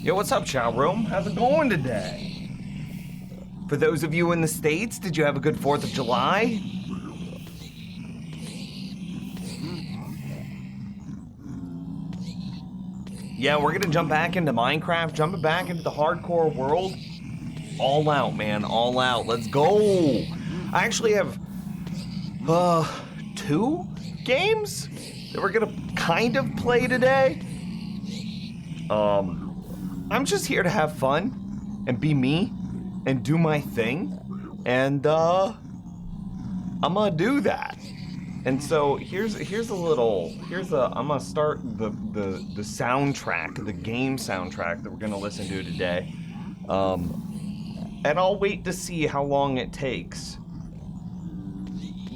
Yo, what's up, chat room? How's it going today? For those of you in the States, did you have a good 4th of July? Yeah, we're gonna jump back into Minecraft, jumping back into the hardcore world. All out, man, all out. Let's go. I actually have, 2 games that we're gonna kind of play today. I'm just here to have fun and be me and do my thing, and I'm gonna do that. And so I'm gonna start the soundtrack, the game soundtrack that we're gonna listen to today. And I'll wait to see how long it takes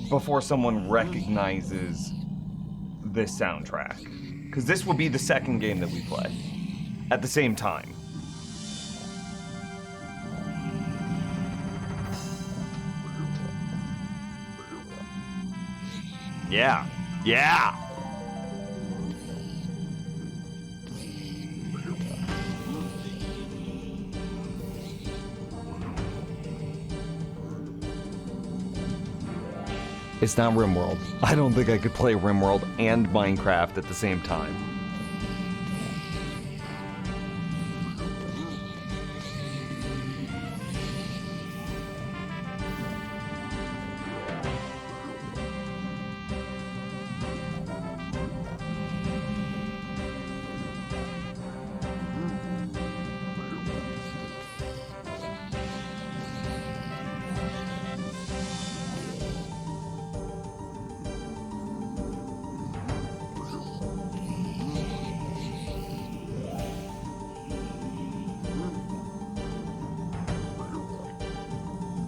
before someone recognizes this soundtrack. Because this will be the second game that we play at the same time. Yeah, yeah. It's not RimWorld. I don't think I could play RimWorld and Minecraft at the same time.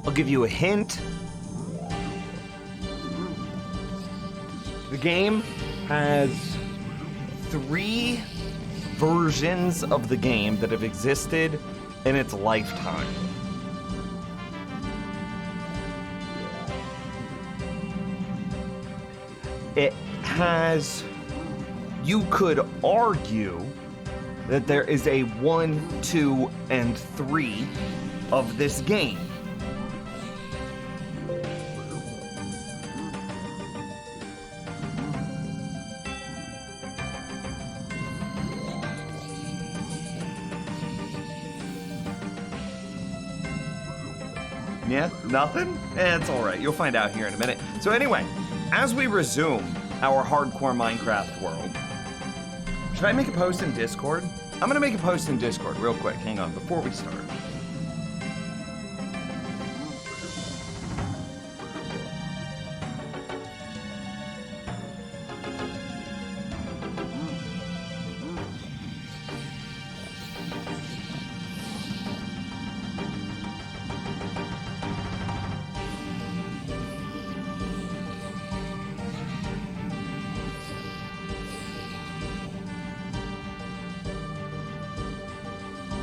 I'll give you a hint. The game has 3 versions of the game that have existed in its lifetime. It has, you could argue that there is a 1, 2, and 3 of this game. Yeah, nothing? It's all right. You'll find out here in a minute. So anyway, as we resume our hardcore Minecraft world, should I make a post in Discord? I'm gonna make a post in Discord real quick. Hang on, before we start.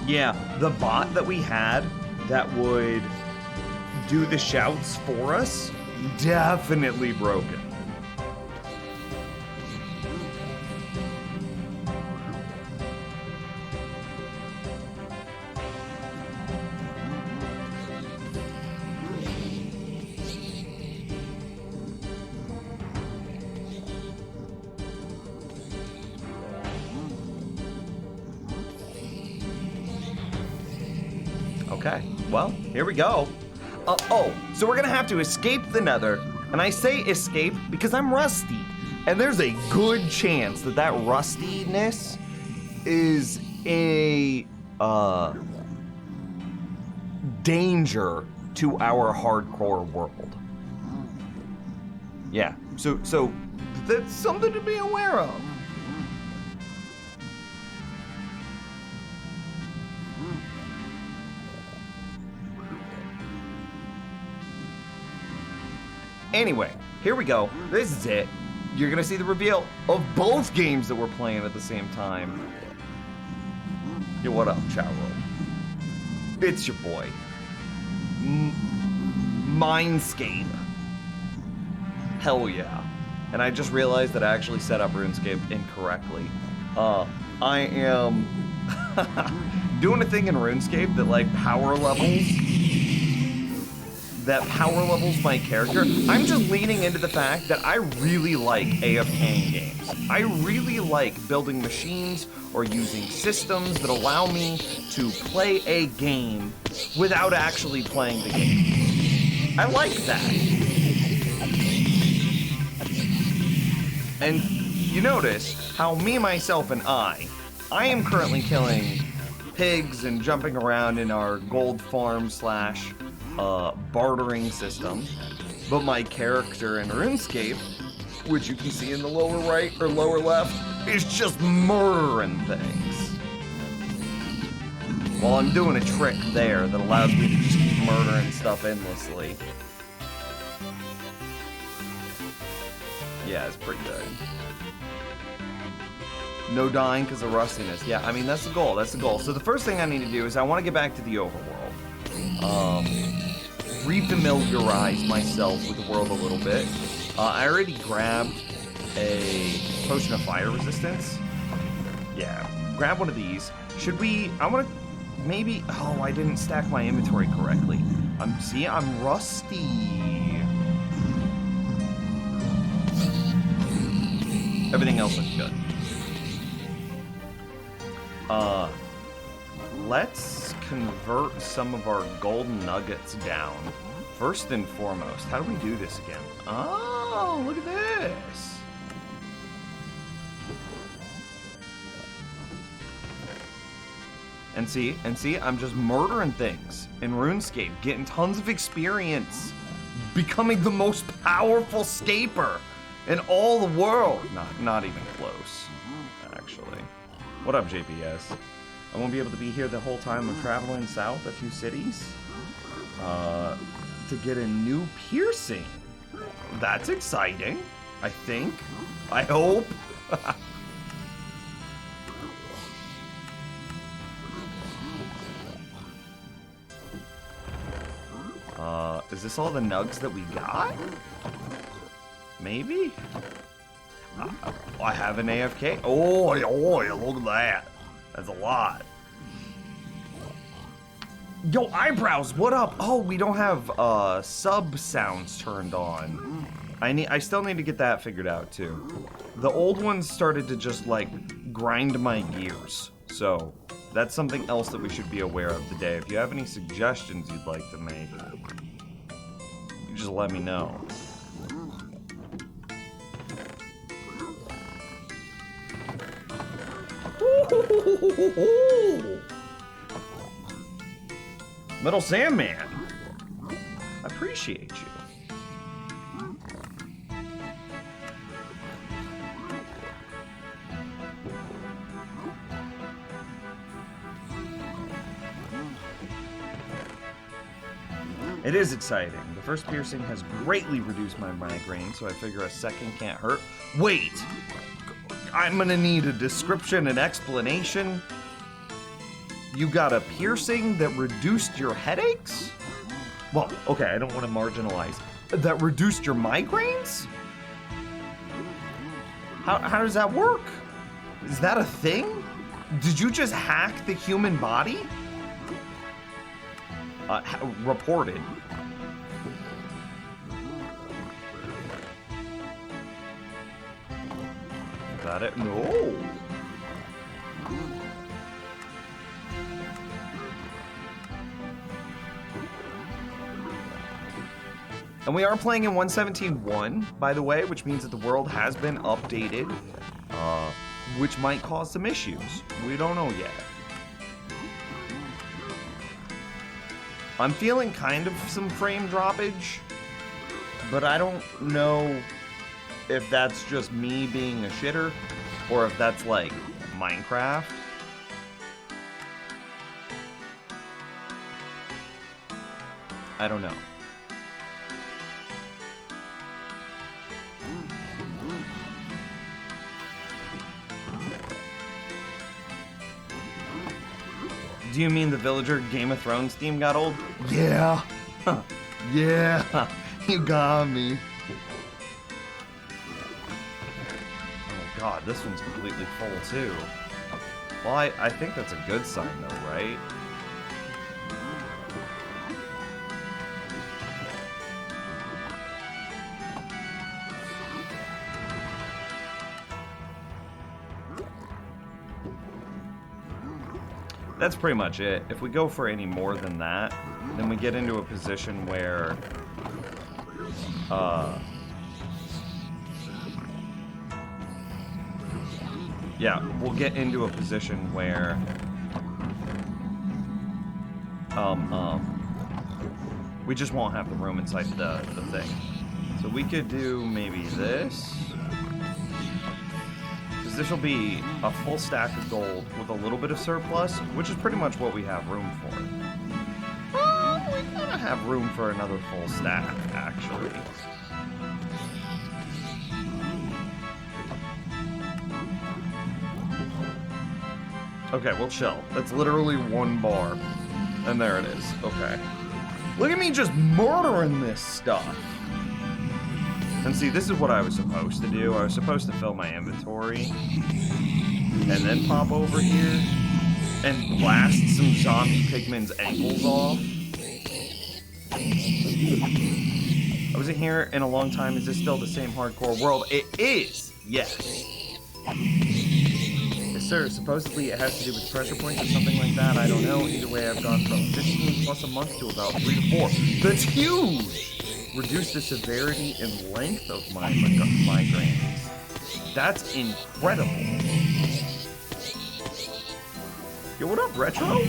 Yeah, the bot that we had that would do the shouts for us, definitely broken. Okay, well, here we go. So we're gonna have to escape the Nether, and I say escape because I'm rusty, and there's a good chance that that rustiness is a danger to our hardcore world. Yeah, so that's something to be aware of. Anyway, here we go. This is it. You're gonna see the reveal of both games that we're playing at the same time. Yo, what up, chat room? It's your boy, Mindscape. Hell yeah. And I just realized that I actually set up RuneScape incorrectly. I am doing a thing in RuneScape that like power levels my character. I'm just leaning into the fact that I really like AFK games. I really like building machines or using systems that allow me to play a game without actually playing the game. I like that. And you notice how me, myself, and I am currently killing pigs and jumping around in our gold farm slash bartering system, but my character in RuneScape, which you can see in the lower right or lower left, is just murdering things. Well, I'm doing a trick there that allows me to just keep murdering stuff endlessly. Yeah, it's pretty good. No dying because of rustiness. Yeah, I mean, that's the goal. That's the goal. So the first thing I need to do is I want to get back to the overworld. Refamiliarize myself with the world a little bit. I already grabbed a potion of fire resistance. Yeah, grab one of these. Should we... I want to... Maybe... Oh, I didn't stack my inventory correctly. I'm rusty. Everything else looks good. Let's convert some of our golden nuggets down. First and foremost, how do we do this again? Oh, look at this. And see, I'm just murdering things in RuneScape, getting tons of experience, becoming the most powerful scaper in all the world. Not even close, actually. What up, JPS? I won't be able to be here the whole time. I'm traveling south a few cities to get a new piercing. That's exciting, I think. I hope. Is this all the nugs that we got? Maybe? I have an AFK. Oh, look at that. That's a lot. Yo, eyebrows, what up? Oh, we don't have sub sounds turned on. I still need to get that figured out too. The old ones started to just like grind my gears. So that's something else that we should be aware of today. If you have any suggestions you'd like to make, you just let me know. Metal Sandman, I appreciate you. It is exciting. The first piercing has greatly reduced my migraine, so I figure a second can't hurt. Wait! I'm gonna need a description and explanation. You got a piercing that reduced your headaches? Well, okay, I don't want to marginalize. That reduced your migraines? How does that work? Is that a thing? Did you just hack the human body? Reported. Is that it? No. And we are playing in 1.17.1, by the way, which means that the world has been updated, which might cause some issues. We don't know yet. I'm feeling kind of some frame droppage, but I don't know if that's just me being a shitter or if that's like Minecraft. I don't know. Do you mean the Villager Game of Thrones theme got old? Yeah. Yeah. You got me. Oh god, this one's completely full too. Well, I think that's a good sign, though, right? That's pretty much it. If we go for any more than that, then we get into a position where, yeah, we'll get into a position where, we just won't have the room inside the thing. So we could do maybe this. This will be a full stack of gold with a little bit of surplus, which is pretty much what we have room for. We kind of have room for another full stack, actually. Okay, we'll chill. That's literally 1 bar. And there it is. Okay. Look at me just murdering this stuff. And see, this is what I was supposed to do. I was supposed to fill my inventory and then pop over here and blast some zombie pigmen's ankles off. I wasn't here in a long time. Is this still the same hardcore world? It is! Yes. Yes, sir. Supposedly it has to do with pressure points or something like that. I don't know. Either way, I've gone from 15 plus a month to about 3 to 4. That's huge! Reduce the severity and length of my migraines. That's incredible. Yo, what up, Retro?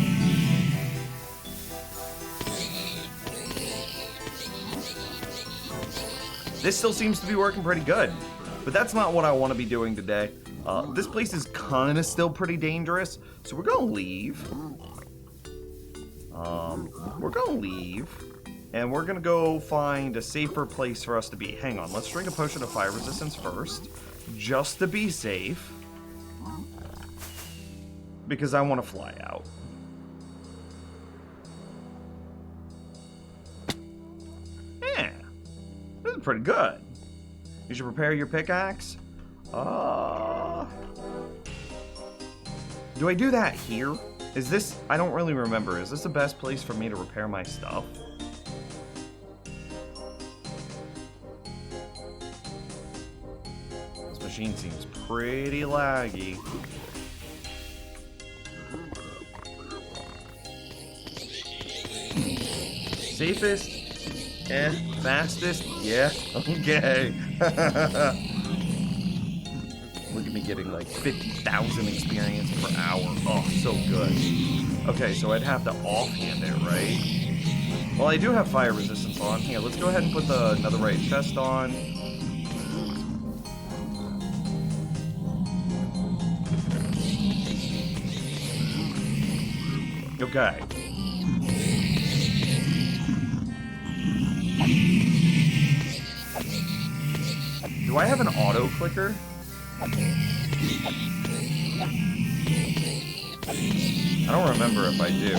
This still seems to be working pretty good, but that's not what I want to be doing today. This place is kind of still pretty dangerous, so we're gonna leave. And we're gonna go find a safer place for us to be. Hang on, let's drink a potion of fire resistance first, just to be safe. Because I want to fly out. Yeah, this is pretty good. You should prepare your pickaxe. Do I do that here? Is this, I don't really remember. Is this the best place for me to repair my stuff? This machine seems pretty laggy. Safest and fastest? Yeah, okay. Look at me getting like 50,000 experience per hour. Oh, so good. Okay, so I'd have to offhand it, right? Well, I do have fire resistance on. Here, let's go ahead and put the netherite chest on. Okay. Do I have an auto clicker? I don't remember if I do.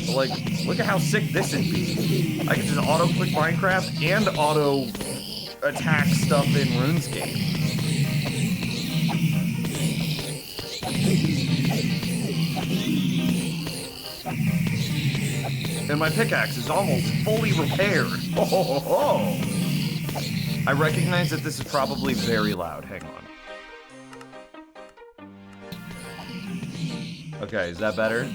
But like, look at how sick this would be. I can just auto click Minecraft and auto attack stuff in RuneScape. And my pickaxe is almost fully repaired. Oh, ho, ho, ho. I recognize that this is probably very loud. Hang on. Okay, is that better?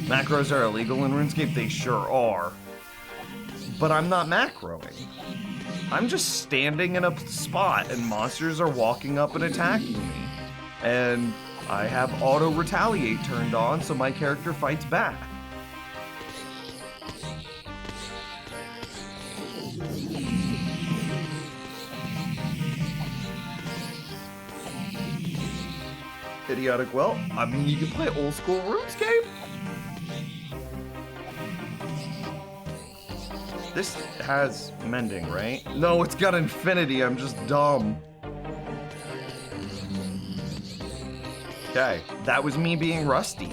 Macros are illegal in RuneScape? They sure are. But I'm not macroing. I'm just standing in a spot and monsters are walking up and attacking me. And I have auto retaliate turned on so my character fights back. Idiotic. Well, I mean, you can play old school RuneScape. This has mending, right? No, it's got infinity. I'm just dumb. Okay, that was me being rusty.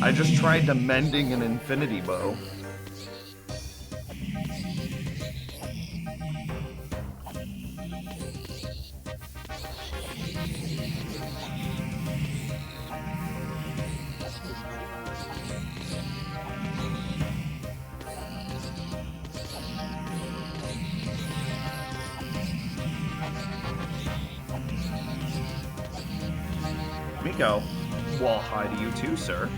I just tried to mending an infinity bow. go. Well, hi to you too, sir.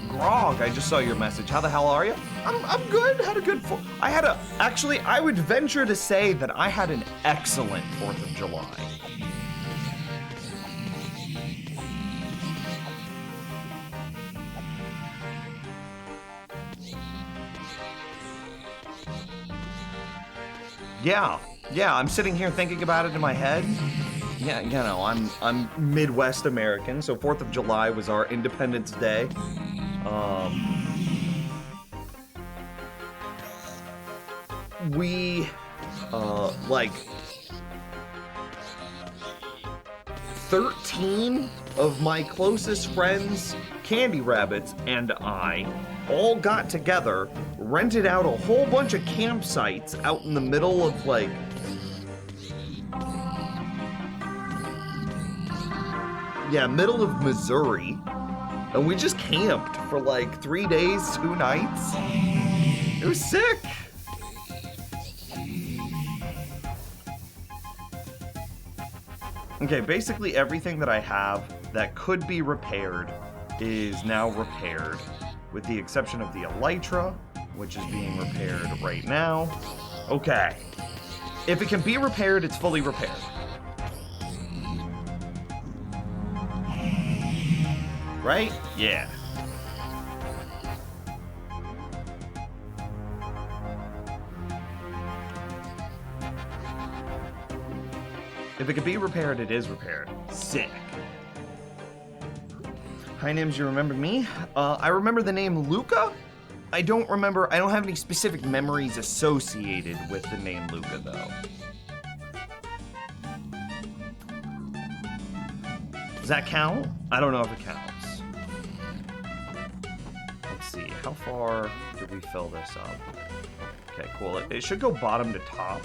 Grog, I just saw your message. How the hell are you? I'm good. Had a good. Actually, I would venture to say that I had an excellent 4th of July. Yeah, I'm sitting here thinking about it in my head. Yeah, you know, I'm Midwest American, so 4th of July was our Independence Day. We, like, 13 of my closest friends, Candy Rabbits, and I all got together, rented out a whole bunch of campsites out in the middle of, like, middle of Missouri, and we just camped for like 3 days, 2 nights. It was sick. Okay, basically everything that I have that could be repaired is now repaired, with the exception of the Elytra, which is being repaired right now. Okay. If it can be repaired, it's fully repaired. Right? Yeah. If it can be repaired, it is repaired. Sick. Hi, Nims, you remember me? I remember the name Luca. I don't have any specific memories associated with the name Luca, though. Does that count? I don't know if it counts. Let's see, how far did we fill this up? Okay, cool. It should go bottom to top.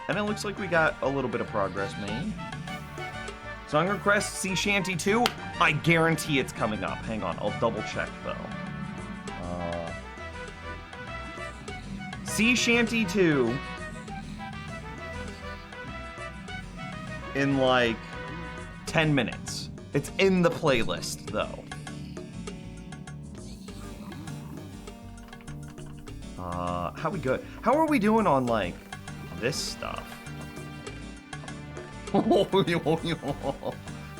And it looks like we got a little bit of progress made. Song request Sea Shanty 2. I guarantee it's coming up. Hang on, I'll double check though. Sea Shanty 2 in like 10 minutes. It's in the playlist though. How we good? How are we doing on like this stuff?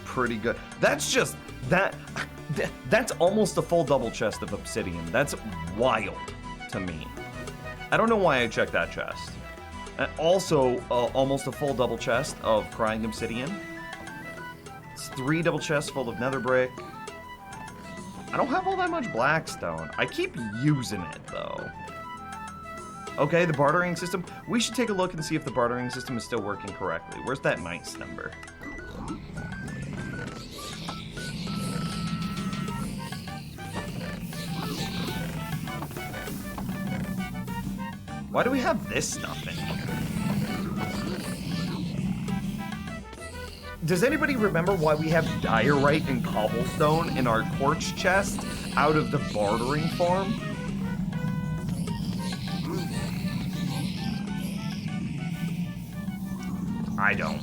Pretty good. That's just that's almost a full double chest of obsidian. That's wild to me. I don't know why I checked that chest. And also, almost a full double chest of crying obsidian. It's 3 double chests full of nether brick. I don't have all that much blackstone. I keep using it though. Okay, the bartering system. We should take a look and see if the bartering system is still working correctly. Where's that nice number? Why do we have this stuff in here? Does anybody remember why we have diorite and cobblestone in our quartz chest out of the bartering farm? I don't.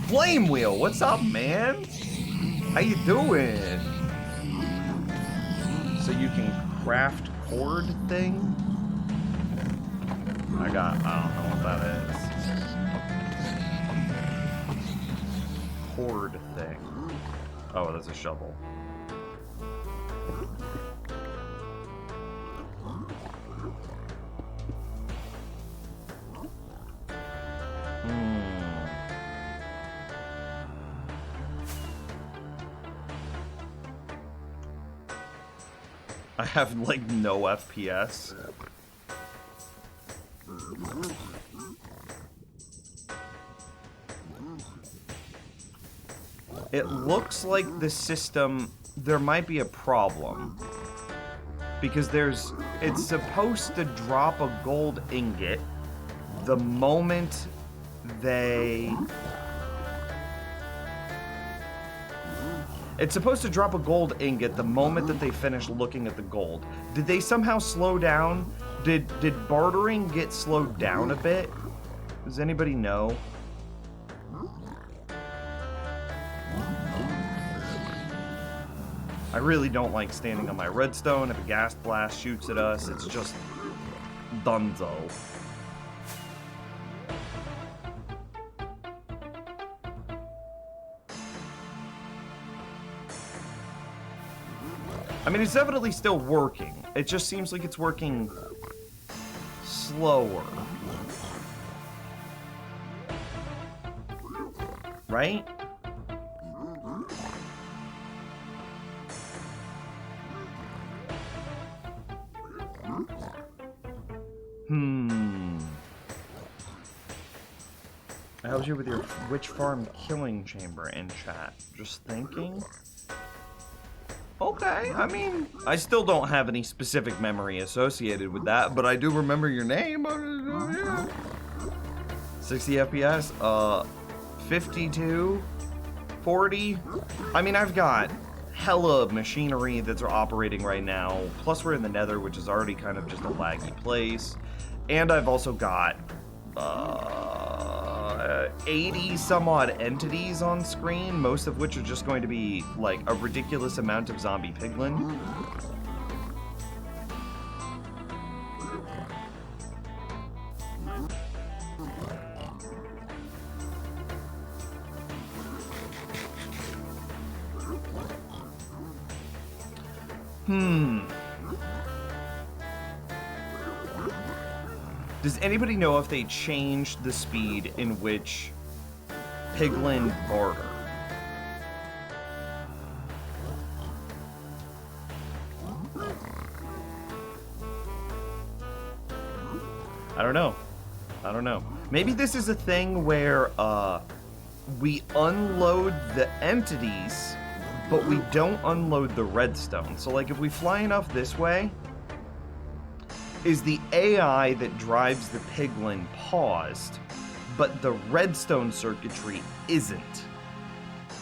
Flame Wheel, what's up, man? How you doing? So you can craft cord thing? I don't know what that is. Cord thing. Oh, that's a shovel. I have like no FPS. It looks like the system, there might be a problem. Because it's supposed to drop a gold ingot the moment It's supposed to drop a gold ingot the moment that they finish looking at the gold. Did they somehow slow down Did bartering get slowed down a bit? Does anybody know? I really don't like standing on my redstone. If a gas blast shoots at us, it's just dunzo. I mean, it's definitely still working. It just seems like it's working slower. Right? I helped you with your witch farm killing chamber in chat. Just thinking? Okay, I mean, I still don't have any specific memory associated with that, but I do remember your name. 60 FPS, 52, 40. I mean, I've got hella machinery that's operating right now, plus we're in the Nether, which is already kind of just a laggy place, and I've also got 80 some odd entities on screen, most of which are just going to be like a ridiculous amount of zombie piglin. Does anybody know if they changed the speed in which piglin barter? I don't know. I don't know. Maybe this is a thing where we unload the entities, but we don't unload the redstone. So like if we fly enough this way, is the AI that drives the piglin paused, but the redstone circuitry isn't,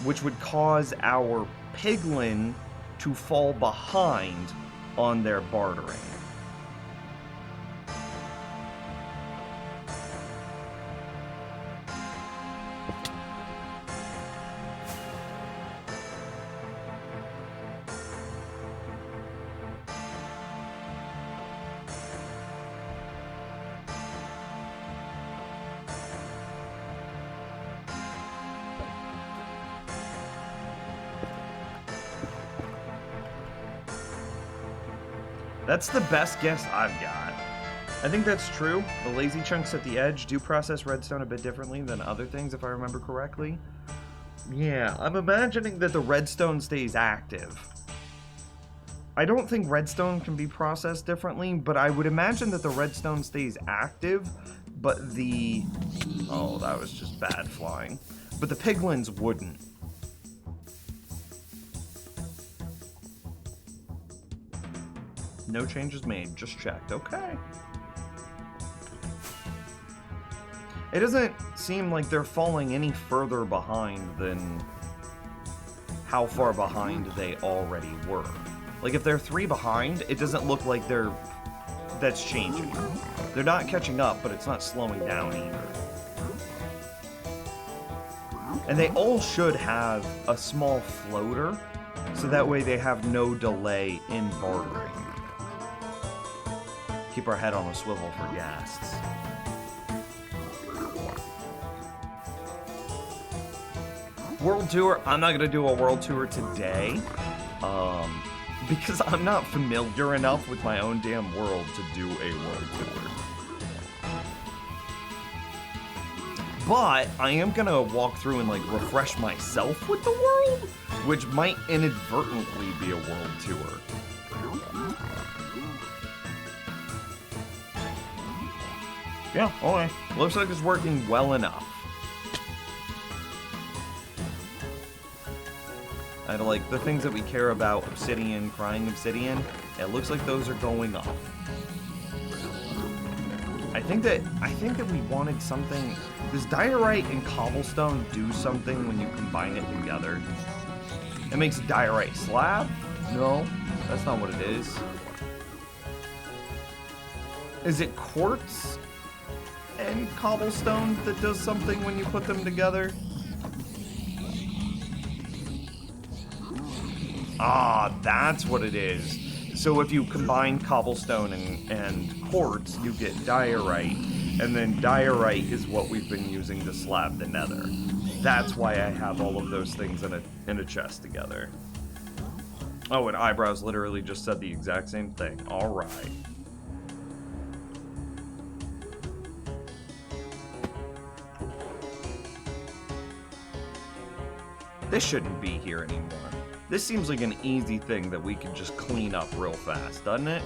which would cause our piglin to fall behind on their bartering. That's the best guess I've got. I think that's true. The lazy chunks at the edge do process redstone a bit differently than other things, if I remember correctly. Yeah, I'm imagining that the redstone stays active. I don't think redstone can be processed differently, but I would imagine that the redstone stays active, but the... Oh, that was just bad flying. But the piglins wouldn't. No changes made, just checked. Okay. It doesn't seem like they're falling any further behind than how far behind they already were. Like, if they're 3 behind, it doesn't look like that's changing. They're not catching up, but it's not slowing down either. And they all should have a small floater, so that way they have no delay in bartering. Keep our head on a swivel for ghasts. World tour. I'm not gonna do a world tour today, because I'm not familiar enough with my own damn world to do a world tour. But I am gonna walk through and like refresh myself with the world, which might inadvertently be a world tour. Yeah, okay. Looks like it's working well enough. And like the things that we care about, obsidian, crying obsidian, it looks like those are going off. I think that we wanted something. Does diorite and cobblestone do something when you combine it together? It makes diorite slab? No, that's not what it is. Is it quartz and cobblestone that does something when you put them together? Ah, that's what it is. So if you combine cobblestone and quartz, you get diorite, and then diorite is what we've been using to slab the nether. That's why I have all of those things in a chest together. Oh, and Eyebrows literally just said the exact same thing. All right. This shouldn't be here anymore. This seems like an easy thing that we can just clean up real fast, doesn't it?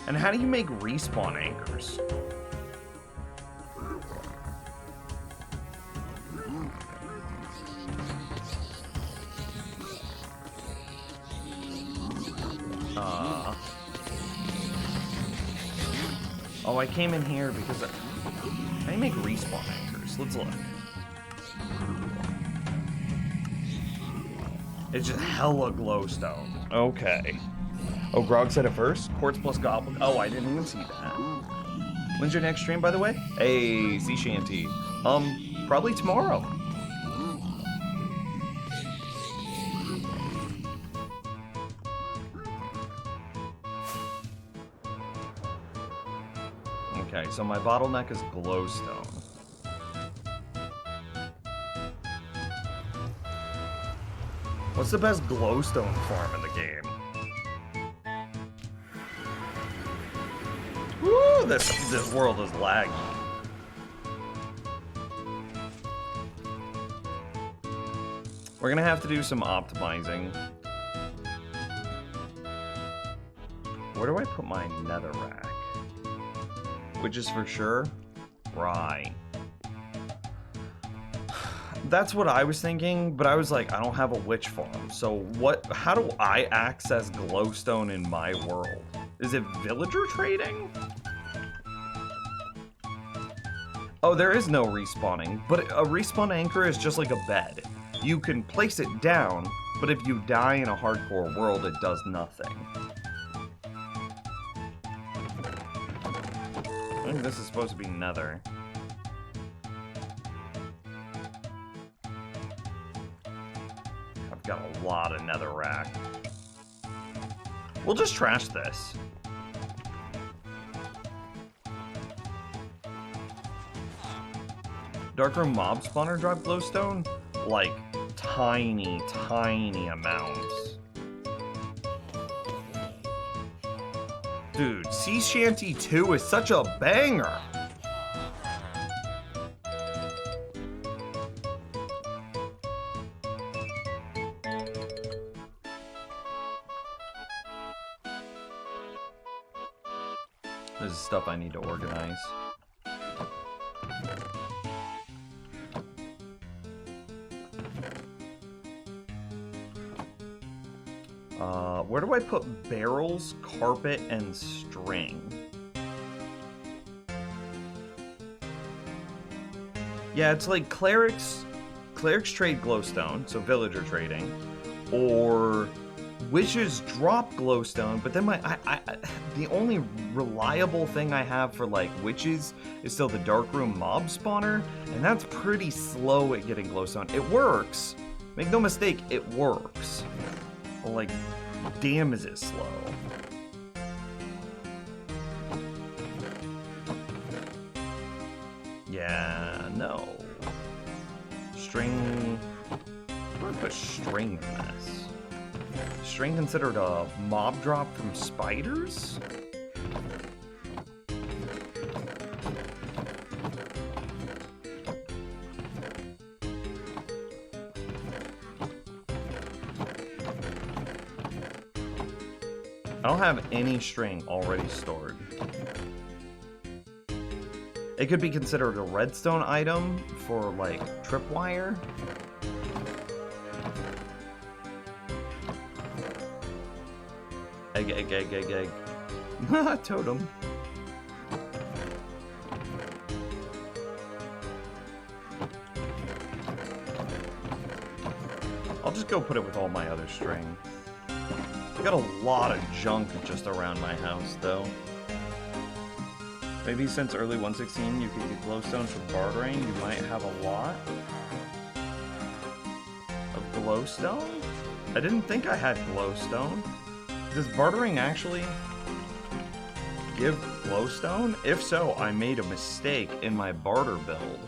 And how do you make respawn anchors? Oh, I came in here because how do you make respawn anchors? Let's look. It's just hella glowstone. Okay. Oh, Grog said it first? Quartz plus goblin. Oh, I didn't even see that. When's your next stream, by the way? Hey, Sea Shanty. Probably tomorrow. Okay, so my bottleneck is glowstone. What's the best glowstone farm in the game? Woo, this world is laggy. We're gonna have to do some optimizing. Where do I put my netherrack? Witches for sure? Right. That's what I was thinking, but I was like, I don't have a witch farm. So how do I access glowstone in my world? Is it villager trading? Oh, there is no respawning, but a respawn anchor is just like a bed. You can place it down, but if you die in a hardcore world, it does nothing. I think this is supposed to be nether. I've got a lot of netherrack. We'll just trash this. Darkroom mob spawner drop glowstone? Like, tiny, tiny amounts. Dude, Sea Shanty 2 is such a banger! This is stuff I need to organize. Where do I put barrels, carpet, and string? Yeah, it's like clerics trade glowstone, so villager trading, or witches drop glowstone, but then the only reliable thing I have for like witches is still the darkroom mob spawner, and that's pretty slow at getting glowstone. It works, make no mistake, it works. But like, damn is it slow. Yeah, no. String, I'm gonna put string in this. String considered a mob drop from spiders? I don't have any string already stored. It could be considered a redstone item for like tripwire. Egg, egg, egg, egg, egg. Totem. just go put it with all my other string. I got a lot of junk just around my house, though. Maybe since early 1.16 you could get glowstone for bartering, you might have a lot of glowstone? I didn't think I had glowstone. Does bartering actually give glowstone? If so, I made a mistake in my barter build.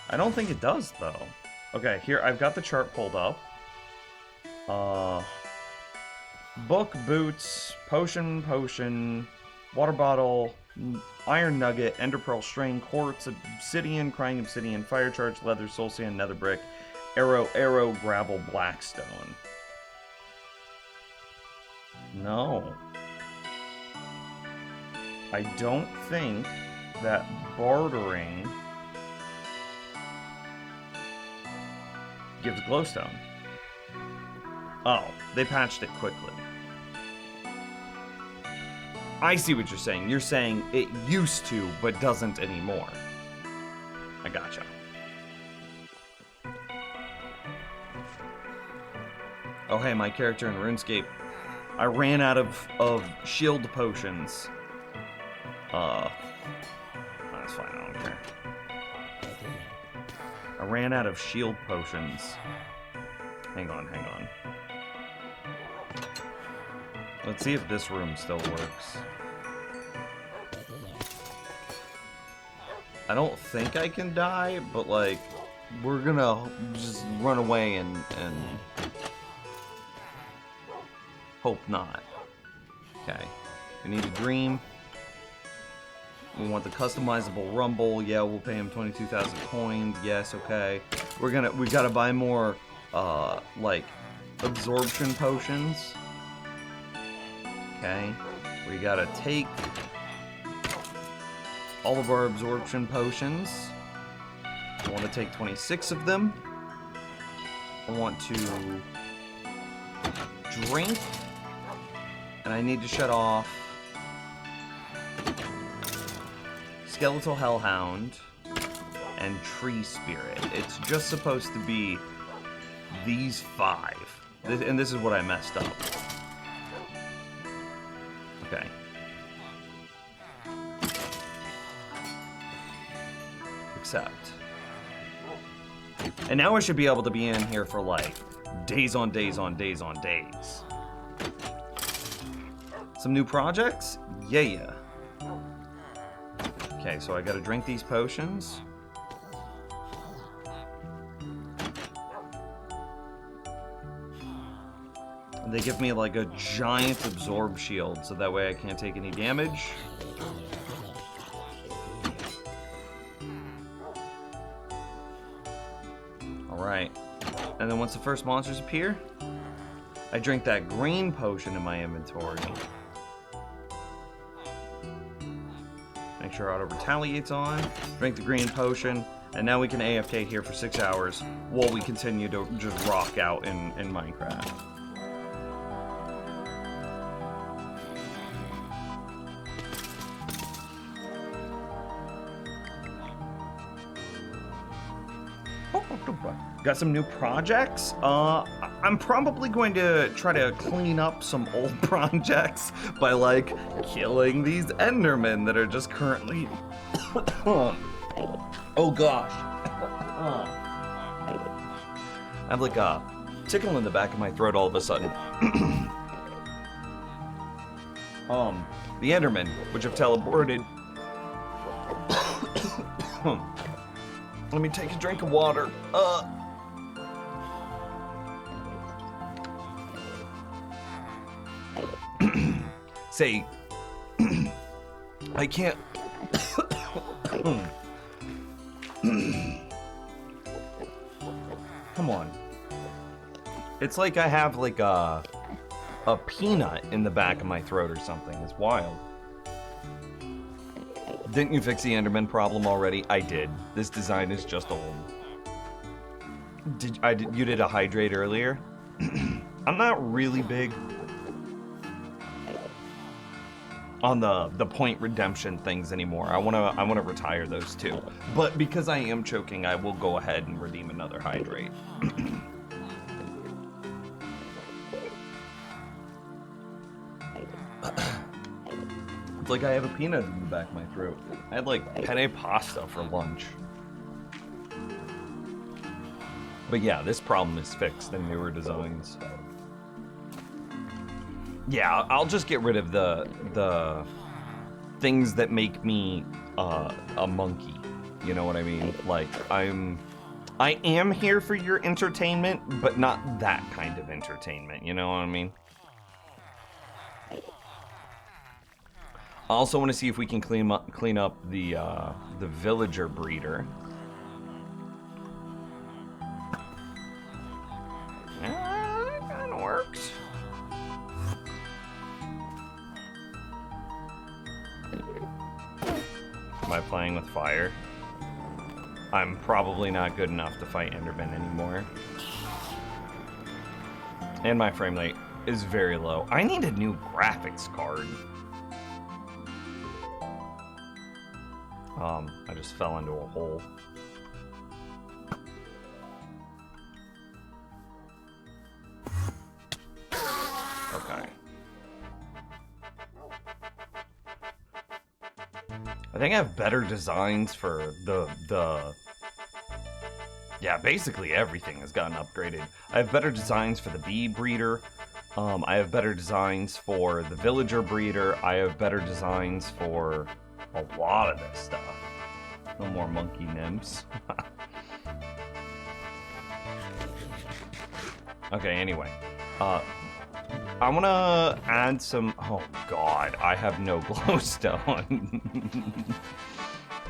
I don't think it does, though. Okay, here, I've got the chart pulled up. Book, boots, potion, water bottle, iron nugget, ender pearl string, quartz, obsidian, crying obsidian, fire charge, leather, soul sand, nether brick, arrow, gravel, blackstone. No. I don't think that bartering gives glowstone. Oh, they patched it quickly. I see what you're saying. You're saying it used to, but doesn't anymore. I gotcha. Oh, hey, my character in RuneScape. I ran out of shield potions. That's fine, I don't care. I ran out of shield potions. Hang on. Let's see if this room still works. I don't think I can die, but like, we're gonna just run away and hope not. Okay, we need a dream. We want the customizable rumble. Yeah, we'll pay him 22,000 coins. Yes, okay. We gotta buy more, like, absorption potions. Okay, we gotta take all of our absorption potions. I want to take 26 of them. I want to drink, and I need to shut off Skeletal Hellhound and Tree Spirit. It's just supposed to be these 5. And this is what I messed up. Okay. Accept. And now I should be able to be in here for like days on days on days on days. Some new projects? Yeah. Okay, so I gotta drink these potions. They give me like a giant absorb shield, so that way I can't take any damage. Alright. And then once the first monsters appear, I drink that green potion in my inventory. Make sure auto retaliate's on. Drink the green potion, and now we can AFK here for 6 hours while we continue to just rock out in Minecraft. Got some new projects. I'm probably going to try to clean up some old projects by like killing these Endermen that are just currently. Oh gosh. I have like a tickle in the back of my throat all of a sudden. The Endermen, which have teleported. Let me take a drink of water. Say, I can't. Come on. It's like I have like a peanut in the back of my throat or something. It's wild. Didn't you fix the Enderman problem already? I did. This design is just old. You did a hydrate earlier? I'm not really big on the point redemption things anymore. I wanna retire those too. But because I am choking, I will go ahead and redeem another hydrate. It's like I have a peanut in the back of my throat. I had like penne pasta for lunch. But yeah, this problem is fixed in newer designs. Yeah, I'll just get rid of the things that make me a monkey. You know what I mean? Like I am here for your entertainment, but not that kind of entertainment. You know what I mean? I also want to see if we can clean up the villager breeder. That kind of works. Am I playing with fire? I'm probably not good enough to fight Enderman anymore. And my frame rate is very low. I need a new graphics card. I just fell into a hole. Okay. I think I have better designs for yeah, basically everything has gotten upgraded. I have better designs for the bee breeder. I have better designs for the villager breeder. I have better designs for a lot of this stuff. No more monkey nymphs. Okay, anyway. I want to add some... Oh, God. I have no glowstone.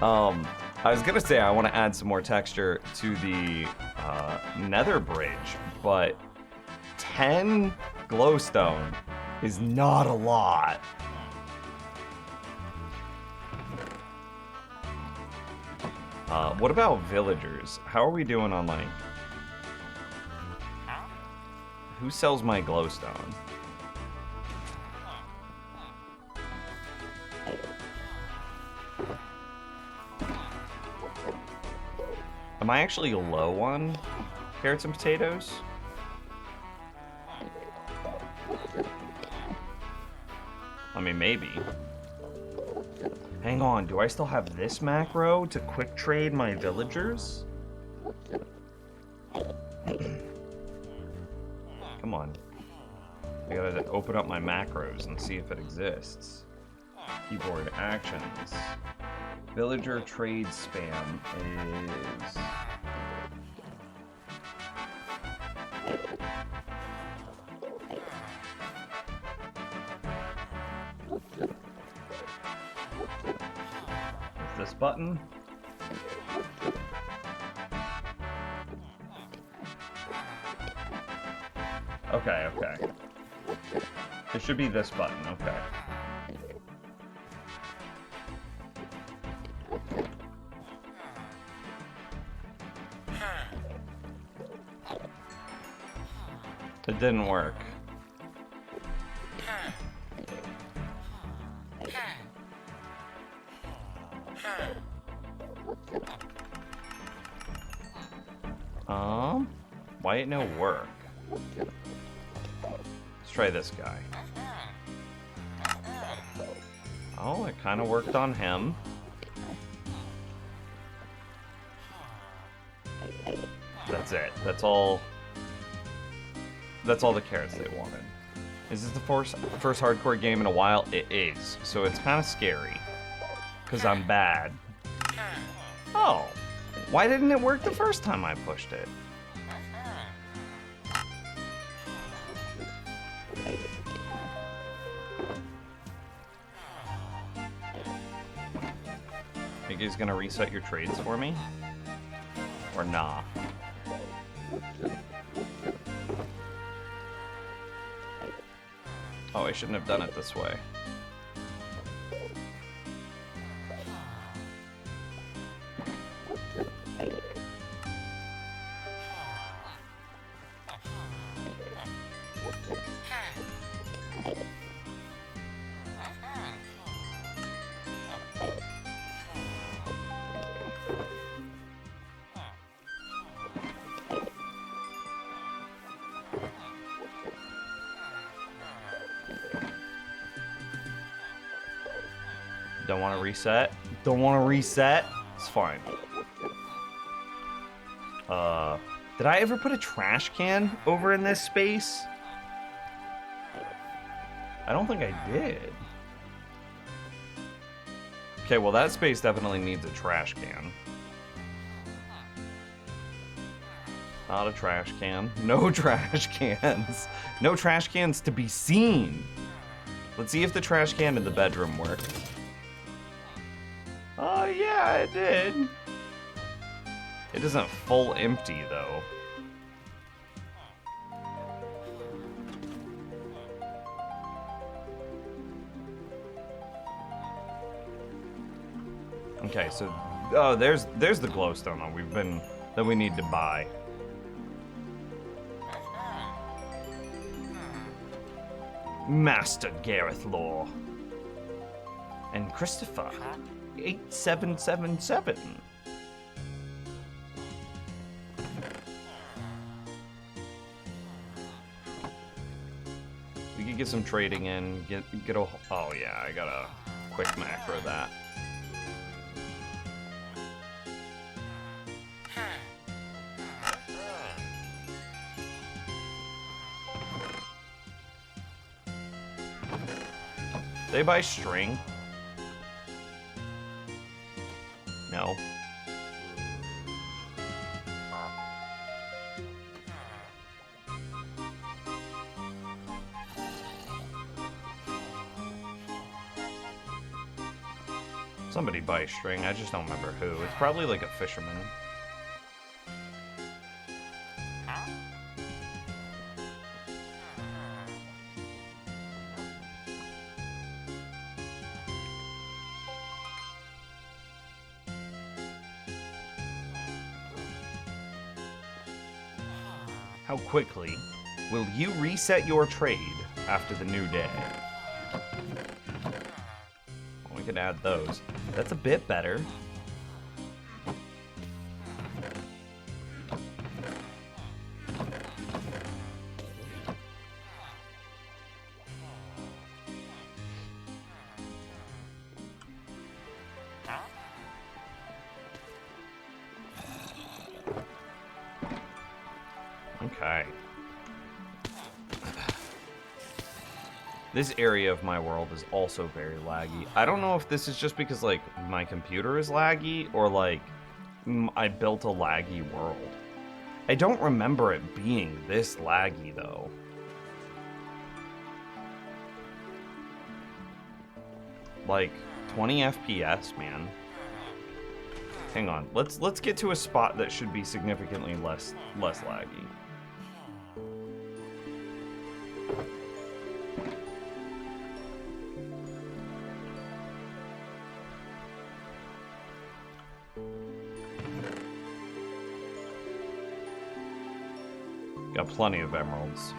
I was going to say I want to add some more texture to the nether bridge, but 10 glowstone is not a lot. What about villagers? How are we doing on, like... Who sells my glowstone? Am I actually low on carrots and potatoes? I mean, maybe. Hang on, do I still have this macro to quick trade my villagers? Come on. I gotta open up my macros and see if it exists. Keyboard actions. Villager trade spam is... This button. Okay, okay. It should be this button, okay. It didn't work. Why it no work? Let's try this guy. Oh, it kind of worked on him. That's it. That's all the carrots they wanted. Is this the first hardcore game in a while? It is. So it's kind of scary. Because I'm bad. Oh. Why didn't it work the first time I pushed it? Think he's gonna reset your trades for me? Or nah? Oh, I shouldn't have done it this way. Don't want to reset. Don't want to reset. It's fine. Did I ever put a trash can over in this space? I don't think I did. Okay, well that space definitely needs a trash can. Not a trash can. No trash cans. No trash cans to be seen. Let's see if the trash can in the bedroom worked. Oh yeah, it did. It isn't full empty though. Okay, so there's the glowstone that we need to buy. Master Gareth Law and Christopher 8777. We could get some trading in. Get a. Oh yeah, I got a quick macro that. They buy string? No. Somebody buys string, I just don't remember who. It's probably like a fisherman. How quickly will you reset your trade after the new day? Well, we can add those. That's a bit better. Okay. This area of my world is also very laggy. I don't know if this is just because, like, my computer is laggy or, like, I built a laggy world. I don't remember it being this laggy, though. Like, 20 FPS, man. Hang on. Let's get to a spot that should be significantly less laggy. Got plenty of emeralds.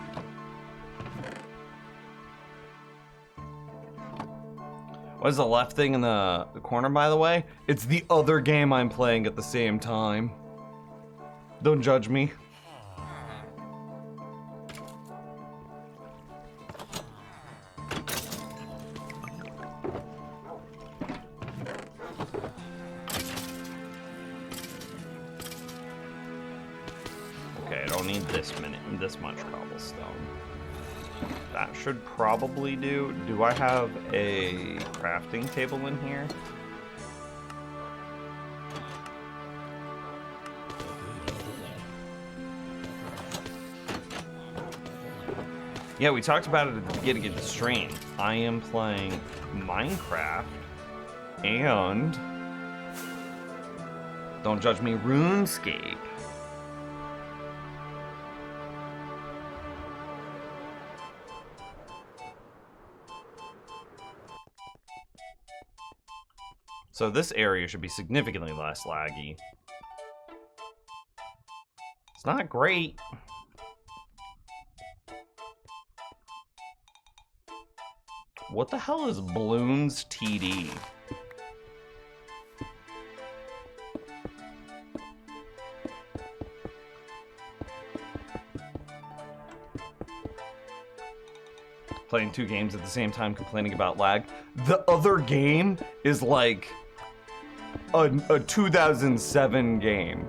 What is the left thing in the corner, by the way? It's the other game I'm playing at the same time. Don't judge me. This much cobblestone. That should probably do. Do I have a crafting table in here? Yeah, we talked about it at the beginning of the stream. I am playing Minecraft and, don't judge me, RuneScape. So this area should be significantly less laggy. It's not great. What the hell is Bloons TD? playing 2 games at the same time, complaining about lag. The other game is like a 2007 game.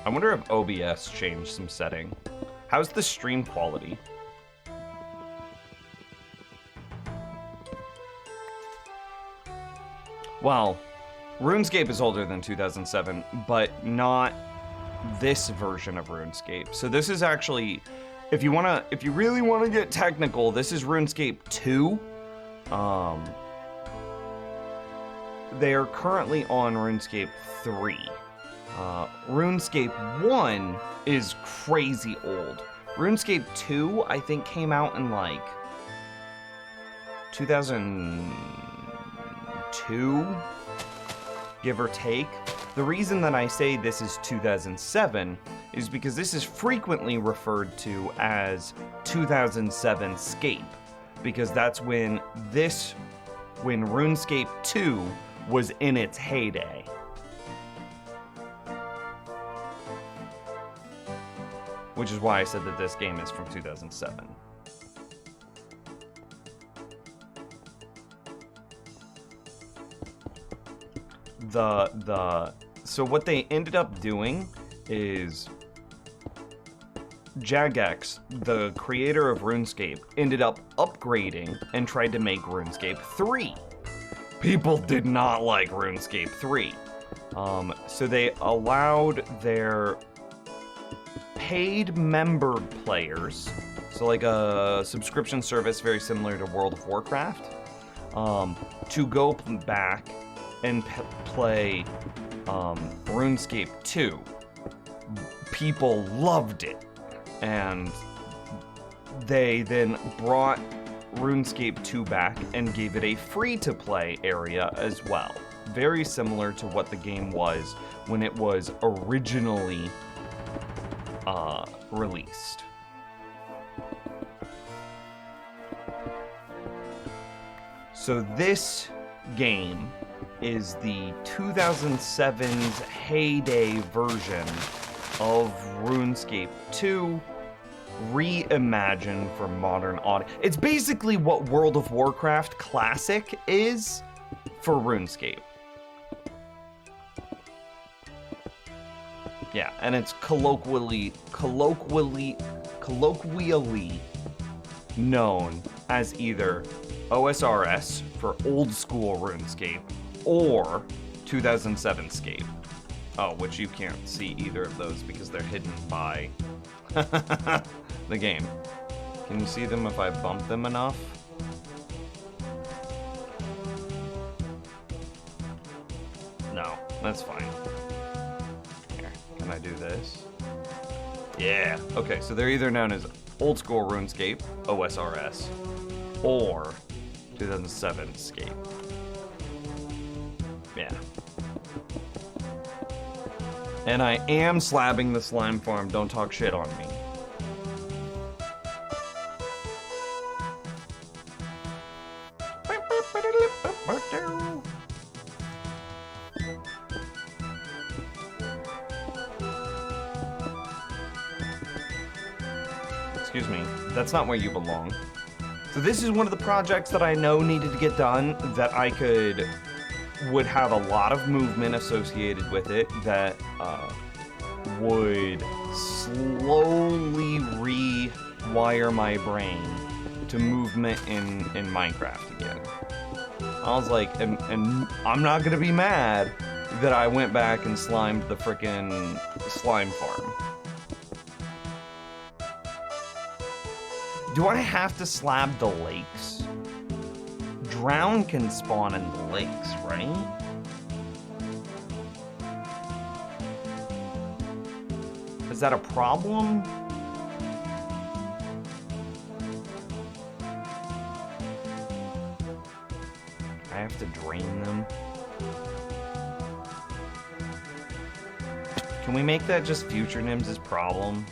I wonder if OBS changed some setting. How's the stream quality? Well, RuneScape is older than 2007, but not this version of RuneScape. So this is actually, if you really want to get technical, this is RuneScape 2. They are currently on RuneScape 3. RuneScape 1 is crazy old. RuneScape 2, I think, came out in like 2002, give or take. The reason that I say this is 2007 is because this is frequently referred to as 2007 Scape, because that's when RuneScape 2 was in its heyday. Which is why I said that this game is from 2007. So what they ended up doing is Jagex, the creator of RuneScape, ended up upgrading and tried to make RuneScape 3. People did not like RuneScape 3. So they allowed their paid member players, so like a subscription service very similar to World of Warcraft, to go back and play RuneScape 2. People loved it, and they then brought RuneScape 2 back and gave it a free-to-play area as well. Very similar to what the game was when it was originally released. So this game is the 2007's heyday version of RuneScape 2 reimagined for modern audio. It's basically what World of Warcraft Classic is for RuneScape. Yeah, and it's colloquially known as either OSRS for old school RuneScape or 2007 Scape. Oh, which you can't see either of those because they're hidden by the game. Can you see them if I bump them enough? No, that's fine. Here, can I do this? Yeah. Okay, so they're either known as old school RuneScape, OSRS, or 2007 Scape. Yeah. And I am slabbing the slime farm, don't talk shit on me. Excuse me, that's not where you belong. So this is one of the projects that I know needed to get done, that I would have a lot of movement associated with it, that would slowly rewire my brain to movement in Minecraft again. I was like, and I'm not gonna be mad that I went back and slimed the frickin' slime farm. Do I have to slab the lakes? Drown can spawn in the lakes, right? Is that a problem? I have to drain them. Can we make that just Future Nims' problem?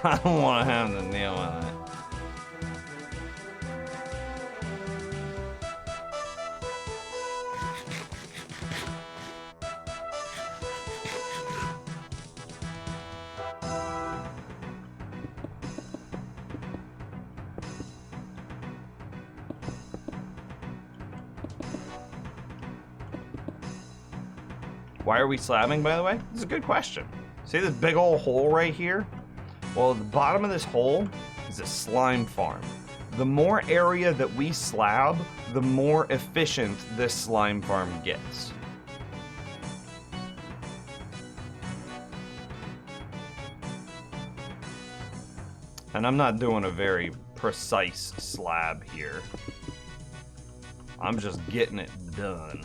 I don't want to have to deal with Why are we slabbing, by the way? This is a good question. See this big old hole right here? Well, at the bottom of this hole is a slime farm. The more area that we slab, the more efficient this slime farm gets. And I'm not doing a very precise slab here. I'm just getting it done.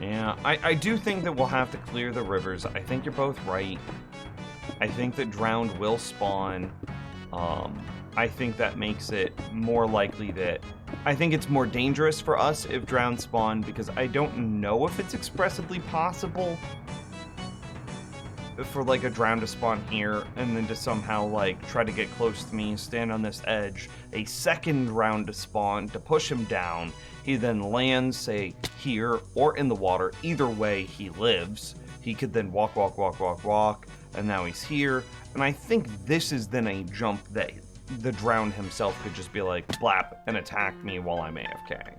Yeah, I do think that we'll have to clear the rivers. I think you're both right. I think that drowned will spawn. I think that makes it more likely that... I think it's more dangerous for us if drowned spawn, because I don't know if it's expressively possible for, like, a drowned to spawn here, and then to somehow, like, try to get close to me, stand on this edge, a second drowned to spawn, to push him down. He then lands, say, here, or in the water. Either way, he lives. He could then walk, and now he's here. And I think this is then a jump that the drowned himself could just be like, blap, and attack me while I'm AFK.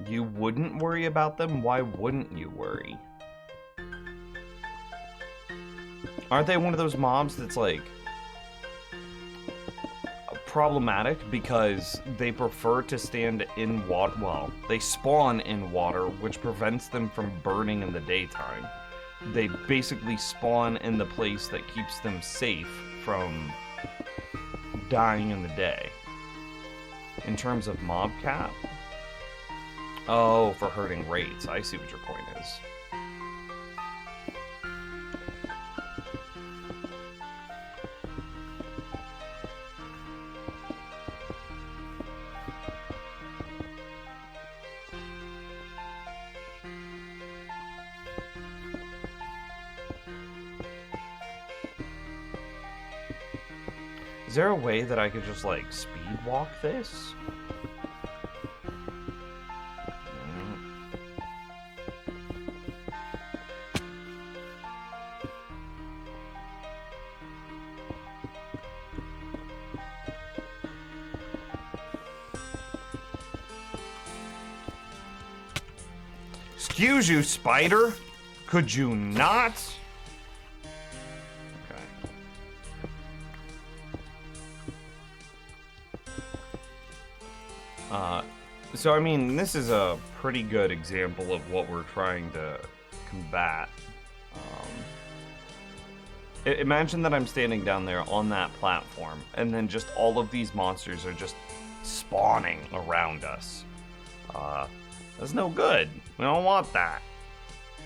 You wouldn't worry about them? Why wouldn't you worry? Aren't they one of those mobs that's like problematic because they prefer to stand in water? Well, they spawn in water, which prevents them from burning in the daytime. They basically spawn in the place that keeps them safe from dying in the day. In terms of mob cap? Oh, for hurting rates. I see what your point is. Is there a way that I could just, like, speed walk this? Excuse you, spider. Could you not? Okay. So I mean, this is a pretty good example of what we're trying to combat. Imagine that I'm standing down there on that platform, and then just all of these monsters are just spawning around us. That's no good. We don't want that.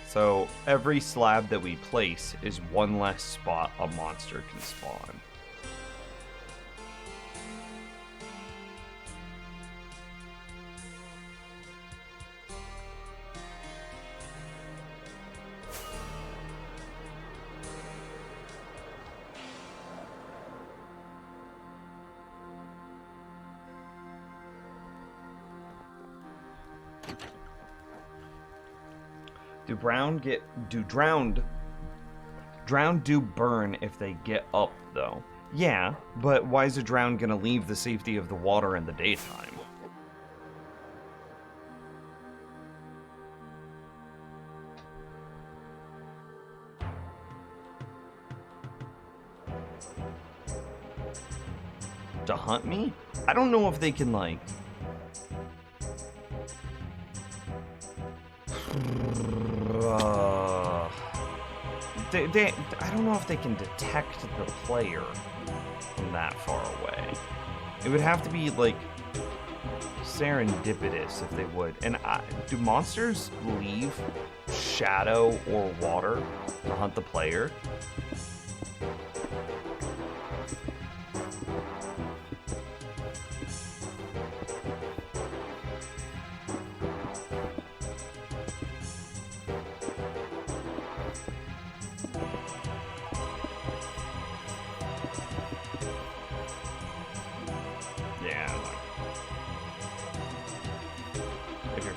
So every slab that we place is one less spot a monster can spawn. Drowned do burn if they get up, though. Yeah, but why is a drowned gonna leave the safety of the water in the daytime? To hunt me? I don't know if they can, like... I don't know if they can detect the player from that far away. It would have to be, like, serendipitous if they would. And do monsters leave shadow or water to hunt the player?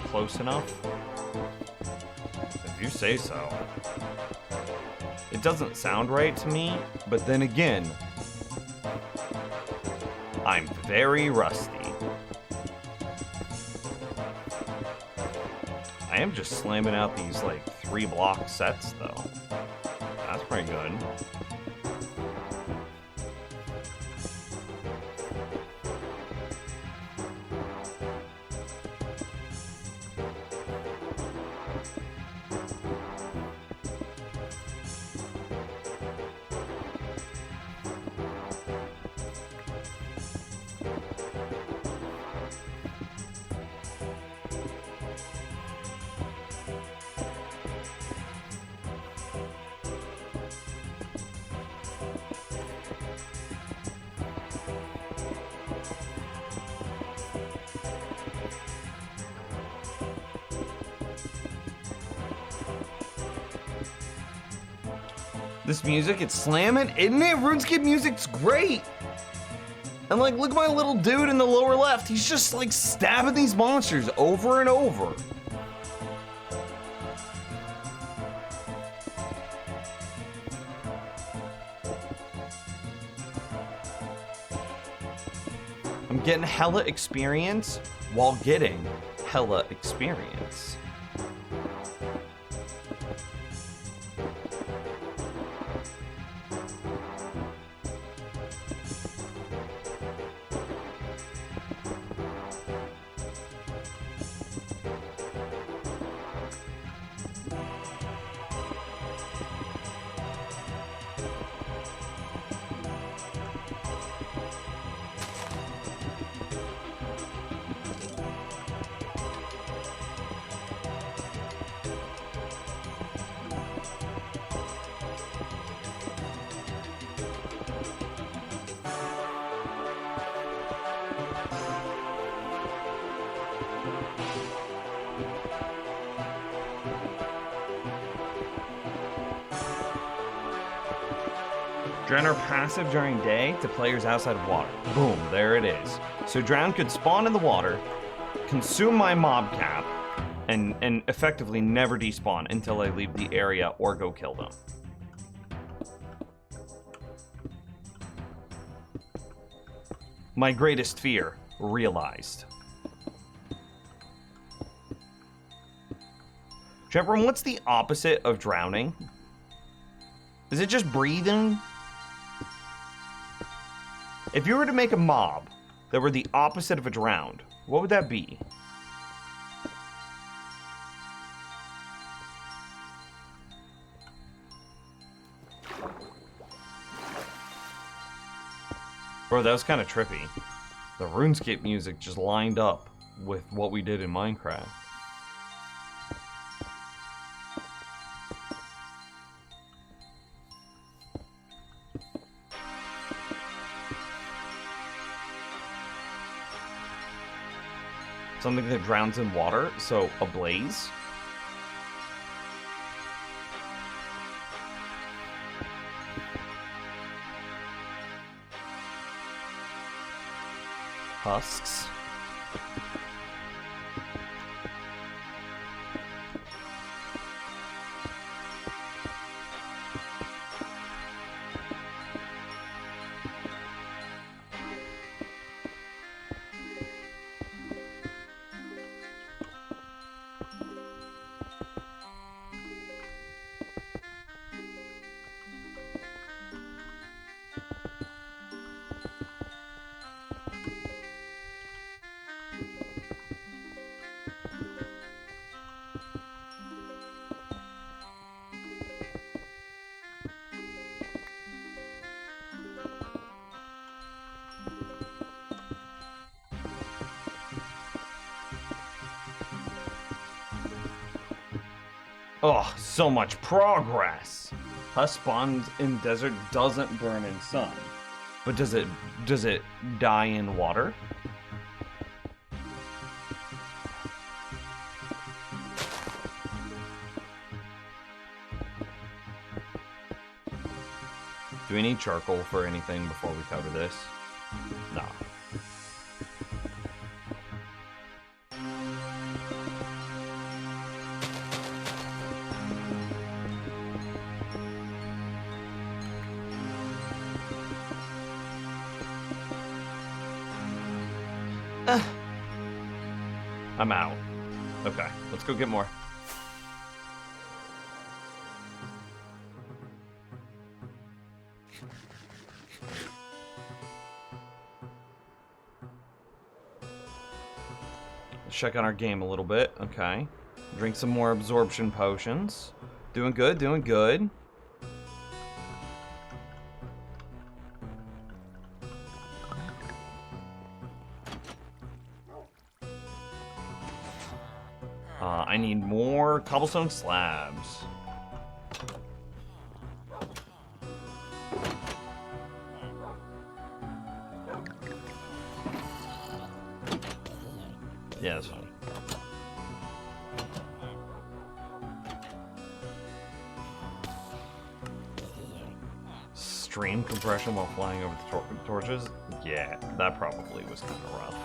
Close enough? If you say so. It doesn't sound right to me, but then again, I'm very rusty. I am just slamming out these, like, 3-block sets, though. That's pretty good. This music, it's slamming, isn't it? RuneScape music's great! And like, look at my little dude in the lower left. He's just like stabbing these monsters over and over. I'm getting hella experience while getting hella experience. Drown are passive during day to players outside of water. Boom, there it is. So Drown could spawn in the water, consume my mob cap, and effectively never despawn until I leave the area or go kill them. My greatest fear realized. Trevor, what's the opposite of drowning? Is it just breathing? If you were to make a mob that were the opposite of a drowned, what would that be? Bro, that was kind of trippy. The RuneScape music just lined up with what we did in Minecraft. Something that drowns in water, so a blaze. Husks. Oh, so much progress. Husk spawns in desert, doesn't burn in sun. But does it die in water? Do we need charcoal for anything before we cover this? No. I'm out. Okay, let's go get more. Let's check on our game a little bit. Okay. Drink some more absorption potions. Doing good, doing good. I need more cobblestone slabs. Yeah, that's fine. Stream compression while flying over the torches? Yeah, that probably was kind of rough.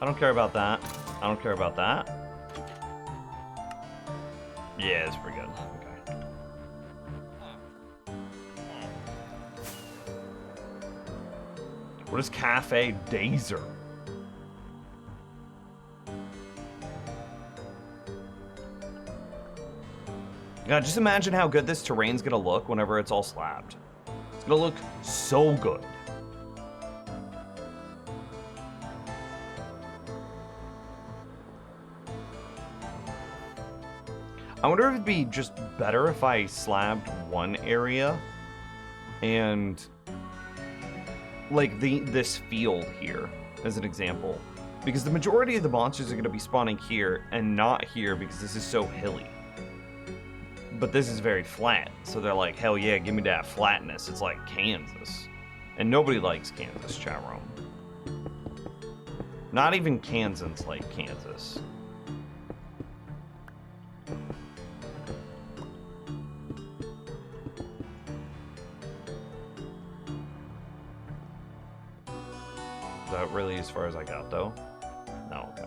I don't care about that. I don't care about that. Yeah, it's pretty good. Okay. What is Cafe Dazer? Yeah, just imagine how good this terrain's gonna look whenever it's all slabbed. It's gonna look so good. I wonder if it'd be just better if I slabbed one area and like this field here as an example, because the majority of the monsters are going to be spawning here and not here because this is so hilly. But this is very flat, so they're like, hell yeah, give me that flatness. It's like Kansas, and nobody likes Kansas, chat room. Not even Kansans like Kansas. Is that really as far as I got, though? No, okay.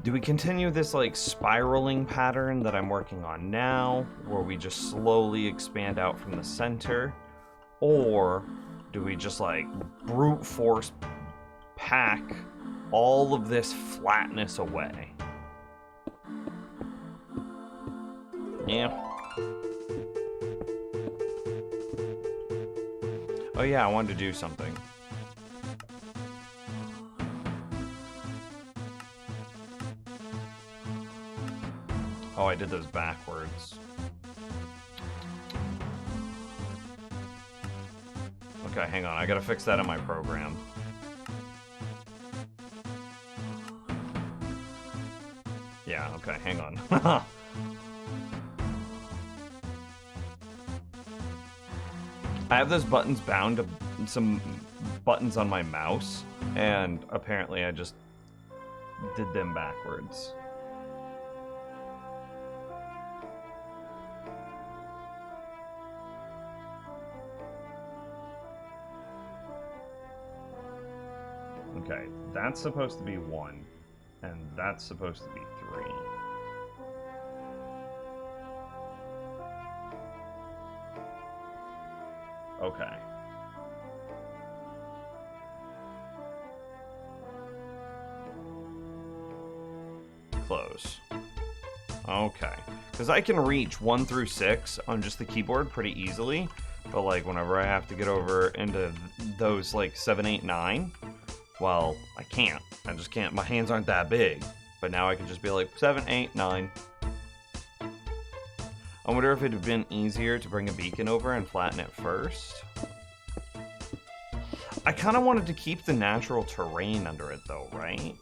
Do we continue this like spiraling pattern that I'm working on now, where we just slowly expand out from the center? Or do we just like brute force pack all of this flatness away? Yeah. Oh yeah, I wanted to do something. Oh, I did those backwards. Okay, hang on. I gotta fix that in my program. Yeah, okay, hang on. I have those buttons bound to some buttons on my mouse, and apparently I just did them backwards. Okay, that's supposed to be 1, and that's supposed to be 3. Okay. Close. Okay. Because I can reach 1 through 6 on just the keyboard pretty easily, but like whenever I have to get over into those like 7, 8, 9, well, I can't. I just can't. My hands aren't that big. But now I can just be like 7, 8, 9. I wonder if it would have been easier to bring a beacon over and flatten it first. I kind of wanted to keep the natural terrain under it though, right?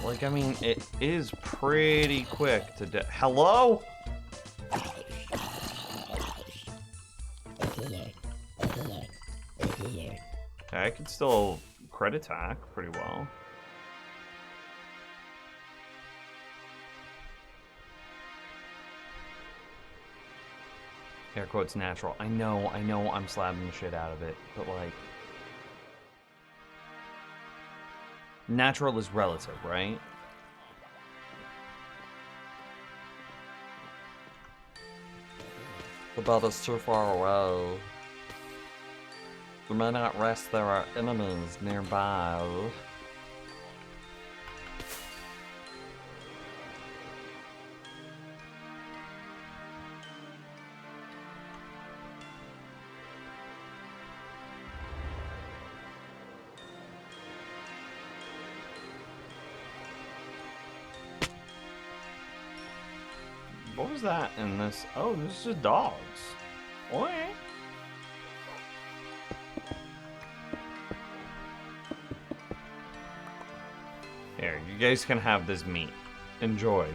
Like, I mean, it is pretty quick to Hello? Okay, I can still crit attack pretty well. Air quotes natural. I know I'm slapping the shit out of it, but like... Natural is relative, right? The battle's too far away. We may not rest, there are enemies nearby. What was that in this? Oh, this is just dogs. What? Here, you guys can have this meat. Enjoy.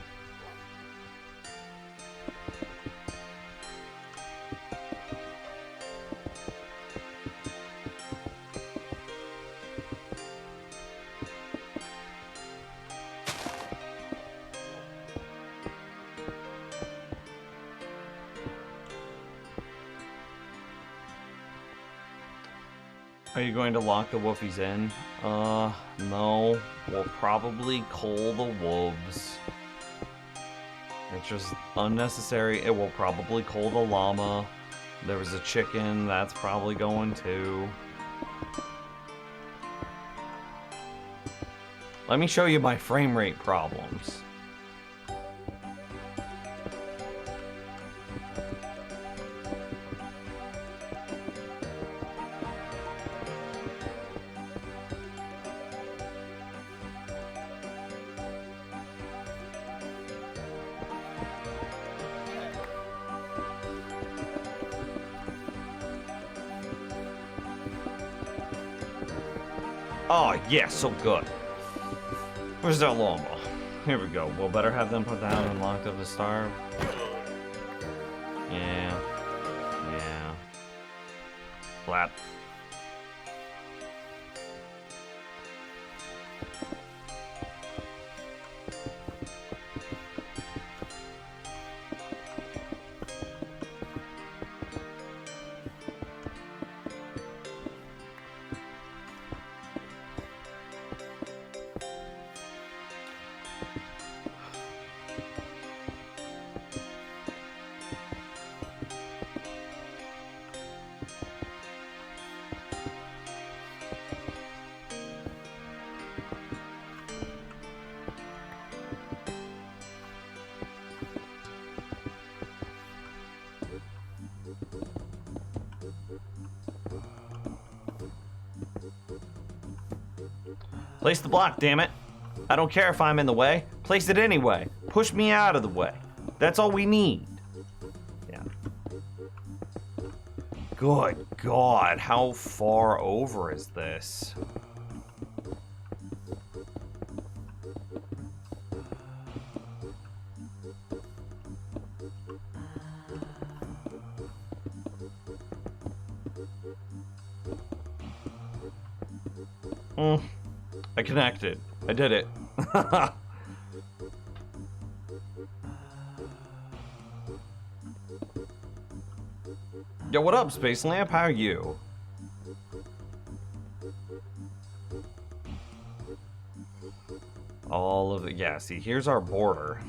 Are you going to lock the woofies in? No. We'll probably cull the wolves. It's just unnecessary. It will probably cull the llama. There was a chicken, that's probably going too. Let me show you my frame rate problems. Oh, yeah, so good. Where's that llama? Here we go. We'll better have them put down and locked up to starve. Yeah. Yeah. Flap. Place the block, damn it. I don't care if I'm in the way. Place it anyway. Push me out of the way. That's all we need. Yeah. Good God, how far over is this? I connected. I did it. Yo, what up, Space Lamp? How are you? All of it. Yeah, see, here's our border.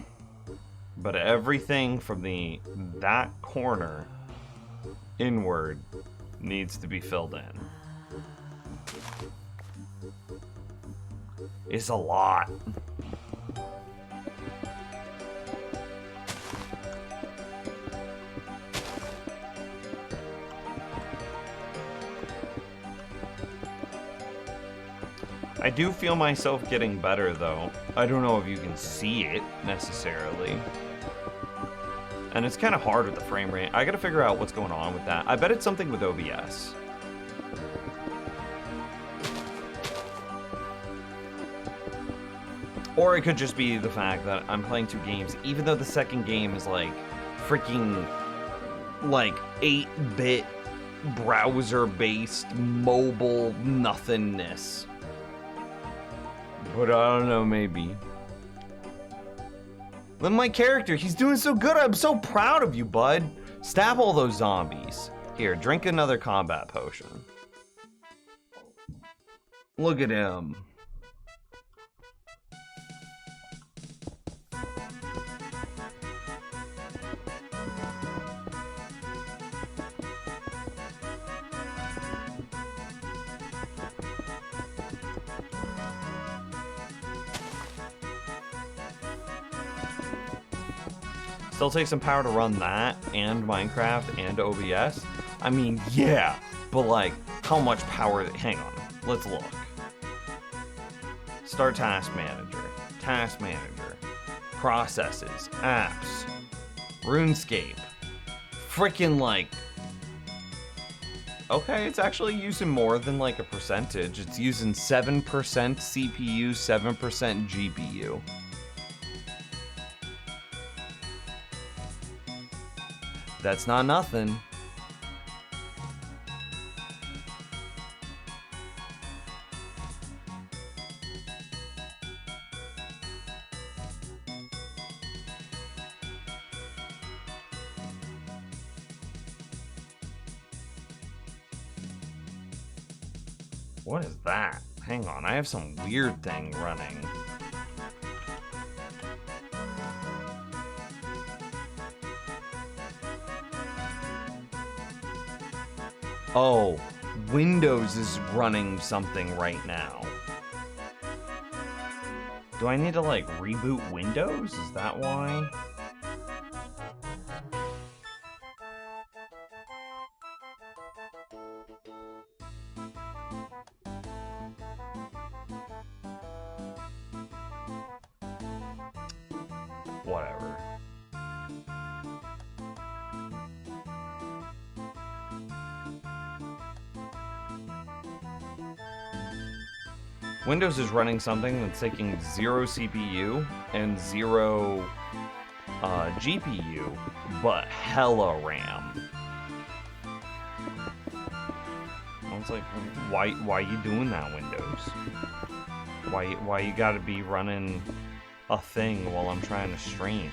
But everything from that corner inward needs to be filled in. It's a lot. I do feel myself getting better, though. I don't know if you can see it, necessarily. And it's kind of hard with the frame rate. I gotta figure out what's going on with that. I bet it's something with OBS. Or it could just be the fact that I'm playing 2 games, even though the second game is like freaking like 8-bit browser-based mobile nothingness. But I don't know, maybe. Then my character, he's doing so good. I'm so proud of you, bud. Stab all those zombies. Here, drink another combat potion. Look at him. Still takes some power to run that and Minecraft and OBS. I mean, yeah, but like, how much power? Hang on, let's look. Start Task Manager, processes, apps, RuneScape, freaking like. Okay, it's actually using more than like a percentage. It's using 7% CPU, 7% GPU. That's not nothing. What is that? Hang on, I have some weird thing running. Oh, Windows is running something right now. Do I need to like reboot Windows? Is that why? Whatever. Windows is running something that's taking 0 CPU and 0 GPU, but hella RAM. I was like, why you doing that, Windows? Why you gotta be running a thing while I'm trying to stream?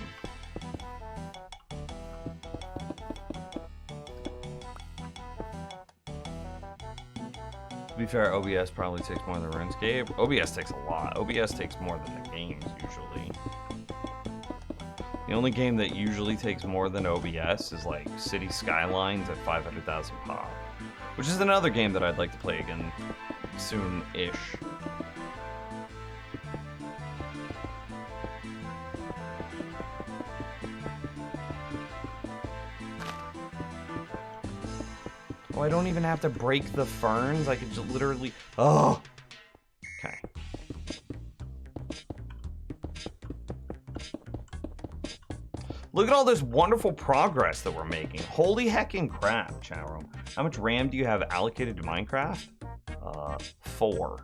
To be fair, OBS probably takes more than RuneScape. OBS takes a lot. OBS takes more than the games, usually. The only game that usually takes more than OBS is like City Skylines at 500,000 pop. Which is another game that I'd like to play again soon-ish. Oh, I don't even have to break the ferns. I could just literally... Oh! Okay. Look at all this wonderful progress that we're making. Holy heckin' crap, chat room. How much RAM do you have allocated to Minecraft? 4.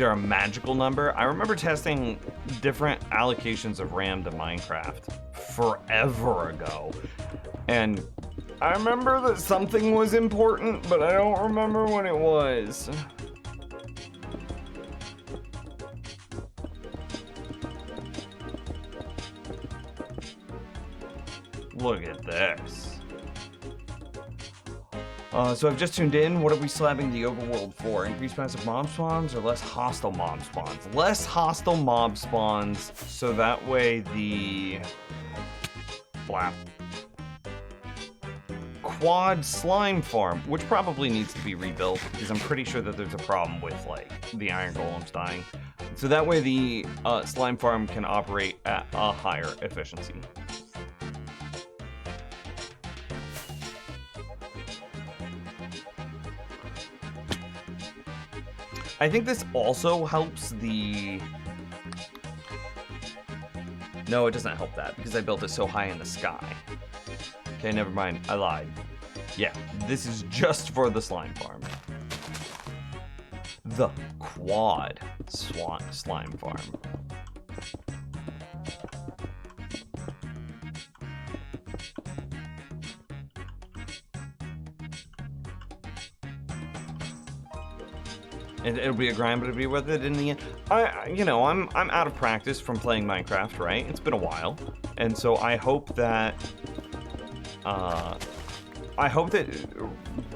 there a magical number? I remember testing different allocations of RAM to Minecraft forever ago. And I remember that something was important, but I don't remember when it was. Look at this. So I've just tuned in. What are we slabbing the overworld for? Increased passive mob spawns or less hostile mob spawns? Less hostile mob spawns, so that way the quad slime farm, which probably needs to be rebuilt because I'm pretty sure that there's a problem with like the iron golems dying. So that way the slime farm can operate at a higher efficiency. I think this also helps the... No, it doesn't help that because I built it so high in the sky. Okay, never mind. I lied. Yeah, this is just for the slime farm. The quad slime farm. It'll be a grind, but it'll be worth it in the end. I'm out of practice from playing Minecraft, right? It's been a while, and so I hope that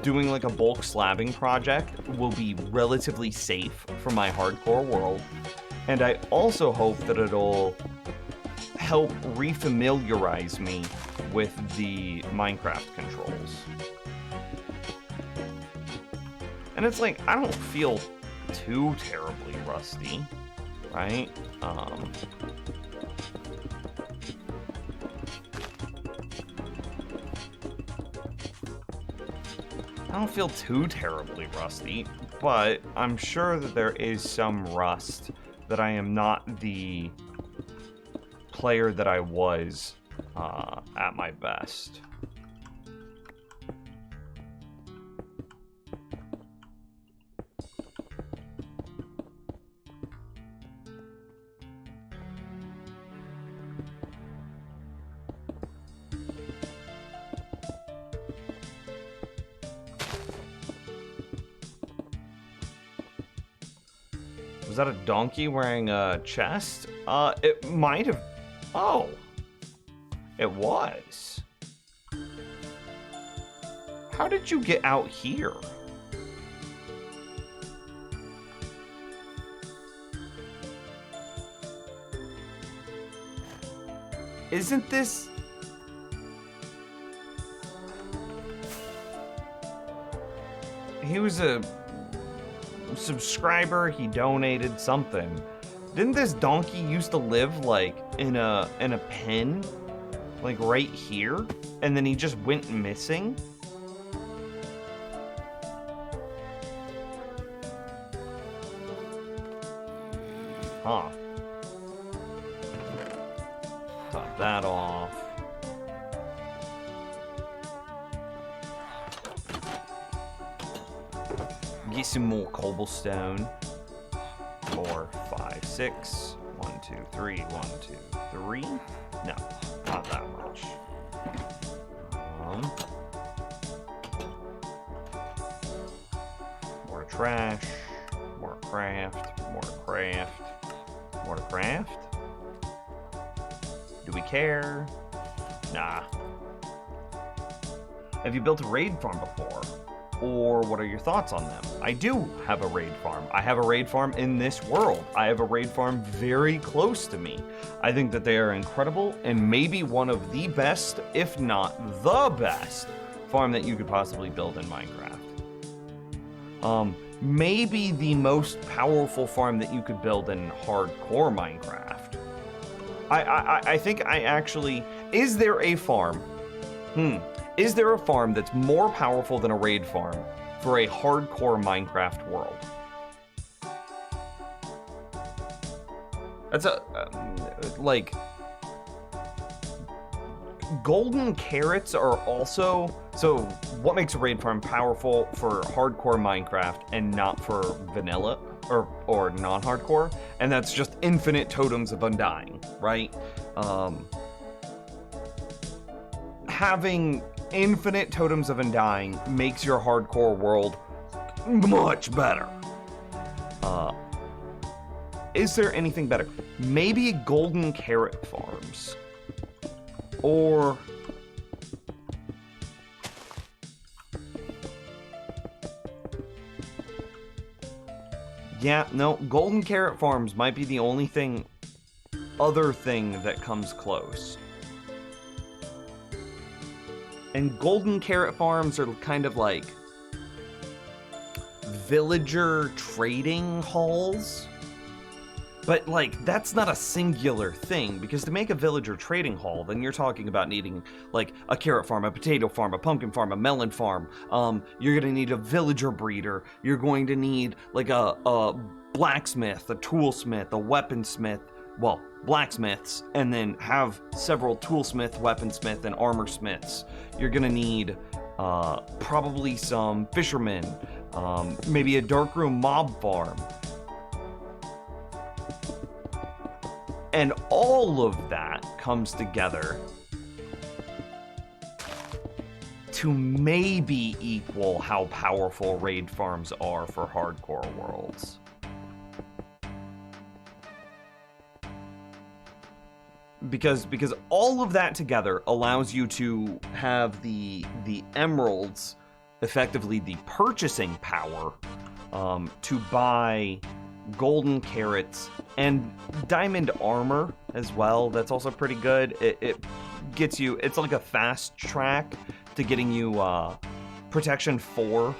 doing like a bulk slabbing project will be relatively safe for my hardcore world, and I also hope that it'll help refamiliarize me with the Minecraft controls. And it's like, I don't feel too terribly rusty, right? I don't feel too terribly rusty, but I'm sure that there is some rust that I am not the player that I was at my best. Was that a donkey wearing a chest? It might have... Oh. It was. How did you get out here? Isn't this... He was a subscriber, he donated something. Didn't this donkey used to live like in a pen? Like right here? And then he just went missing? Huh. Top that off. Get some more cobblestone. 4, 5, 6. 1, 2, 3. 1, 2, 3. No, not that much. More trash. More craft. More craft. More craft. Do we care? Nah. Have you built a raid farm before? Or what are your thoughts on them? I do have a raid farm. I have a raid farm in this world. I have a raid farm very close to me. I think that they are incredible and maybe one of the best, if not the best, farm that you could possibly build in Minecraft. Maybe the most powerful farm that you could build in hardcore Minecraft. I think I actually... Is there a farm? Is there a farm that's more powerful than a raid farm for a hardcore Minecraft world? That's like... Golden carrots are also So, what makes a raid farm powerful for hardcore Minecraft and not for vanilla or non-hardcore? And that's just infinite totems of undying, right? Having infinite totems of undying makes your hardcore world much better. Is there anything better? Maybe golden carrot farms. Or... yeah, no, golden carrot farms might be the only other thing that comes close. And golden carrot farms are kind of like villager trading halls. But, like, that's not a singular thing, because to make a villager trading hall, then you're talking about needing, like, a carrot farm, a potato farm, a pumpkin farm, a melon farm. You're gonna need a villager breeder. You're going to need, like, a blacksmith, a toolsmith, a weaponsmith, well, blacksmiths, and then have several toolsmith, weaponsmith, and armor smiths. You're gonna need, probably some fishermen, maybe a darkroom mob farm. And all of that comes together to maybe equal how powerful raid farms are for hardcore worlds. Because all of that together allows you to have the emeralds, effectively the purchasing power, to buy golden carrots and diamond armor as well. That's also pretty good. It gets you, it's like a fast track to getting you protection 4,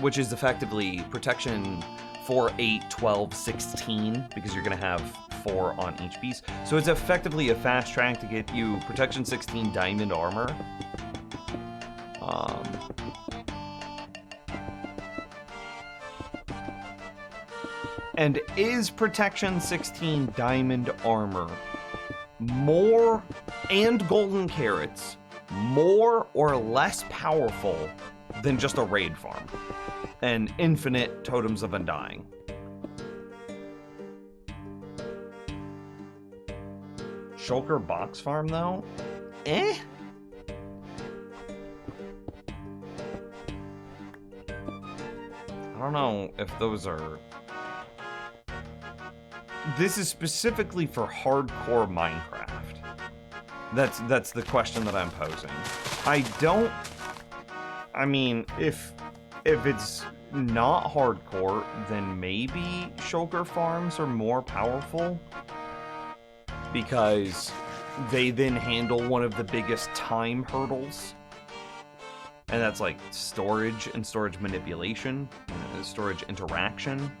which is effectively protection 4, 8, 12, 16, because you're gonna have 4 on each piece. So it's effectively a fast track to get you protection 16 diamond armor. And is protection 16 diamond armor more, and golden carrots, more or less powerful than just a raid farm and infinite totems of undying? Shulker box farm though? I don't know if those are... This is specifically for hardcore Minecraft. That's the question that I'm posing. I mean, if it's not hardcore, then maybe shulker farms are more powerful, because they then handle one of the biggest time hurdles, and that's like storage and storage manipulation, storage interaction.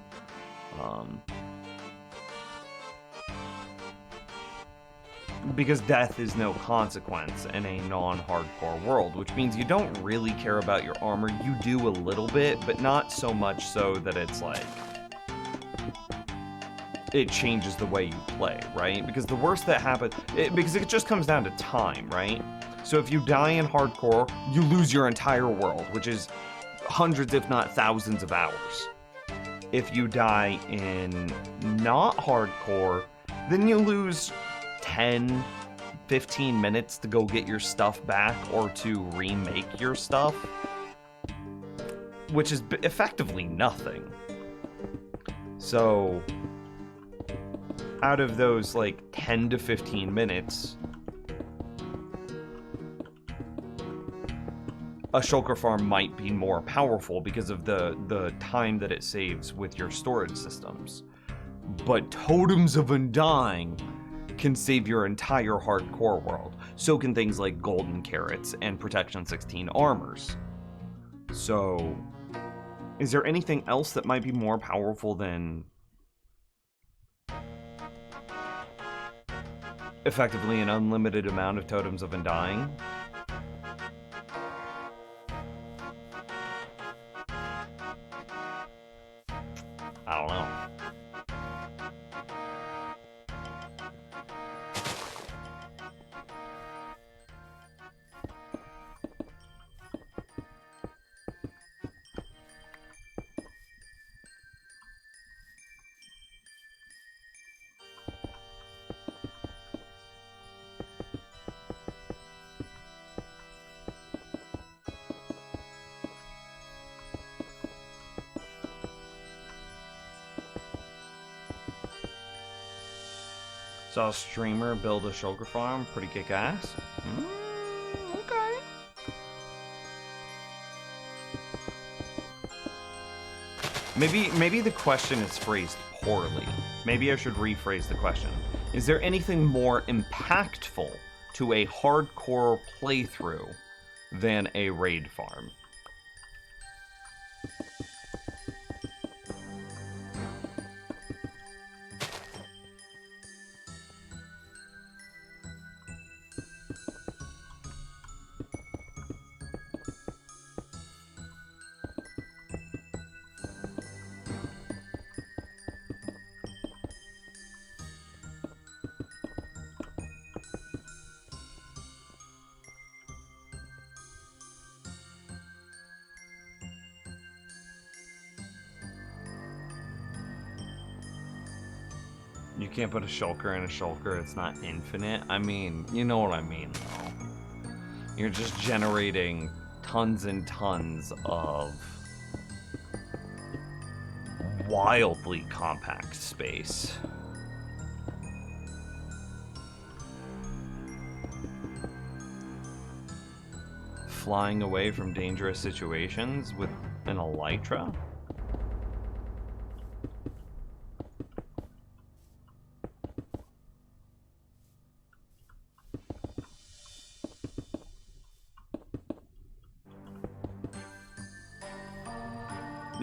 Because death is no consequence in a non-hardcore world, which means you don't really care about your armor. You do a little bit, but not so much so that it's like... it changes the way you play, right? Because the worst that happens... because it just comes down to time, right? So if you die in hardcore, you lose your entire world, which is hundreds, if not thousands of hours. If you die in not hardcore, then you lose 10, 15 minutes to go get your stuff back or to remake your stuff, which is effectively nothing. So, out of those like 10 to 15 minutes, a shulker farm might be more powerful because of the time that it saves with your storage systems. But totems of undying can save your entire hardcore world. So can things like golden carrots and protection 16 armors. So, is there anything else that might be more powerful than effectively an unlimited amount of totems of undying? I don't know. Saw a streamer build a shulker farm, pretty kick-ass. Okay. Maybe the question is phrased poorly. Maybe I should rephrase the question. Is there anything more impactful to a hardcore playthrough than a raid farm? You can't put a shulker in a shulker, it's not infinite. I mean, you know what I mean, though. You're just generating tons and tons of wildly compact space. Flying away from dangerous situations with an elytra?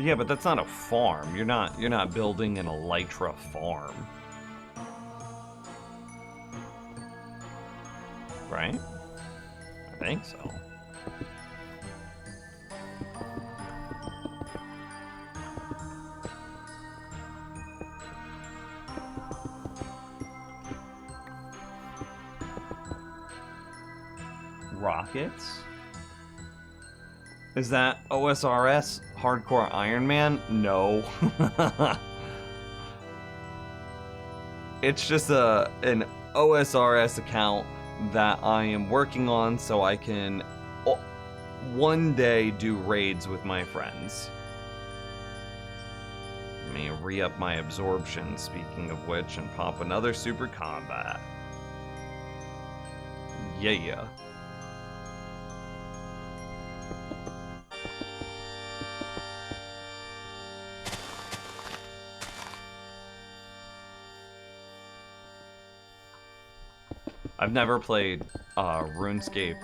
Yeah, but that's not a farm. You're not building an elytra farm. Right? I think so. Rockets? Is that OSRS Hardcore Iron Man? No. It's just an OSRS account that I am working on so I can one day do raids with my friends. Let me re-up my absorption, speaking of which, and pop another super combat. Yeah. I've never played RuneScape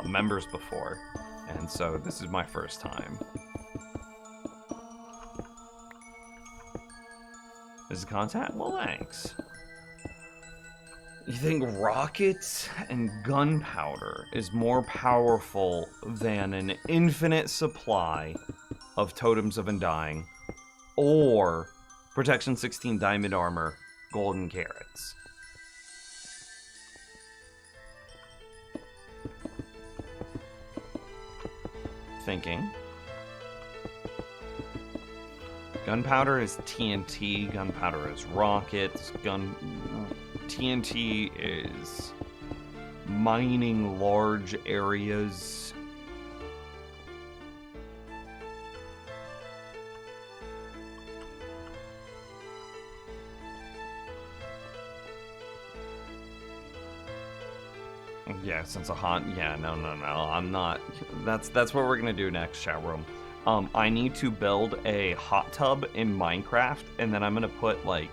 members before, and so this is my first time. Is it contact? Well, thanks. You think rockets and gunpowder is more powerful than an infinite supply of Totems of Undying or Protection 16 Diamond Armor, Golden Carrots? Thinking. Gunpowder is TNT, gunpowder is rockets, TNT is mining large areas. Yeah, since a hot... Yeah, no, I'm not... That's what we're gonna do next, chat room. I need to build a hot tub in Minecraft, and then I'm gonna put, like...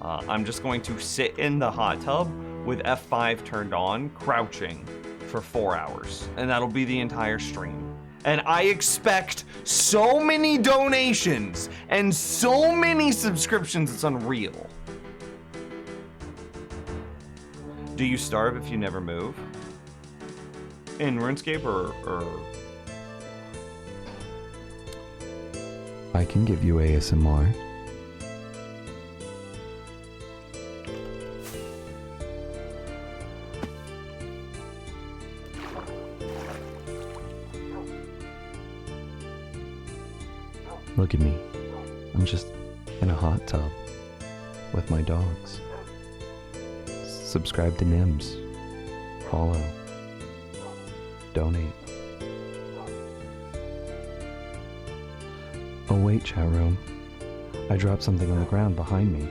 I'm just going to sit in the hot tub with F5 turned on, crouching, for 4 hours. And that'll be the entire stream. And I expect so many donations and so many subscriptions, it's unreal. Do you starve if you never move? In RuneScape or... I can give you ASMR. Look at me. I'm just in a hot tub with my dogs. Subscribe to Nims. Follow. Donate. Oh wait, chat room. I dropped something on the ground behind me.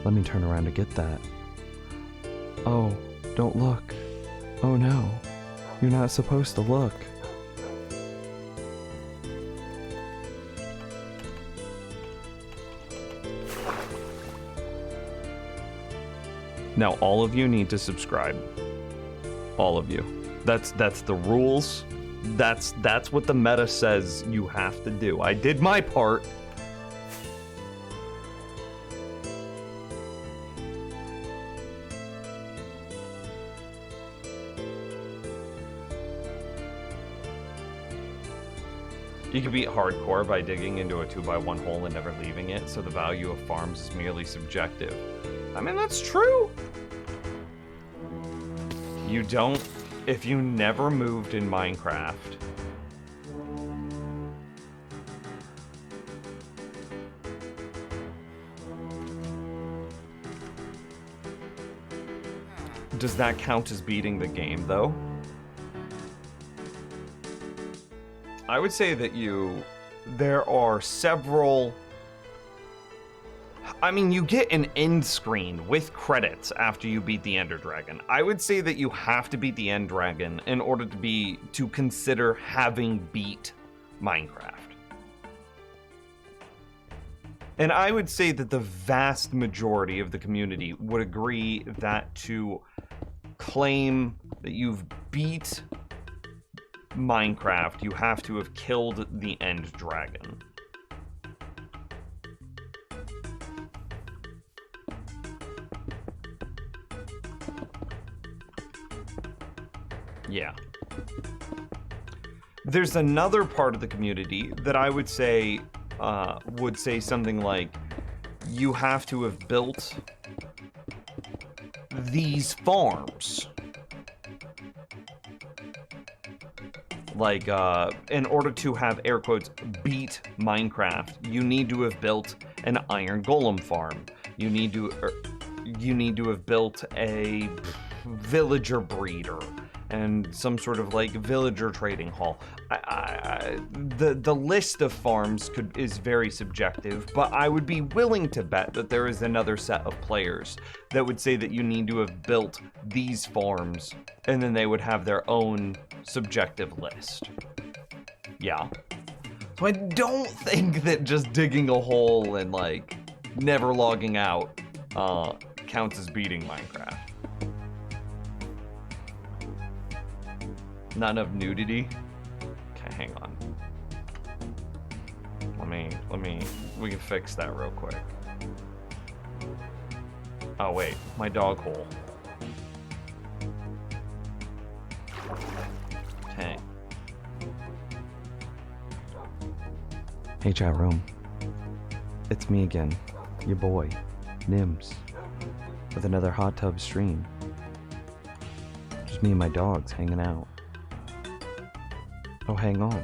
Let me turn around to get that. Oh, don't look. Oh no. You're not supposed to look. Now all of you need to subscribe. All of you. That's the rules. That's what the meta says you have to do. I did my part. You can beat hardcore by digging into a 2x1 hole and never leaving it, so the value of farms is merely subjective. I mean, that's true. You don't, if you never moved in Minecraft, does that count as beating the game, though? I would say that there are several, I mean, you get an end screen with credits after you beat the Ender Dragon. I would say that you have to beat the End Dragon in order to consider having beat Minecraft. And I would say that the vast majority of the community would agree that to claim that you've beat Minecraft, you have to have killed the End Dragon. Yeah. There's another part of the community that I would say something like, you have to have built these farms. Like, in order to have, air quotes, beat Minecraft, you need to have built an iron golem farm. You need to have built a villager breeder and some sort of like villager trading hall. The list of farms is very subjective, but I would be willing to bet that there is another set of players that would say that you need to have built these farms, and then they would have their own subjective list. Yeah. So I don't think that just digging a hole and like never logging out counts as beating Minecraft. Not enough nudity? Okay, hang on. We can fix that real quick. Oh wait, my dog hole. Okay. Hey chat room. It's me again, your boy, Nims, with another hot tub stream. Just me and my dogs hanging out. Oh, hang on.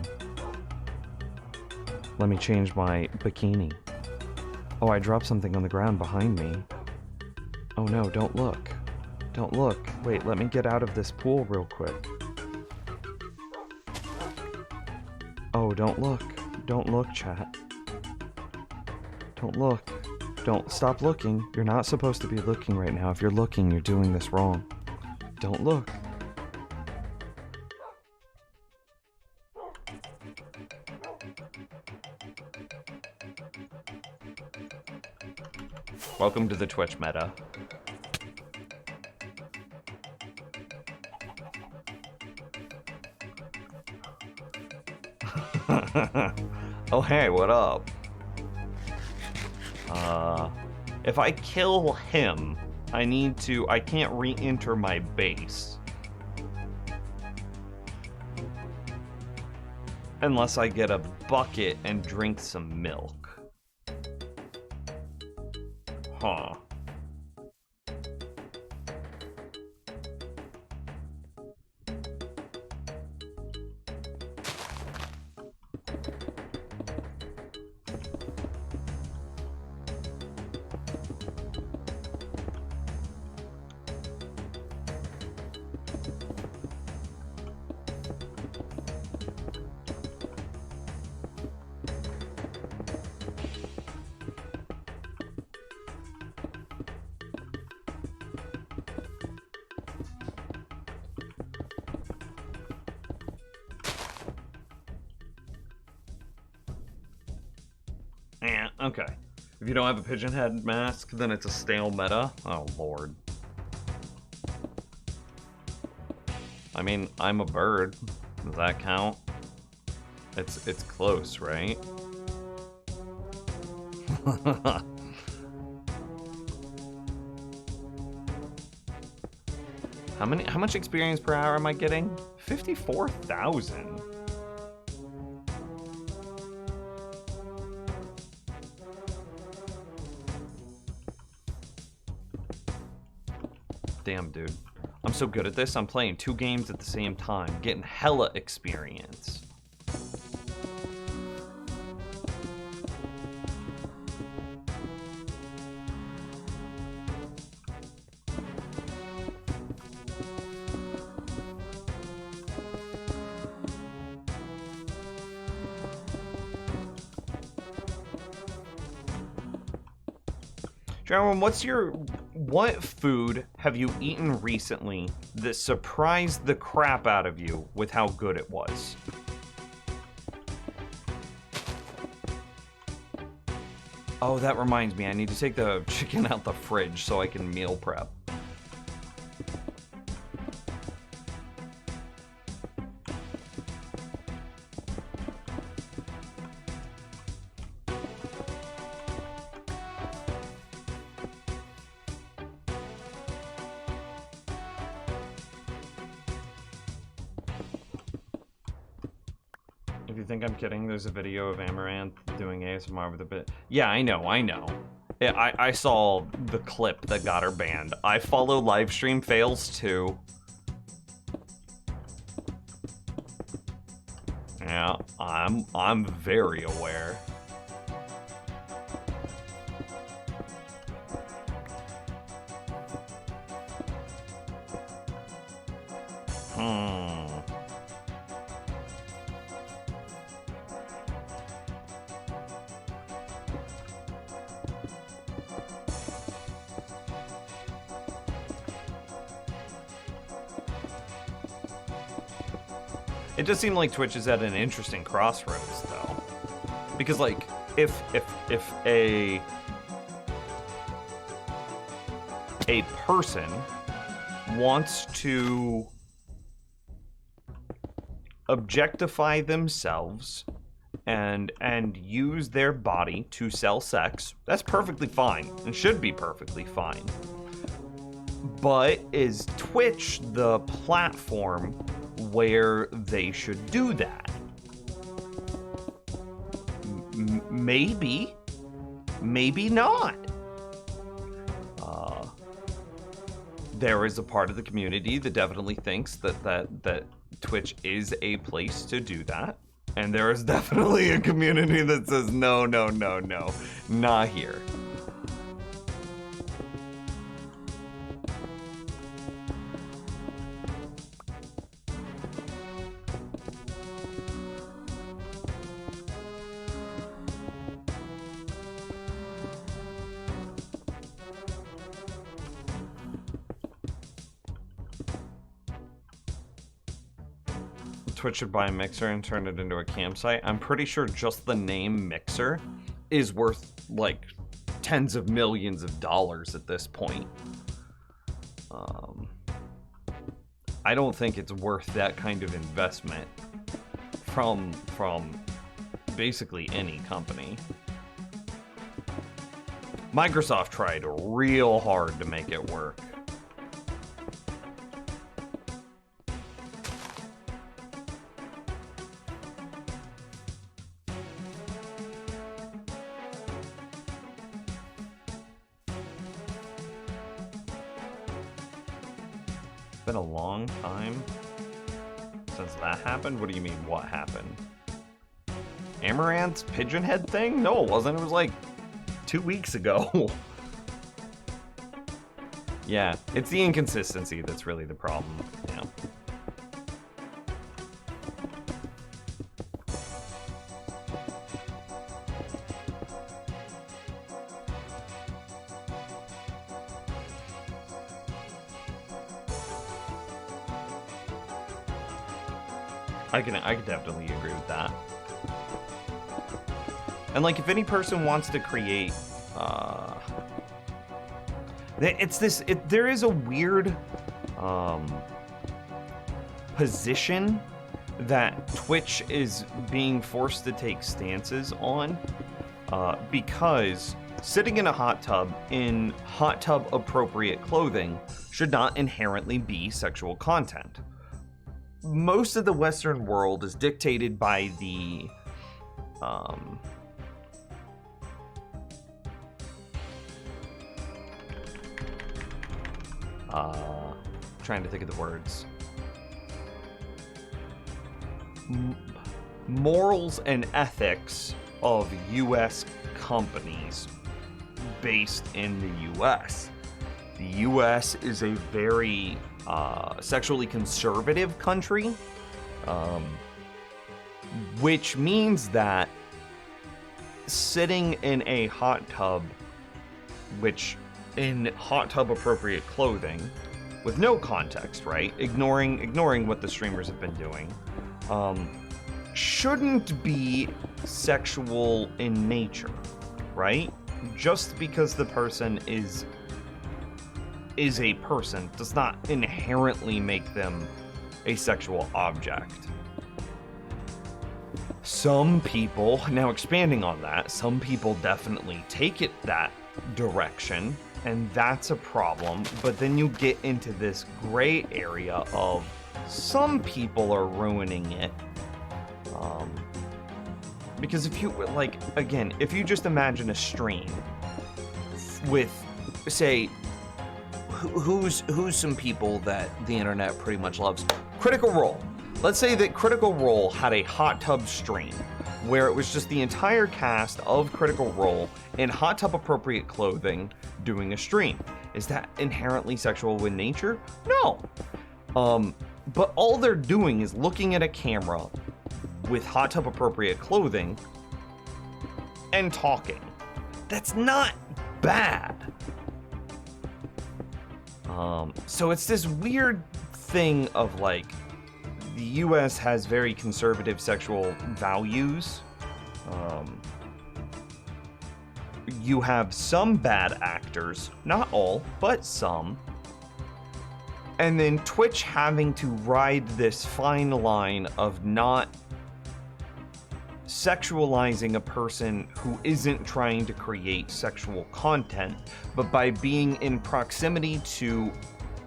Let me change my bikini. Oh, I dropped something on the ground behind me. Oh no, don't look. Don't look. Wait, let me get out of this pool real quick. Oh, don't look. Don't look, chat. Don't look. Don't stop looking. You're not supposed to be looking right now. If you're looking, you're doing this wrong. Don't look. Welcome to the Twitch meta. Oh hey, what up? If I kill him, I can't re-enter my base. Unless I get a bucket and drink some milk. Huh. Yeah, okay. If you don't have a pigeon head mask, then it's a stale meta? Oh, lord. I mean, I'm a bird. Does that count? It's close, right? How much experience per hour am I getting? 54,000. Damn, dude. I'm so good at this, I'm playing 2 games at the same time, getting hella experience. Jerome, what food have you eaten recently that surprised the crap out of you with how good it was? Oh, that reminds me, I need to take the chicken out the fridge so I can meal prep. If you think I'm kidding, there's a video of Amaranth doing ASMR with a bit. Yeah, I know. I saw the clip that got her banned. I follow livestream fails too. Yeah, I'm very aware. It does seem like Twitch is at an interesting crossroads, though, because like if a person wants to objectify themselves and use their body to sell sex, that's perfectly fine and should be perfectly fine. But is Twitch the platform where they should do that? Maybe not. There is a part of the community that definitely thinks that Twitch is a place to do that, and there is definitely a community that says no, not here. Twitch should buy a Mixer and turn it into a campsite. I'm pretty sure just the name Mixer is worth like tens of millions of dollars at this point. I don't think it's worth that kind of investment from basically any company. Microsoft tried real hard to make it work. Been a long time since that happened. What do you mean, what happened? Amaranth's pigeon head thing? No, it wasn't. It was like 2 weeks ago. Yeah, it's the inconsistency that's really the problem. Yeah. I can definitely agree with that. And like, if any person wants to create, there is a weird position that Twitch is being forced to take stances on, because sitting in a hot tub in hot tub appropriate clothing should not inherently be sexual content. Most of the Western world is dictated by the trying to think of the words. Morals and ethics of U.S. companies based in the U.S. The U.S. is a very sexually conservative country, which means that sitting in a hot tub, which in hot tub appropriate clothing, with no context, right? Ignoring what the streamers have been doing, shouldn't be sexual in nature, right? Just because the person is a person does not inherently make them a sexual object. Some people, now expanding on that, some people definitely take it that direction, and that's a problem. But then you get into this gray area of some people are ruining it. Because if you, like, again, if you just imagine a stream with, say, who's some people that the internet pretty much loves? Critical Role. Let's say that Critical Role had a hot tub stream where it was just the entire cast of Critical Role in hot tub appropriate clothing doing a stream. Is that inherently sexual in nature? No. But all they're doing is looking at a camera with hot tub appropriate clothing and talking. That's not bad. So it's this weird thing of like, the US has very conservative sexual values. You have some bad actors, not all, but some. And then Twitch having to ride this fine line of not sexualizing a person who isn't trying to create sexual content, but by being in proximity to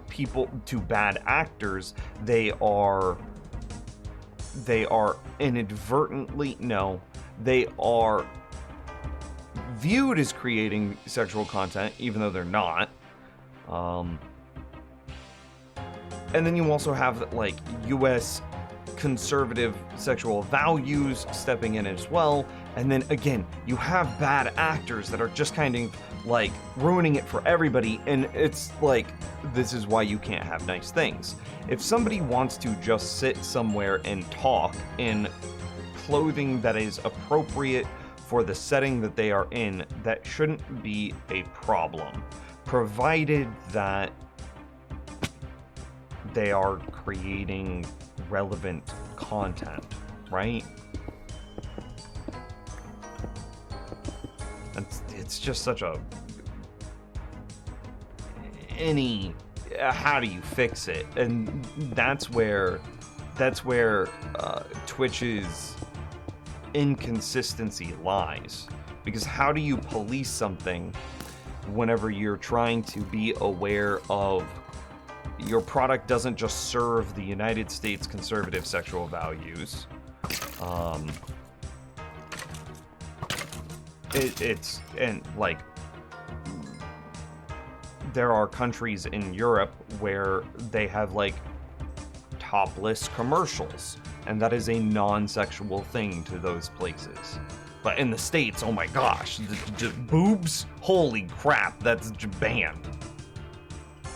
people, to bad actors, they are inadvertently, no, they are viewed as creating sexual content, even though they're not. And then you also have like US conservative sexual values stepping in as well. And then again, you have bad actors that are just kind of like ruining it for everybody. And it's like, this is why you can't have nice things. If somebody wants to just sit somewhere and talk in clothing that is appropriate for the setting that they are in, that shouldn't be a problem, provided that they are creating relevant content, right? It's just such a how do you fix it? And that's where Twitch's inconsistency lies, because how do you police something whenever you're trying to be aware of your product doesn't just serve the United States conservative sexual values. It's and like there are countries in Europe where they have like topless commercials, and that is a non-sexual thing to those places. But in the States, oh my gosh, the boobs, holy crap, that's banned.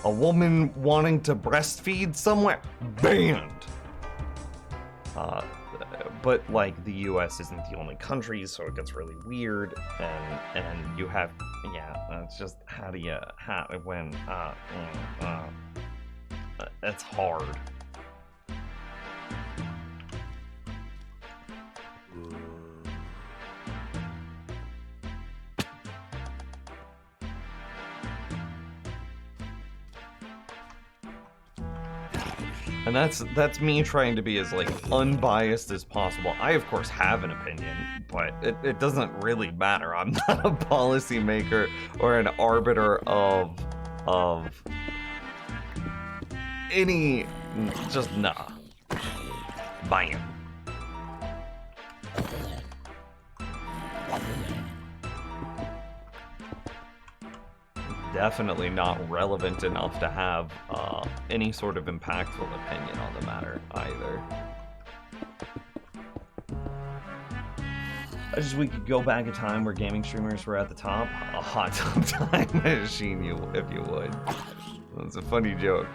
A woman wanting to breastfeed somewhere, banned. But like the U.S. isn't the only country, so it gets really weird. And you have, yeah, it's just it's hard. And that's me trying to be as like unbiased as possible. I of course have an opinion, but it doesn't really matter. I'm not a policymaker or an arbiter of any, just nah. Bam. Definitely not relevant enough to have any sort of impactful opinion on the matter either. I just we could go back in time where gaming streamers were at the top. A hot tub time machine, if you would. That's a funny joke.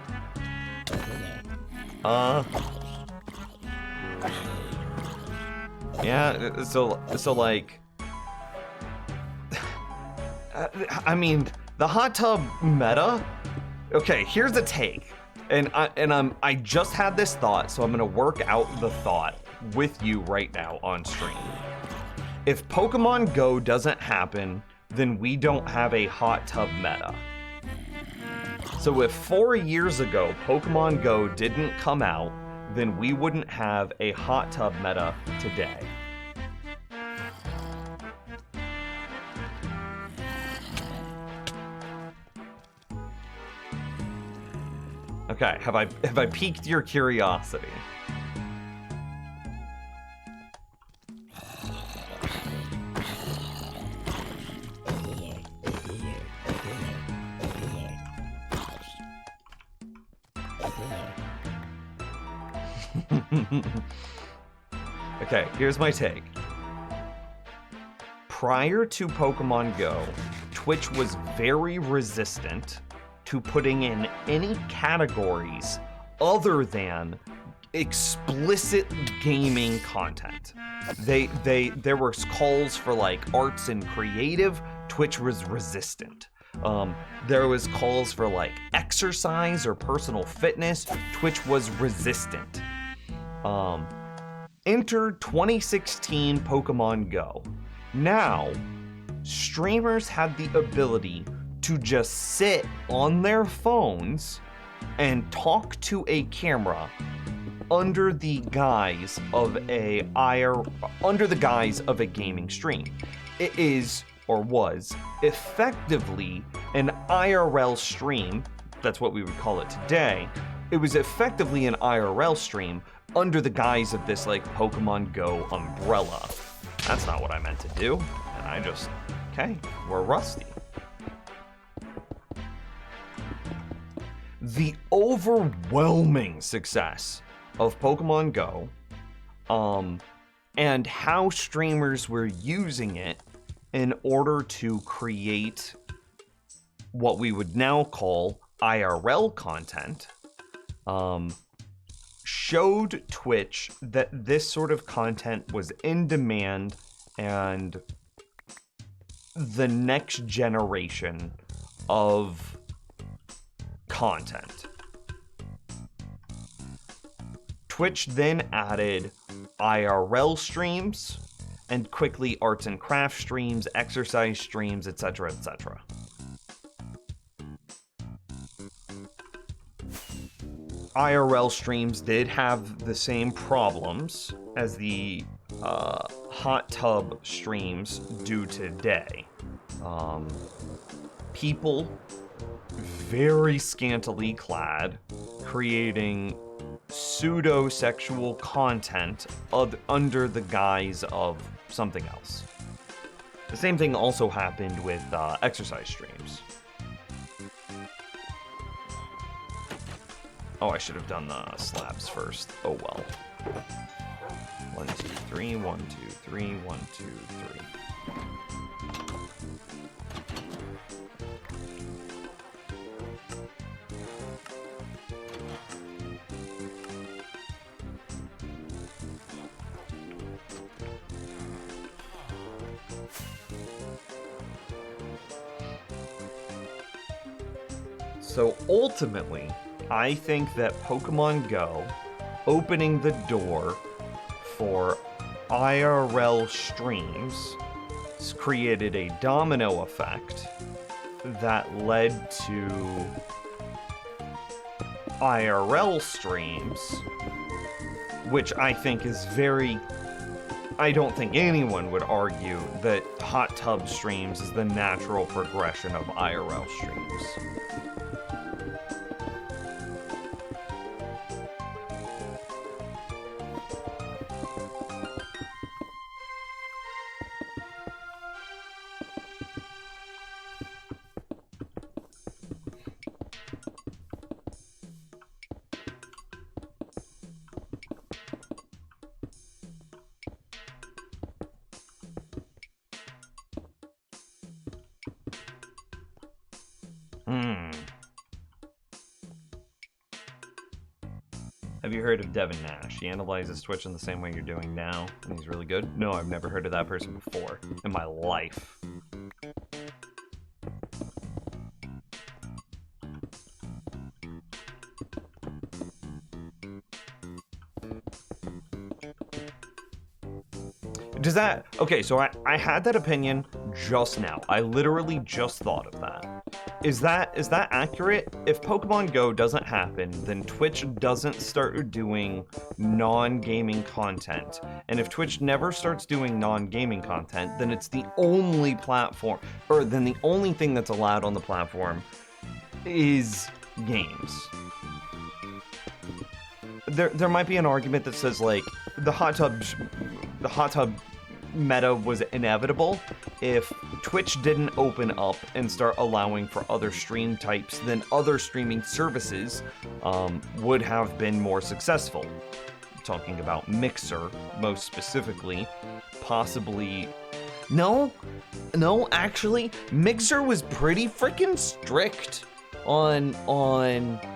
Yeah. So like, I mean. The hot tub meta. Okay, here's the take, and I just had this thought, so I'm gonna work out the thought with you right now on stream. If Pokemon Go doesn't happen, then we don't have a hot tub meta. So if 4 years ago Pokemon Go didn't come out, then we wouldn't have a hot tub meta today. Okay, have I piqued your curiosity? Okay, here's my take. Prior to Pokemon Go, Twitch was very resistant to putting in any categories other than explicit gaming content. There were calls for like arts and creative. Twitch was resistant. There was calls for like exercise or personal fitness. Twitch was resistant. Enter 2016 Pokemon Go. Now, streamers had the ability to just sit on their phones and talk to a camera under the guise of a gaming stream. It is, or was, effectively an IRL stream. That's what we would call it today. It was effectively an IRL stream under the guise of this like Pokemon Go umbrella. That's not what I meant to do, and I just, okay, we're rusty. The overwhelming success of Pokemon Go, and how streamers were using it in order to create what we would now call IRL content, showed Twitch that this sort of content was in demand and the next generation of content. Twitch then added IRL streams and quickly arts and crafts streams, exercise streams, etc., etc. IRL streams did have the same problems as the hot tub streams do today. People very scantily clad, creating pseudo-sexual content under the guise of something else. The same thing also happened with exercise streams. Oh, I should have done the slabs first. Oh well. 1, 2, 3, 1, 2, 3, 1, 2, 3. So ultimately, I think that Pokemon Go opening the door for IRL streams created a domino effect that led to IRL streams, which I think is very... I don't think anyone would argue that hot tub streams is the natural progression of IRL streams. Have you heard of Devin Nash? He analyzes Twitch in the same way you're doing now, and he's really good. No, I've never heard of that person before in my life. Does that... Okay, so I had that opinion just now. I literally just thought of that. Is that accurate? If Pokemon Go doesn't happen, then Twitch doesn't start doing non-gaming content. And if Twitch never starts doing non-gaming content, then it's the only platform, or then the only thing that's allowed on the platform is games. There might be an argument that says, like, the hot tub meta was inevitable. If Twitch didn't open up and start allowing for other stream types, then other streaming services would have been more successful. I'm talking about Mixer, most specifically, possibly... No, actually, Mixer was pretty freaking strict on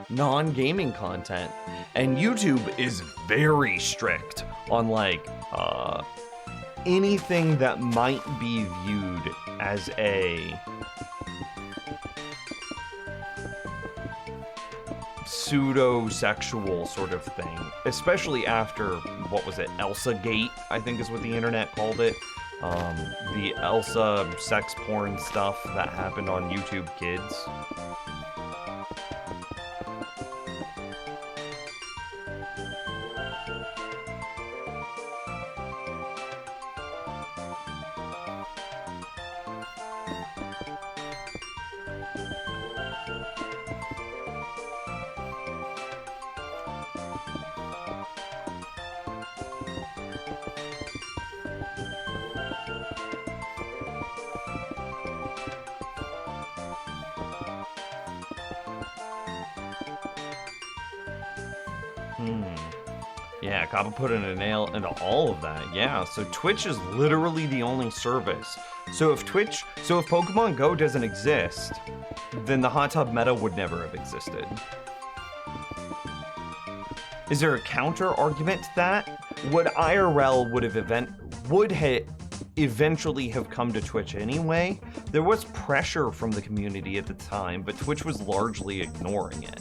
non-gaming content, and YouTube is very strict on, like, anything that might be viewed as a pseudo-sexual sort of thing, especially after, what was it, Elsa Gate, I think is what the internet called it. The Elsa sex porn stuff that happened on YouTube Kids. Yeah, Kappa put in a nail into all of that. Yeah, so Twitch is literally the only service. So if Pokemon Go doesn't exist, then the hot tub meta would never have existed. Is there a counter argument to that? Would IRL would eventually have come to Twitch anyway? There was pressure from the community at the time, but Twitch was largely ignoring it.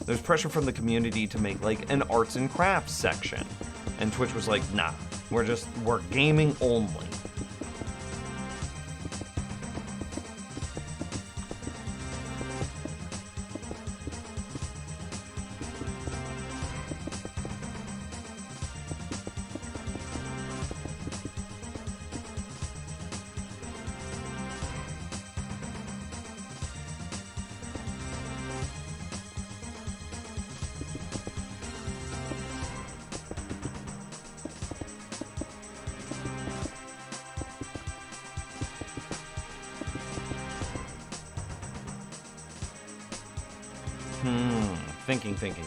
There's pressure from the community to make, like, an arts and crafts section. And Twitch was like, nah, we're gaming only.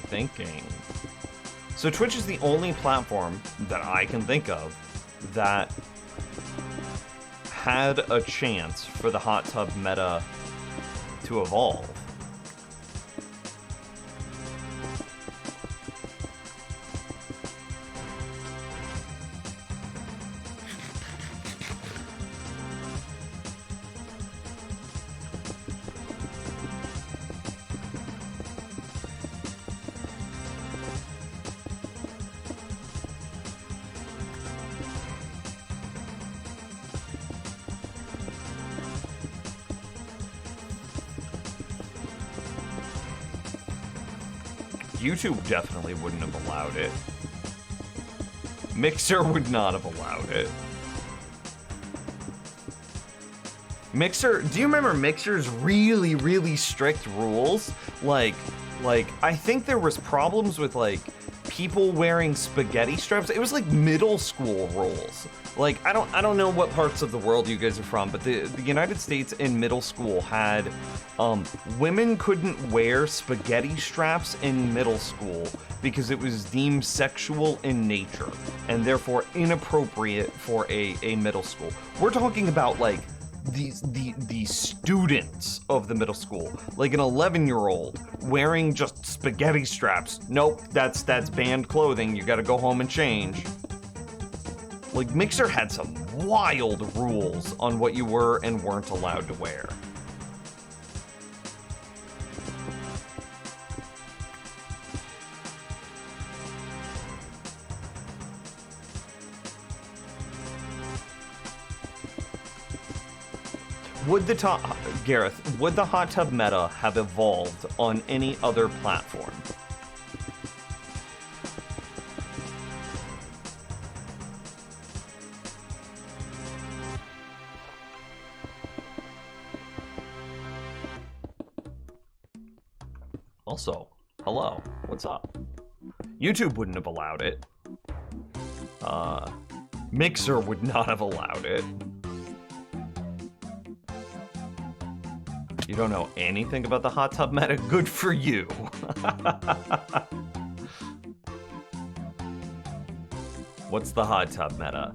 Thinking. So Twitch is the only platform that I can think of that had a chance for the hot tub meta to evolve. YouTube definitely wouldn't have allowed it. Mixer would not have allowed it. Mixer, do you remember Mixer's really, really strict rules? Like, I think there was problems with, like, people wearing spaghetti straps. It was like middle school rules. Like, I don't know what parts of the world you guys are from, but the United States in middle school had, women couldn't wear spaghetti straps in middle school because it was deemed sexual in nature and therefore inappropriate for a middle school. We're talking about, like, the students of the middle school, like an 11-year-old wearing just spaghetti straps. Nope, that's banned clothing. You gotta go home and change. Like, Mixer had some wild rules on what you were and weren't allowed to wear. Would Gareth, would the hot tub meta have evolved on any other platform? Also, hello, what's up? YouTube wouldn't have allowed it. Mixer would not have allowed it. You don't know anything about the hot tub meta? Good for you. What's the hot tub meta?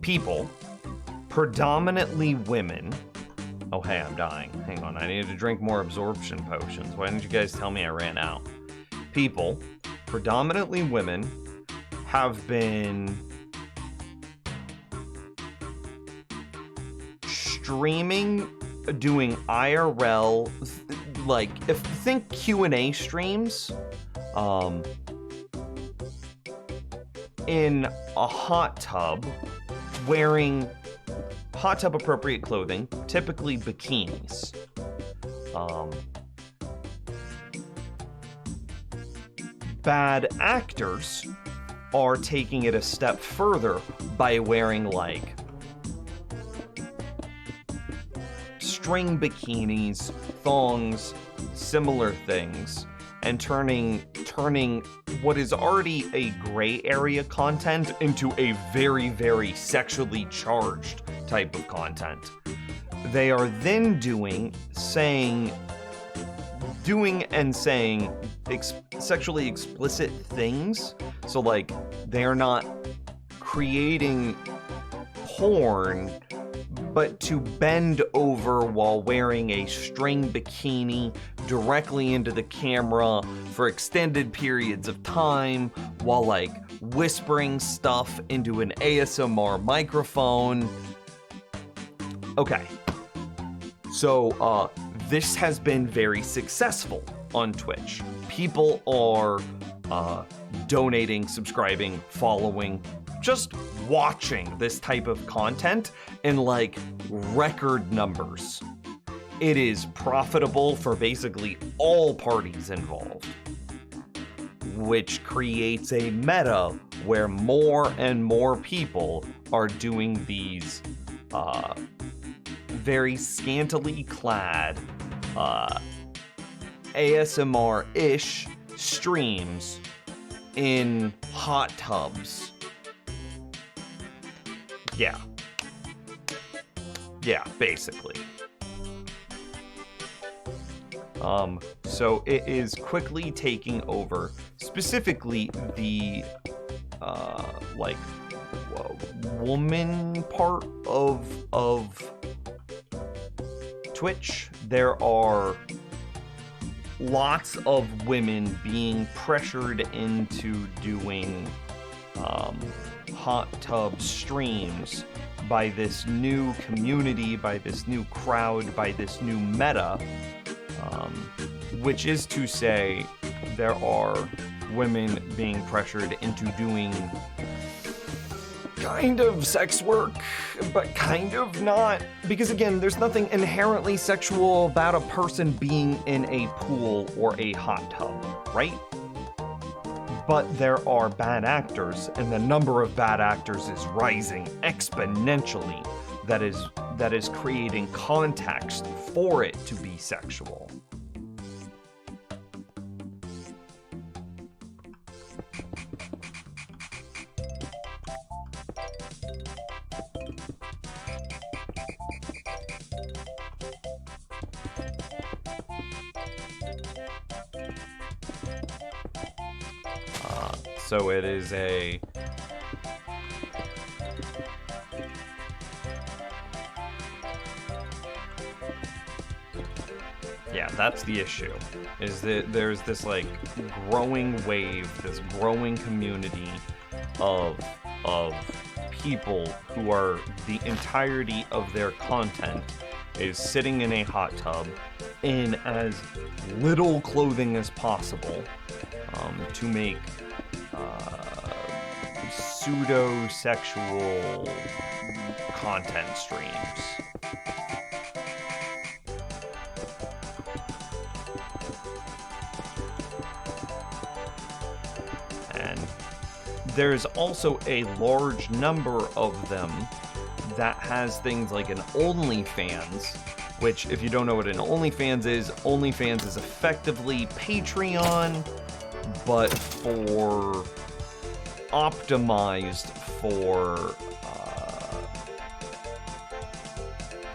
People, predominantly women. Oh, hey, I'm dying. Hang on, I needed to drink more absorption potions. Why didn't you guys tell me I ran out? People, predominantly women, have been streaming, doing IRL, like, think Q&A streams, in a hot tub, wearing hot tub appropriate clothing, typically bikinis. Bad actors are taking it a step further by wearing, like, string bikinis, thongs, similar things, and turning what is already a gray area content into a very, very sexually charged type of content. They are then doing and saying sexually explicit things. So, like, they are not creating porn, but to bend over while wearing a string bikini directly into the camera for extended periods of time while, like, whispering stuff into an ASMR microphone. Okay. So, this has been very successful on Twitch. People are donating, subscribing, following, just watching this type of content in, like, record numbers. It is profitable for basically all parties involved, which creates a meta where more and more people are doing these very scantily clad ASMR-ish streams in hot tubs. Yeah. Yeah, basically. So it is quickly taking over, specifically the, like, woman part of Twitch. There are lots of women being pressured into doing hot tub streams by this new community, by this new crowd, by this new meta, which is to say there are women being pressured into doing kind of sex work, but kind of not. Because again, there's nothing inherently sexual about a person being in a pool or a hot tub, right? But there are bad actors, and the number of bad actors is rising exponentially. That is creating context for it to be sexual. So it is a... Yeah, that's the issue. Is that there's this like growing wave, this growing community of people who are the entirety of their content is sitting in a hot tub in as little clothing as possible to make pseudo-sexual content streams. And there's also a large number of them that has things like an OnlyFans, which, if you don't know what an OnlyFans is effectively Patreon, but optimized for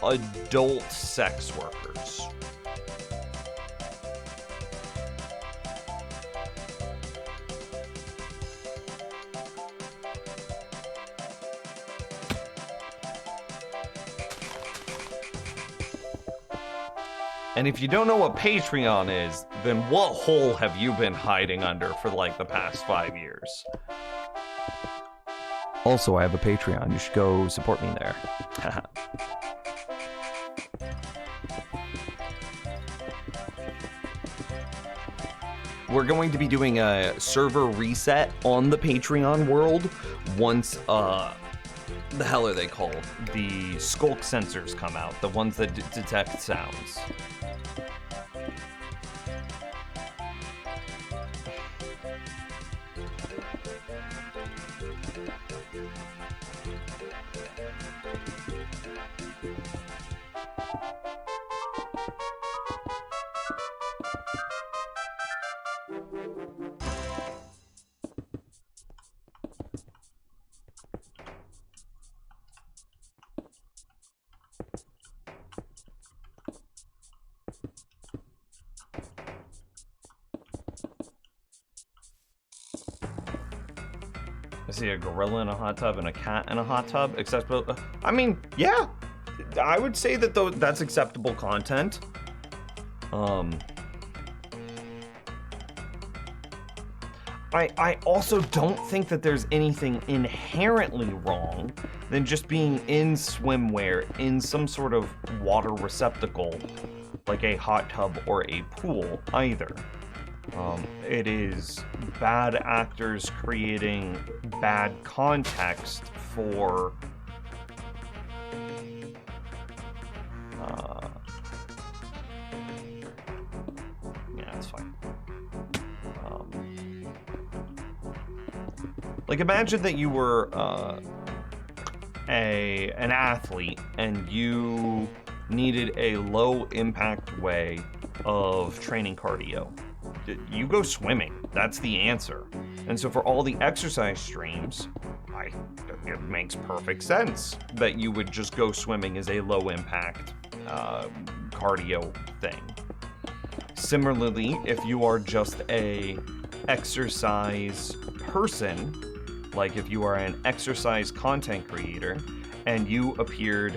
adult sex workers. And if you don't know what Patreon is, then what hole have you been hiding under for like the past 5 years? Also, I have a Patreon. You should go support me there. We're going to be doing a server reset on the Patreon world once, the hell are they called? The skulk sensors come out, the ones that detect sounds. I see a gorilla in a hot tub and a cat in a hot tub. Acceptable? I mean, yeah, I would say that that's acceptable content. I also don't think that there's anything inherently wrong than just being in swimwear in some sort of water receptacle, like a hot tub or a pool either. It is bad actors creating bad context for yeah, it's fine. Like, imagine that you were an athlete and you needed a low impact way of training cardio. You go swimming. That's the answer. And so for all the exercise streams, it makes perfect sense that you would just go swimming as a low impact cardio thing. Similarly, if you are just a exercise person, like if you are an exercise content creator and you appeared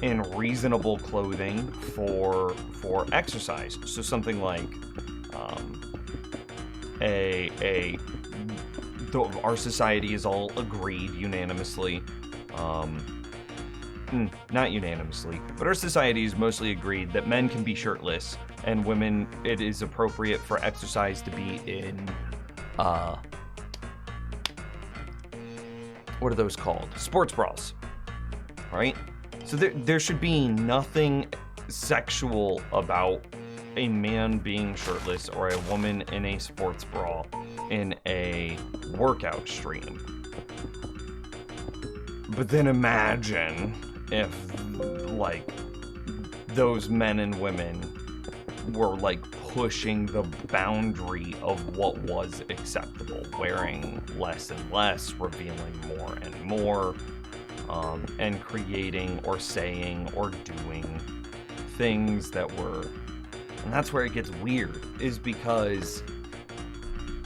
in reasonable clothing for exercise, so something like our society is all agreed unanimously, not unanimously, but our society is mostly agreed that men can be shirtless and women, it is appropriate for exercise to be in what are those called? Sports bras, right? So there should be nothing sexual about a man being shirtless or a woman in a sports bra in a workout stream. But then imagine if, like, those men and women were, like, pushing the boundary of what was acceptable, wearing less and less, revealing more and more, and creating or saying or doing things that were... And that's where it gets weird, is because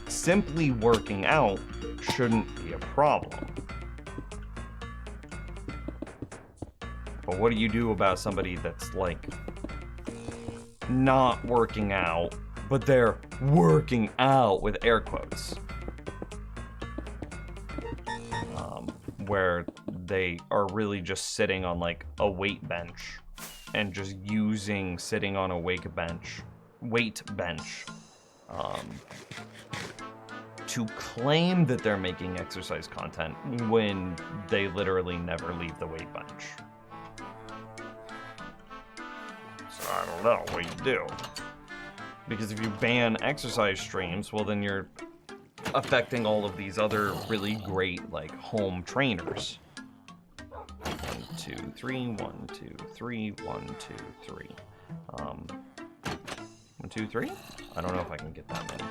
simply working out shouldn't be a problem. But what do you do about somebody that's, like, not working out, but they're working out with air quotes? Where they are really just sitting on, like, a weight bench and just using sitting on a weight bench to claim that they're making exercise content when they literally never leave the weight bench. So I don't know what you do. Because if you ban exercise streams, well then you're affecting all of these other really great, like, home trainers. 1, 2, 3, 1, 2, 3, 1, 2, 3. 1, 2, 3? I don't know if I can get that many.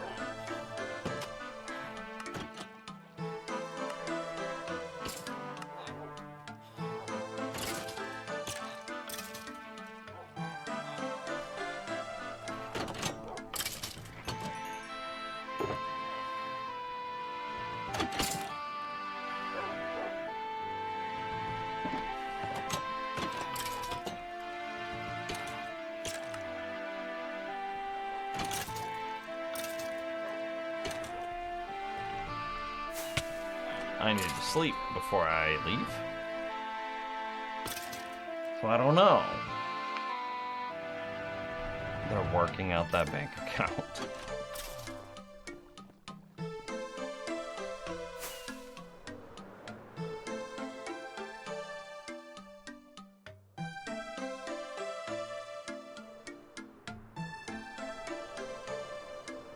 I need to sleep before I leave. So I don't know. They're working out that bank account.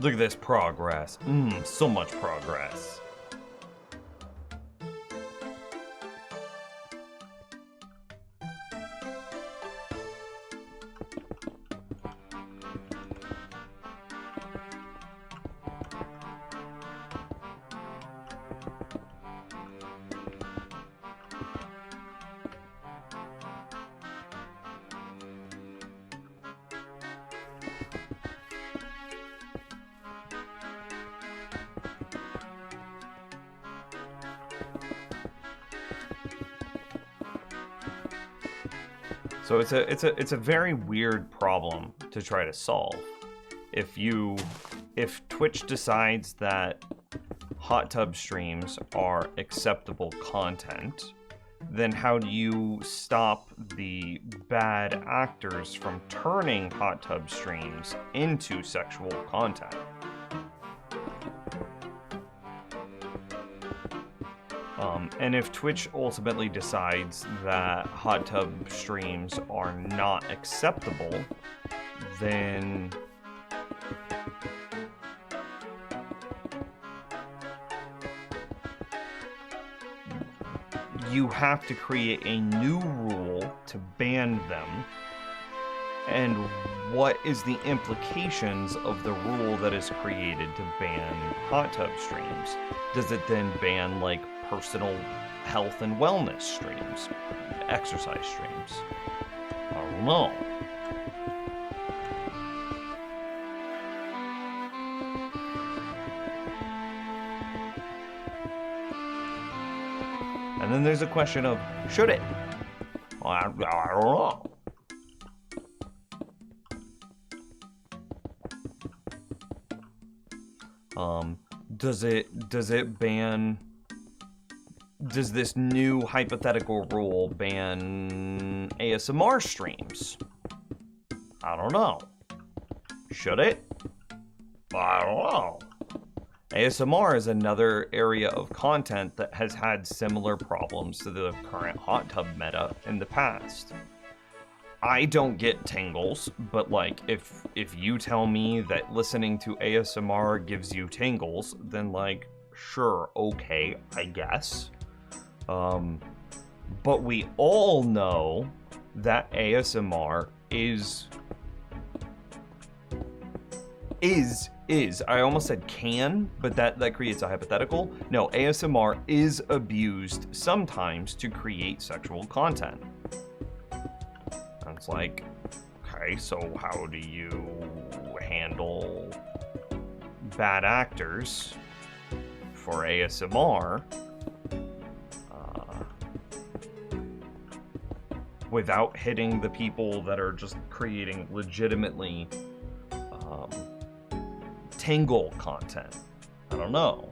Look at this progress. So much progress. So it's a very weird problem to try to solve. If Twitch decides that hot tub streams are acceptable content, then how do you stop the bad actors from turning hot tub streams into sexual content? And if Twitch ultimately decides that hot tub streams are not acceptable, then you have to create a new rule to ban them. And what is the implications of the rule that is created to ban hot tub streams? Does it then ban, like, personal health and wellness streams, exercise streams? I don't know. And then there's a question of, should it? Well, I don't know. Does this new hypothetical rule ban ASMR streams? I don't know. Should it? I don't know. ASMR is another area of content that has had similar problems to the current hot tub meta in the past. I don't get tingles, but like if you tell me that listening to ASMR gives you tingles, then like sure, okay, I guess. But we all know that ASMR is I almost said can, but that creates a hypothetical. No, ASMR is abused sometimes to create sexual content. And it's like, okay, so how do you handle bad actors for ASMR without hitting the people that are just creating legitimately tingle content? I don't know.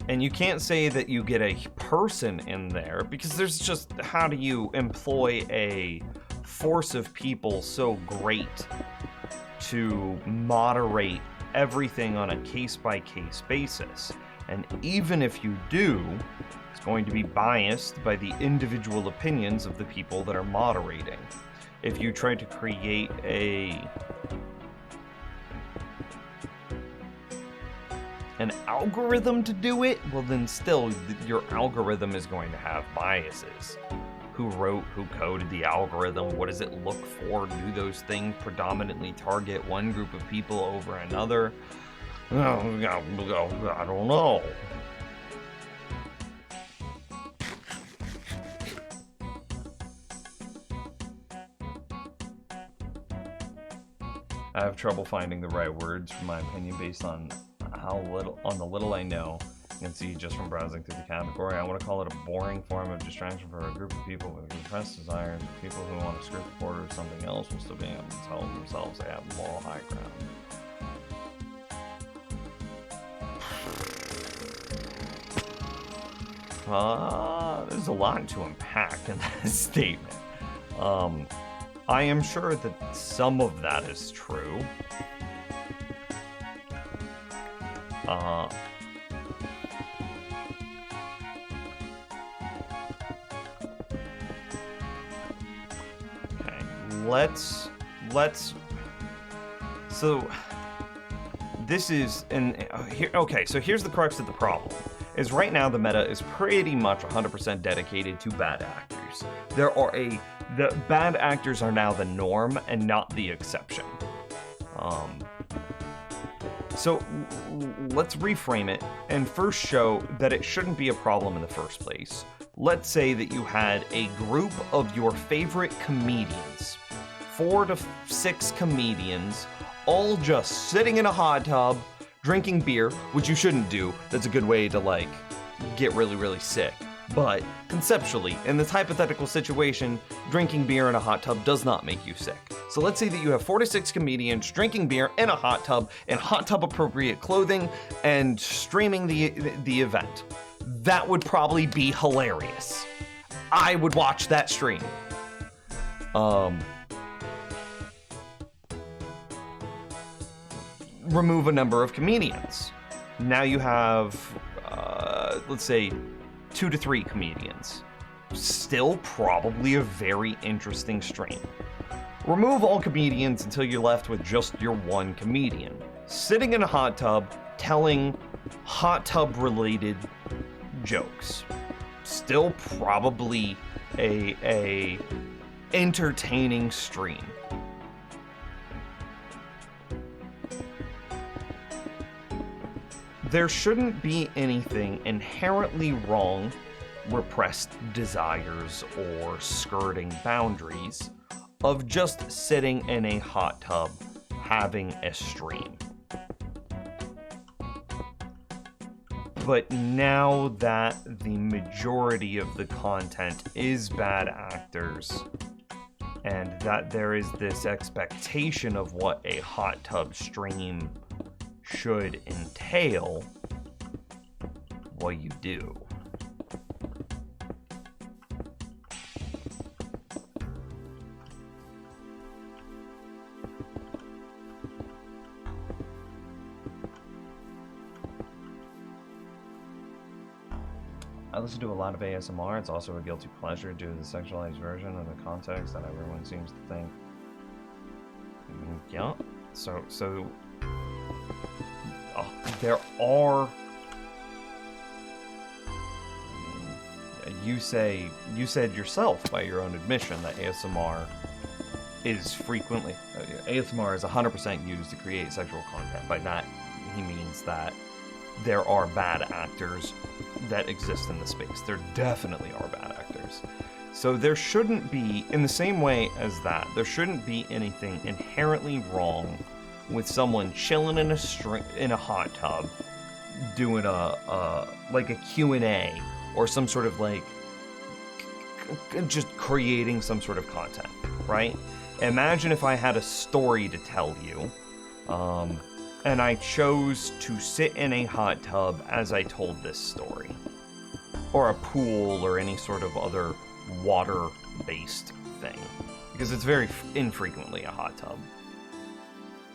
And you can't say that you get a person in there, because there's just, how do you employ a force of people so great to moderate everything on a case-by-case basis? And even if you do, it's going to be biased by the individual opinions of the people that are moderating. If you try to create an algorithm to do it, well then still your algorithm is going to have biases. Who wrote, who coded the algorithm? What does it look for? Do those things predominantly target one group of people over another? I don't know. I have trouble finding the right words for my opinion based on the little I know. You can see just from browsing through the category. I want to call it a boring form of distraction for a group of people with repressed desires. People who want to script record or something else will still be able to tell themselves they have moral high ground. There's a lot to unpack in that statement. I am sure that some of that is true. So this is here. Okay, so here's the crux of the problem. Is right now the meta is pretty much 100% dedicated to bad actors. The bad actors are now the norm and not the exception. So let's reframe it and first show that it shouldn't be a problem in the first place. Let's say that you had a group of your favorite comedians, 4 to 6 comedians, all just sitting in a hot tub, drinking beer, which you shouldn't do. That's a good way to like get really, really sick. But conceptually, in this hypothetical situation, drinking beer in a hot tub does not make you sick. So let's say that you have 4 to 6 comedians drinking beer in a hot tub in hot tub appropriate clothing and streaming the event. That would probably be hilarious. I would watch that stream. Remove a number of comedians. Now you have, let's say, 2 to 3 comedians. Still probably a very interesting stream. Remove all comedians until you're left with just your one comedian, sitting in a hot tub, telling hot tub related jokes. Still probably a entertaining stream. There shouldn't be anything inherently wrong, repressed desires, or skirting boundaries of just sitting in a hot tub having a stream. But now that the majority of the content is bad actors, and that there is this expectation of what a hot tub stream should entail, what you do. I listen to a lot of ASMR. It's also a guilty pleasure due to the sexualized version and the context that everyone seems to think. Yeah. So there are. You said yourself by your own admission that ASMR is frequently ASMR is 100% used to create sexual content. By that he means that there are bad actors that exist in the space. There definitely are bad actors. So there shouldn't be, in the same way as that, there shouldn't be anything inherently wrong with someone chilling in a hot tub doing like a Q&A or some sort of like just creating some sort of content, right? Imagine if I had a story to tell you, and I chose to sit in a hot tub as I told this story, or a pool, or any sort of other water-based thing, because it's very infrequently a hot tub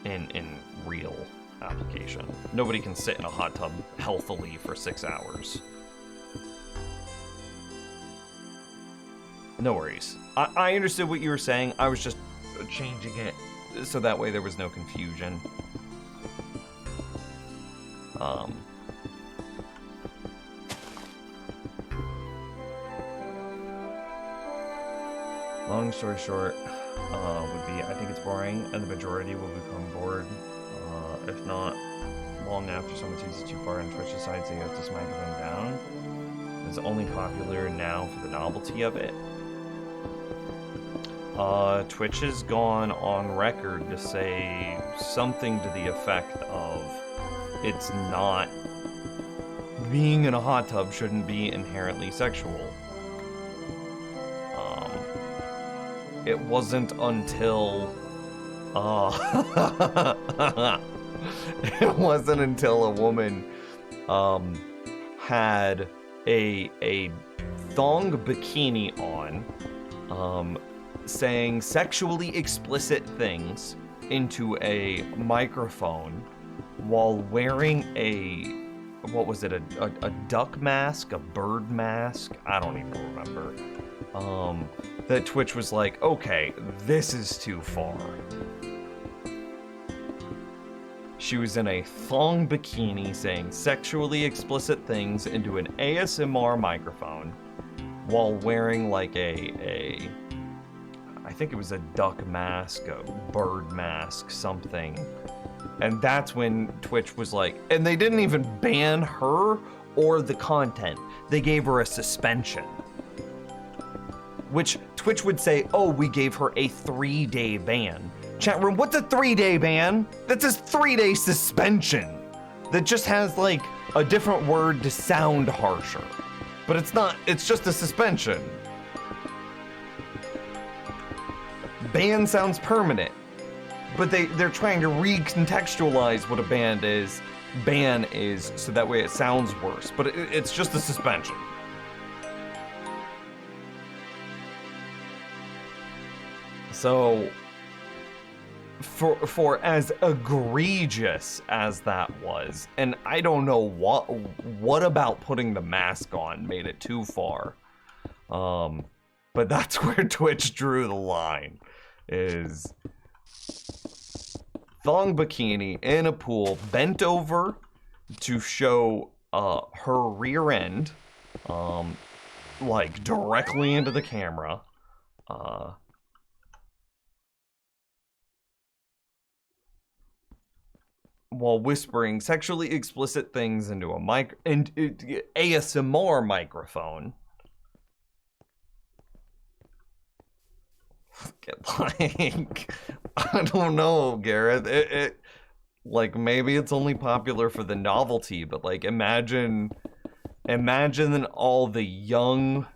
in real application. Nobody can sit in a hot tub healthily for 6 hours. No worries. I understood what you were saying. I was just changing it so that way there was no confusion. Long story short, would be I think it's boring, and the majority will become bored. If not, long after someone takes it too far and Twitch decides they have to smack them down. It's only popular now for the novelty of it. Twitch has gone on record to say something to the effect of it's not, being in a hot tub shouldn't be inherently sexual. It wasn't until it wasn't until a woman had a thong bikini on, saying sexually explicit things into a microphone while wearing what was it, a duck mask, a bird mask? I don't even remember. That Twitch was like, okay, this is too far. She was in a thong bikini saying sexually explicit things into an ASMR microphone while wearing like I think it was a duck mask, a bird mask, something. And that's when Twitch was like, and they didn't even ban her or the content. They gave her a suspension. Which Twitch would say, oh, we gave her a 3-day ban. Chat room, what's a 3-day ban? That's a 3-day suspension. That just has like a different word to sound harsher. But it's not, it's just a suspension. Ban sounds permanent. But they're trying to recontextualize what a ban is, so that way it sounds worse. But it's just a suspension. So, for as egregious as that was, and I don't know what about putting the mask on made it too far, but that's where Twitch drew the line, is thong bikini in a pool, bent over to show her rear end, like directly into the camera, while whispering sexually explicit things into a ASMR microphone. Like, I don't know, Gareth. It like, maybe it's only popular for the novelty, but like, imagine all the young,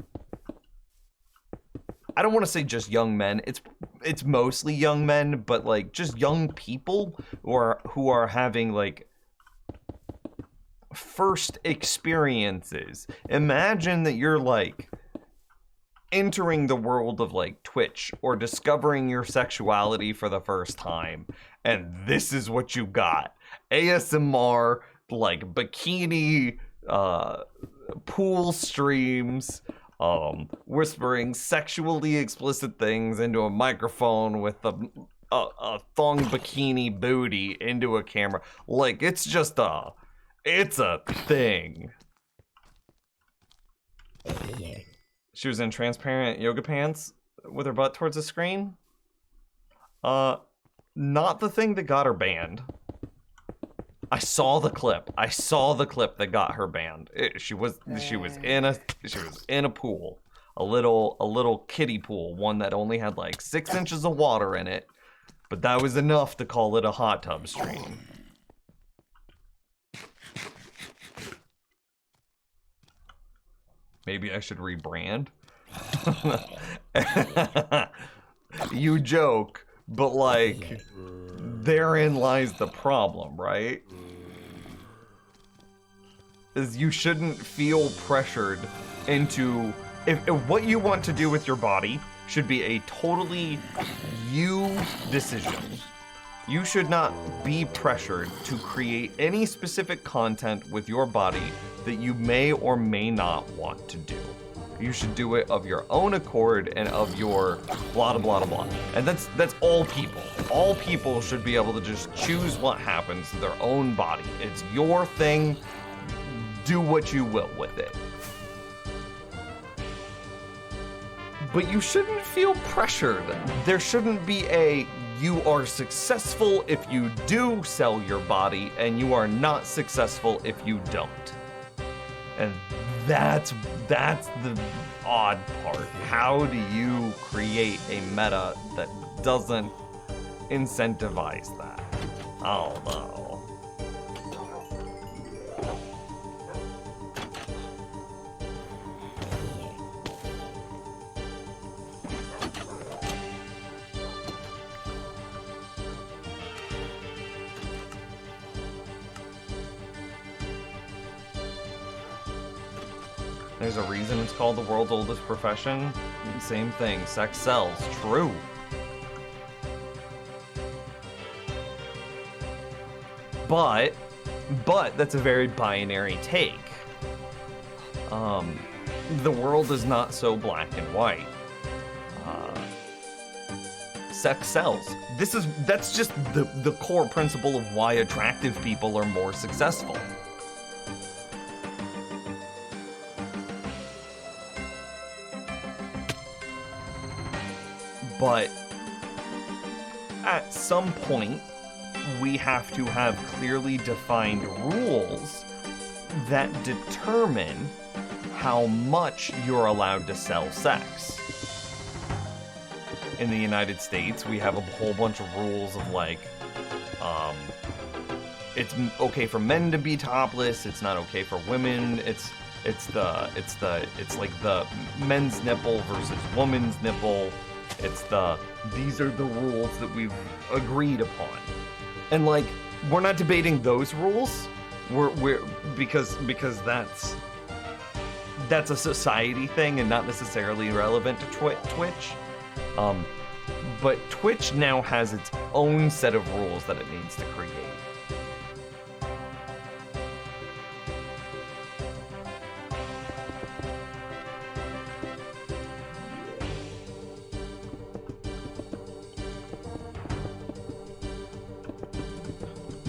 I don't want to say just young men. It's mostly young men, but like just young people who are having like first experiences. Imagine that you're like entering the world of like Twitch or discovering your sexuality for the first time, and this is what you got. ASMR, like bikini pool streams, whispering sexually explicit things into a microphone with a thong bikini booty into a camera. Like, it's a thing. She was in transparent yoga pants with her butt towards the screen. Not the thing that got her banned. I saw the clip that got her banned. She was in a pool, a little kiddie pool, one that only had like 6 inches of water in it, but that was enough to call it a hot tub stream. Maybe I should rebrand. You joke, but like, therein lies the problem, right? Is you shouldn't feel pressured into, if what you want to do with your body should be a totally you decision. You should not be pressured to create any specific content with your body that you may or may not want to do. You should do it of your own accord and of your blah blah blah blah. And that's all people. All people should be able to just choose what happens to their own body. It's your thing. Do what you will with it. But you shouldn't feel pressured. There shouldn't be a you are successful if you do sell your body, and you are not successful if you don't. And that's the odd part. How do you create a meta that doesn't incentivize that? I don't know. There's a reason it's called the world's oldest profession. Same thing, sex sells. True. But that's a very binary take. The world is not so black and white. Sex sells. That's just the core principle of why attractive people are more successful. But at some point, we have to have clearly defined rules that determine how much you're allowed to sell sex. In the United States, we have a whole bunch of rules of like, it's okay for men to be topless, it's not okay for women, it's like the men's nipple versus woman's nipple. These are the rules that we've agreed upon. And like, we're not debating those rules. Because that's a society thing and not necessarily relevant to Twitch. But Twitch now has its own set of rules that it needs to create.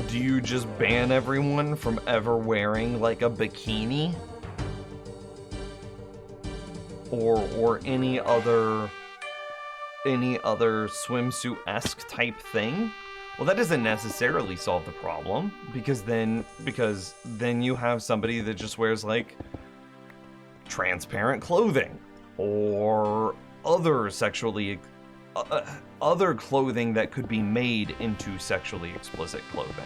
Do you just ban everyone from ever wearing like a bikini? Or any other swimsuit-esque type thing? Well, that doesn't necessarily solve the problem, because then you have somebody that just wears like transparent clothing or other other clothing that could be made into sexually explicit clothing.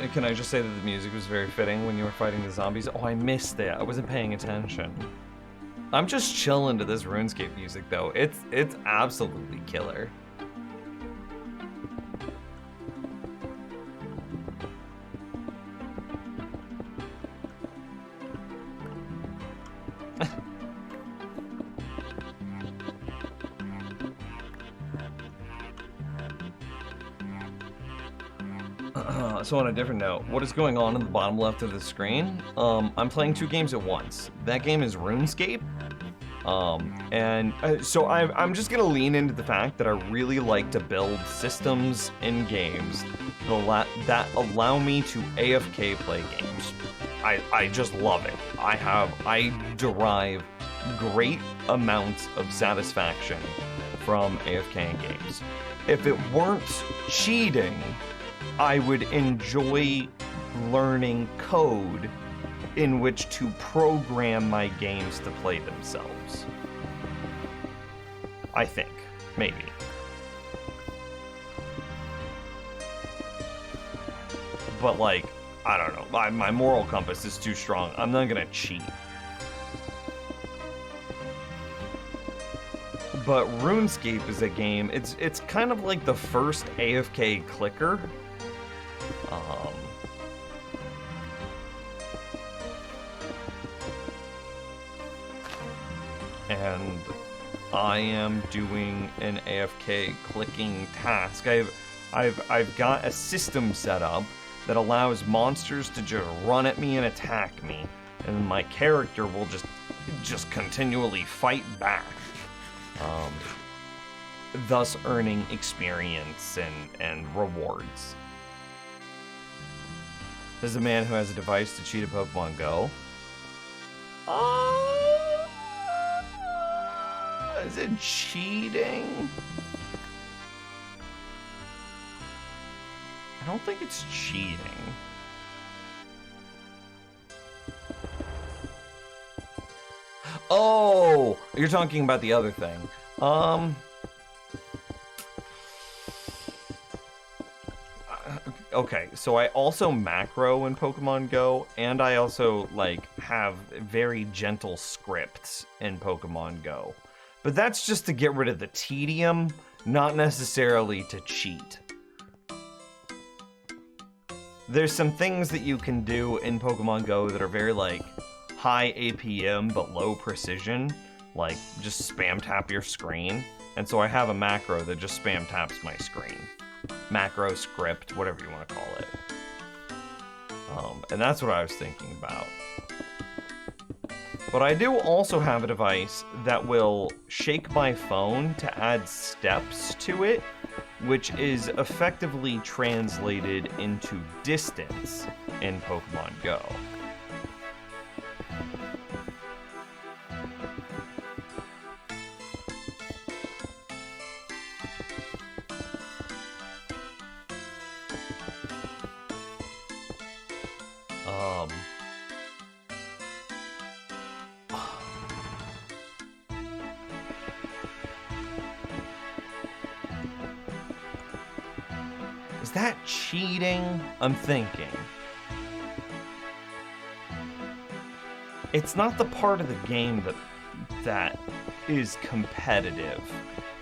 can I just say that the music was very fitting when you were fighting the zombies? Oh, I missed it. I wasn't paying attention. I'm just chilling to this RuneScape music though. It's absolutely killer. So on a different note, what is going on in the bottom left of the screen? I'm playing 2 games at once. That game is RuneScape. So I'm just gonna lean into the fact that I really like to build systems in games that allow me to AFK play games. I just love it. I derive great amounts of satisfaction from AFK games. If it weren't cheating, I would enjoy learning code in which to program my games to play themselves. I think. Maybe. But like, I don't know. My moral compass is too strong. I'm not gonna cheat. But RuneScape is a game, it's kind of like the first AFK clicker. And I am doing an AFK clicking task. I've got a system set up that allows monsters to just run at me and attack me, and my character will just continually fight back, thus earning experience and rewards. This is a man who has a device to cheat at Pokemon Go. Is it cheating? I don't think it's cheating. Oh, you're talking about the other thing. Okay, so I also macro in Pokemon Go, and I also like have very gentle scripts in Pokemon Go. But that's just to get rid of the tedium, not necessarily to cheat. There's some things that you can do in Pokemon Go that are very like high APM but low precision, like just spam tap your screen. And so I have a macro that just spam taps my screen. Macro, script, whatever you want to call it. And that's what I was thinking about. But I do also have a device that will shake my phone to add steps to it, which is effectively translated into distance in Pokemon Go. Is that cheating? I'm thinking. It's not the part of the game that is competitive.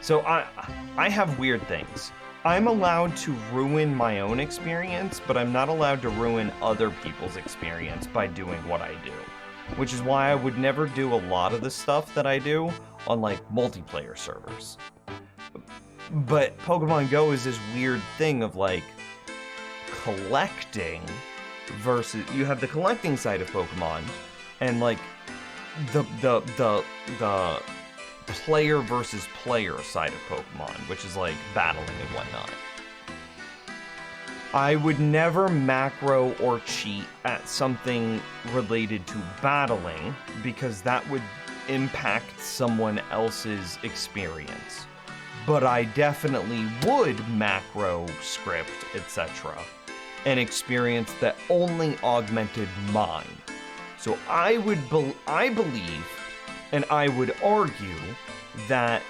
So I have weird things. I'm allowed to ruin my own experience, but I'm not allowed to ruin other people's experience by doing what I do. Which is why I would never do a lot of the stuff that I do on like multiplayer servers. But Pokemon Go is this weird thing of like collecting versus you have the collecting side of Pokemon and like the player versus player side of Pokemon, which is like battling and whatnot. I would never macro or cheat at something related to battling because that would impact someone else's experience. But I definitely would macro, script, etc. an experience that only augmented mine. So I believe, and I would argue, that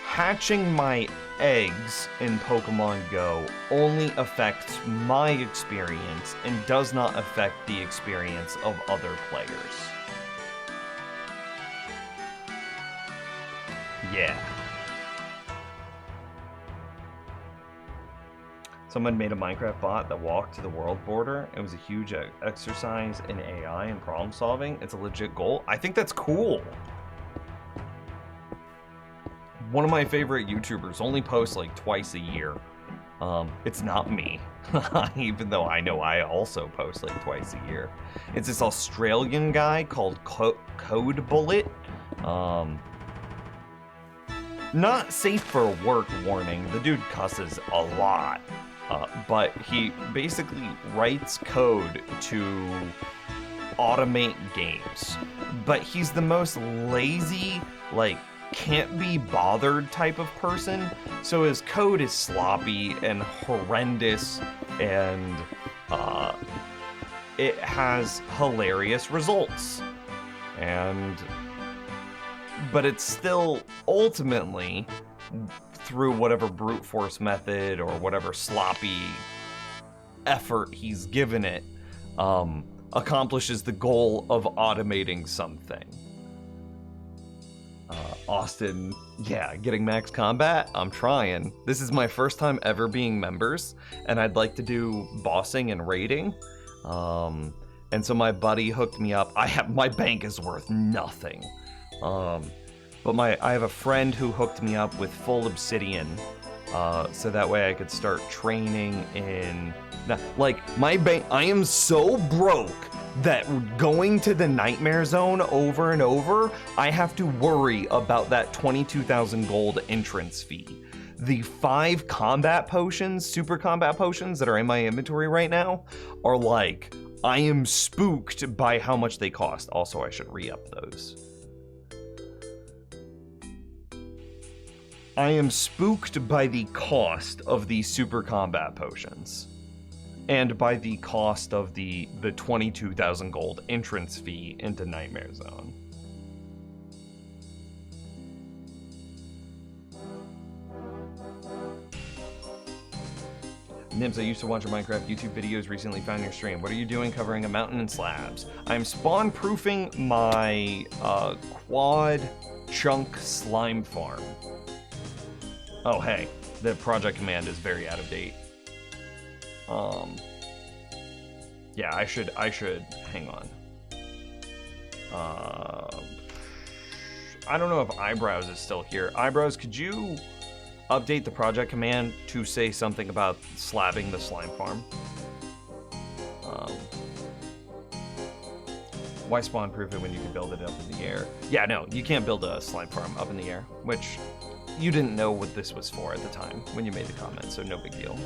hatching my eggs in Pokemon Go only affects my experience and does not affect the experience of other players. Yeah. Someone made a Minecraft bot that walked to the world border. It was a huge exercise in AI and problem solving. It's a legit goal. I think that's cool. One of my favorite YouTubers only posts like twice a year. It's not me, even though I know I also post like twice a year. It's this Australian guy called Code Bullet. Not safe for work warning. The dude cusses a lot. But he basically writes code to automate games. But he's the most lazy, like, can't be bothered type of person. So his code is sloppy and horrendous, and it has hilarious results. But it's still ultimately, through whatever brute force method or whatever sloppy effort he's given it, accomplishes the goal of automating something. Austin, yeah, getting max combat? I'm trying. This is my first time ever being members, and I'd like to do bossing and raiding. And so my buddy hooked me up. My bank is worth nothing. But I have a friend who hooked me up with full obsidian, so that way I could start training in... Like, my bank... I am so broke that going to the Nightmare Zone over and over, I have to worry about that 22,000 gold entrance fee. The 5 combat potions, super combat potions that are in my inventory right now, are like... I am spooked by how much they cost. Also, I should re-up those. I am spooked by the cost of the super combat potions. And by the cost of the 22,000 gold entrance fee into Nightmare Zone. Nims, I used to watch your Minecraft YouTube videos, recently found your stream. What are you doing covering a mountain and slabs? I'm spawn proofing my quad chunk slime farm. Oh hey, the project command is very out of date. Yeah, I should hang on. I don't know if Eyebrows is still here. Eyebrows, could you update the project command to say something about slabbing the slime farm? Why spawn proof it when you can build it up in the air? Yeah, no, you can't build a slime farm up in the air, which you didn't know what this was for at the time when you made the comment, so no big deal.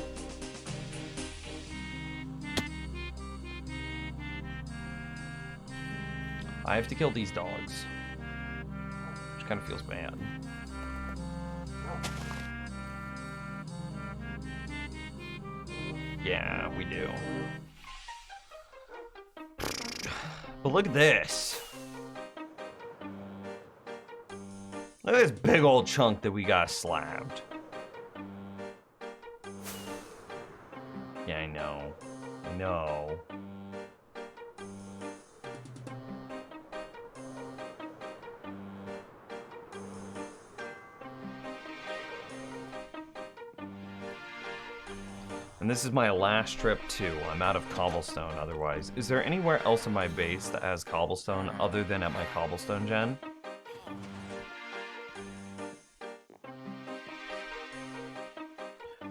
I have to kill these dogs, which kind of feels bad. Yeah, we do. But look at this. Look at this big old chunk that we got slabbed. Yeah, I know. I know. And this is my last trip too. I'm out of cobblestone otherwise. Is there anywhere else in my base that has cobblestone other than at my cobblestone gen?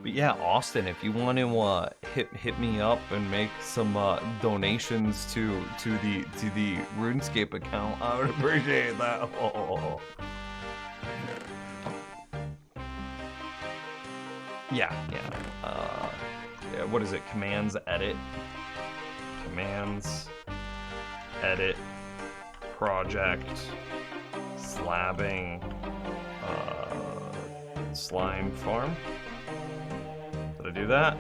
But yeah, Austin, if you want to hit me up and make some donations to the RuneScape account, I would appreciate that. Oh. Yeah. What is it? Commands edit. Commands edit project slabbing slime farm. Did I do that?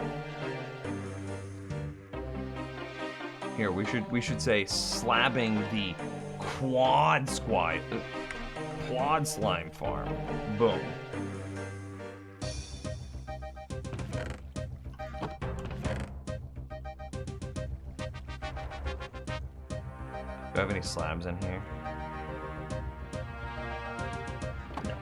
Here, we should say slabbing the quad slime farm. Boom. Do I have any slabs in here? No.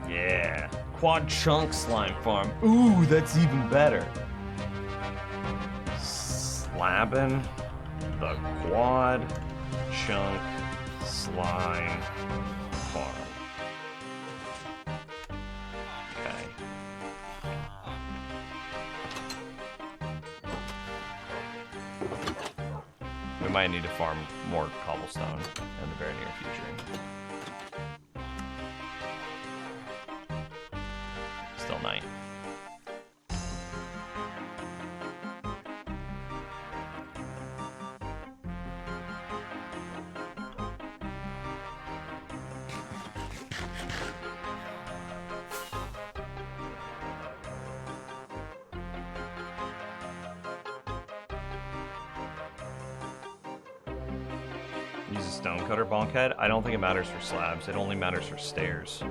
Yeah. Quad chunk slime farm. Ooh, that's even better. Slabbing the quad chunk slime farm. Okay. We might need to farm more cobblestone in the very near future. Still night. Use a stonecutter bonkhead. I don't think it matters for slabs. It only matters for stairs.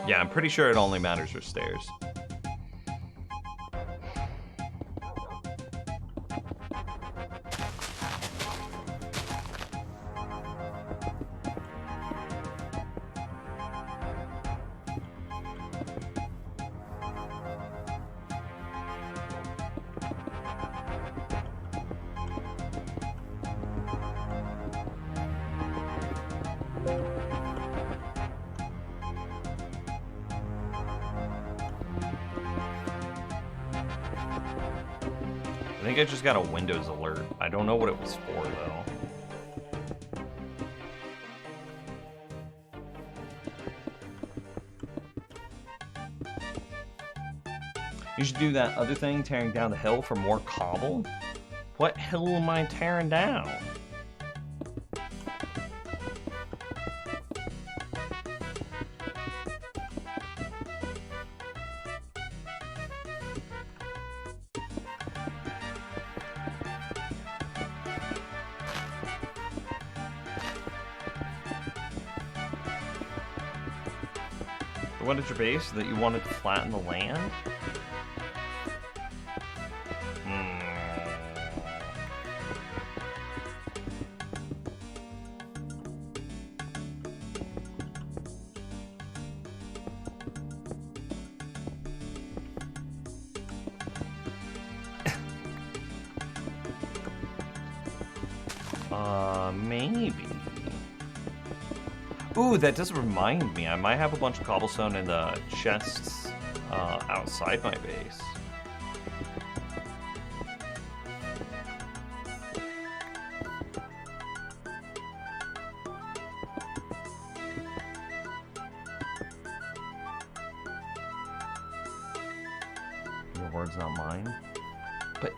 Yeah, I'm pretty sure it only matters for stairs. I think I just got a Windows alert. I don't know what it was for, though. You should do that other thing, tearing down the hill for more cobble? What hill am I tearing down? What is your base? That you wanted to flatten the land? Maybe. Ooh, that does remind me. I might have a bunch of cobblestone in the chests outside my base. Your word's not mine. But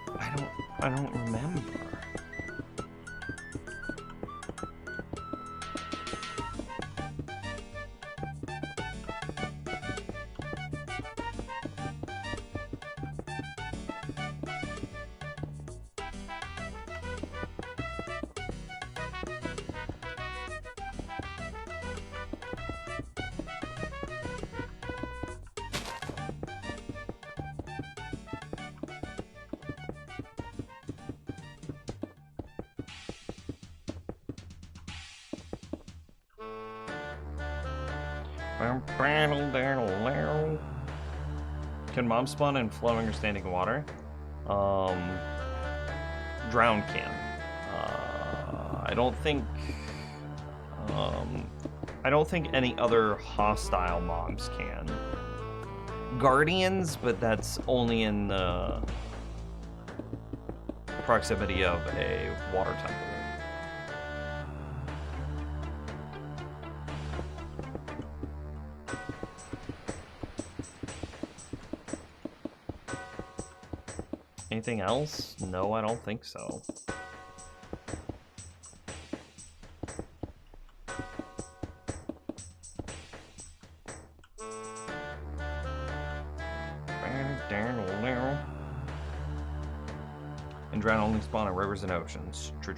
I don't remember. Can mom spawn in flowing or standing water? Drown can. I don't think any other hostile mobs can. Guardians, but that's only in the proximity of a water temple. Anything else? No, I don't think so. And drown only spawn in rivers and oceans. True.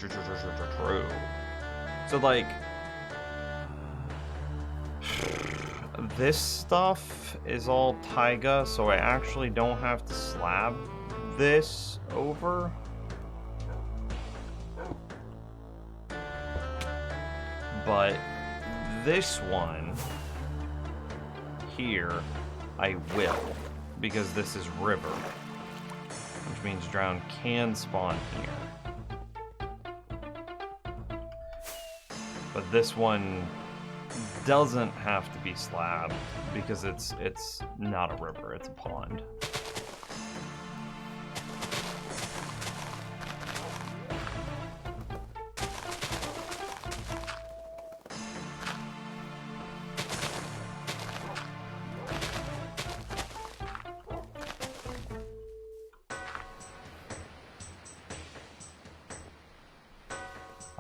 So, like, this stuff is all taiga, so I actually don't have to slab this over. But this one here, I will, because this is river, which means drown can spawn here. But this one doesn't have to be slabbed because it's not a river, it's a pond.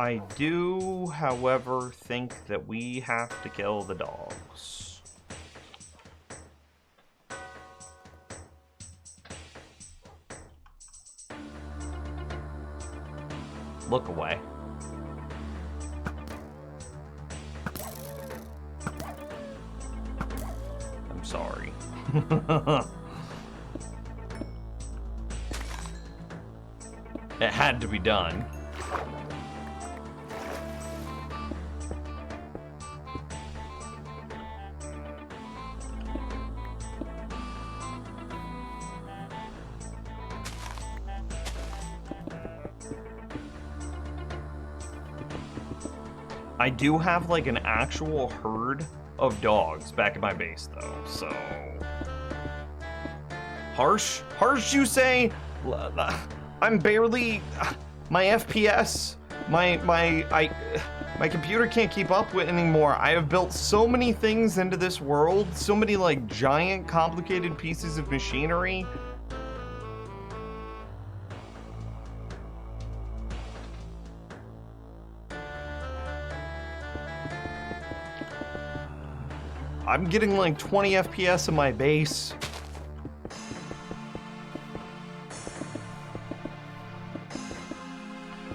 I do, however, think that we have to kill the dogs. Look away. I'm sorry. It had to be done. I do have like an actual herd of dogs back at my base though, so... Harsh, you say? I'm barely... My FPS, my computer can't keep up with anymore. I have built so many things into this world, so many like giant complicated pieces of machinery. I'm getting like 20 FPS in my base.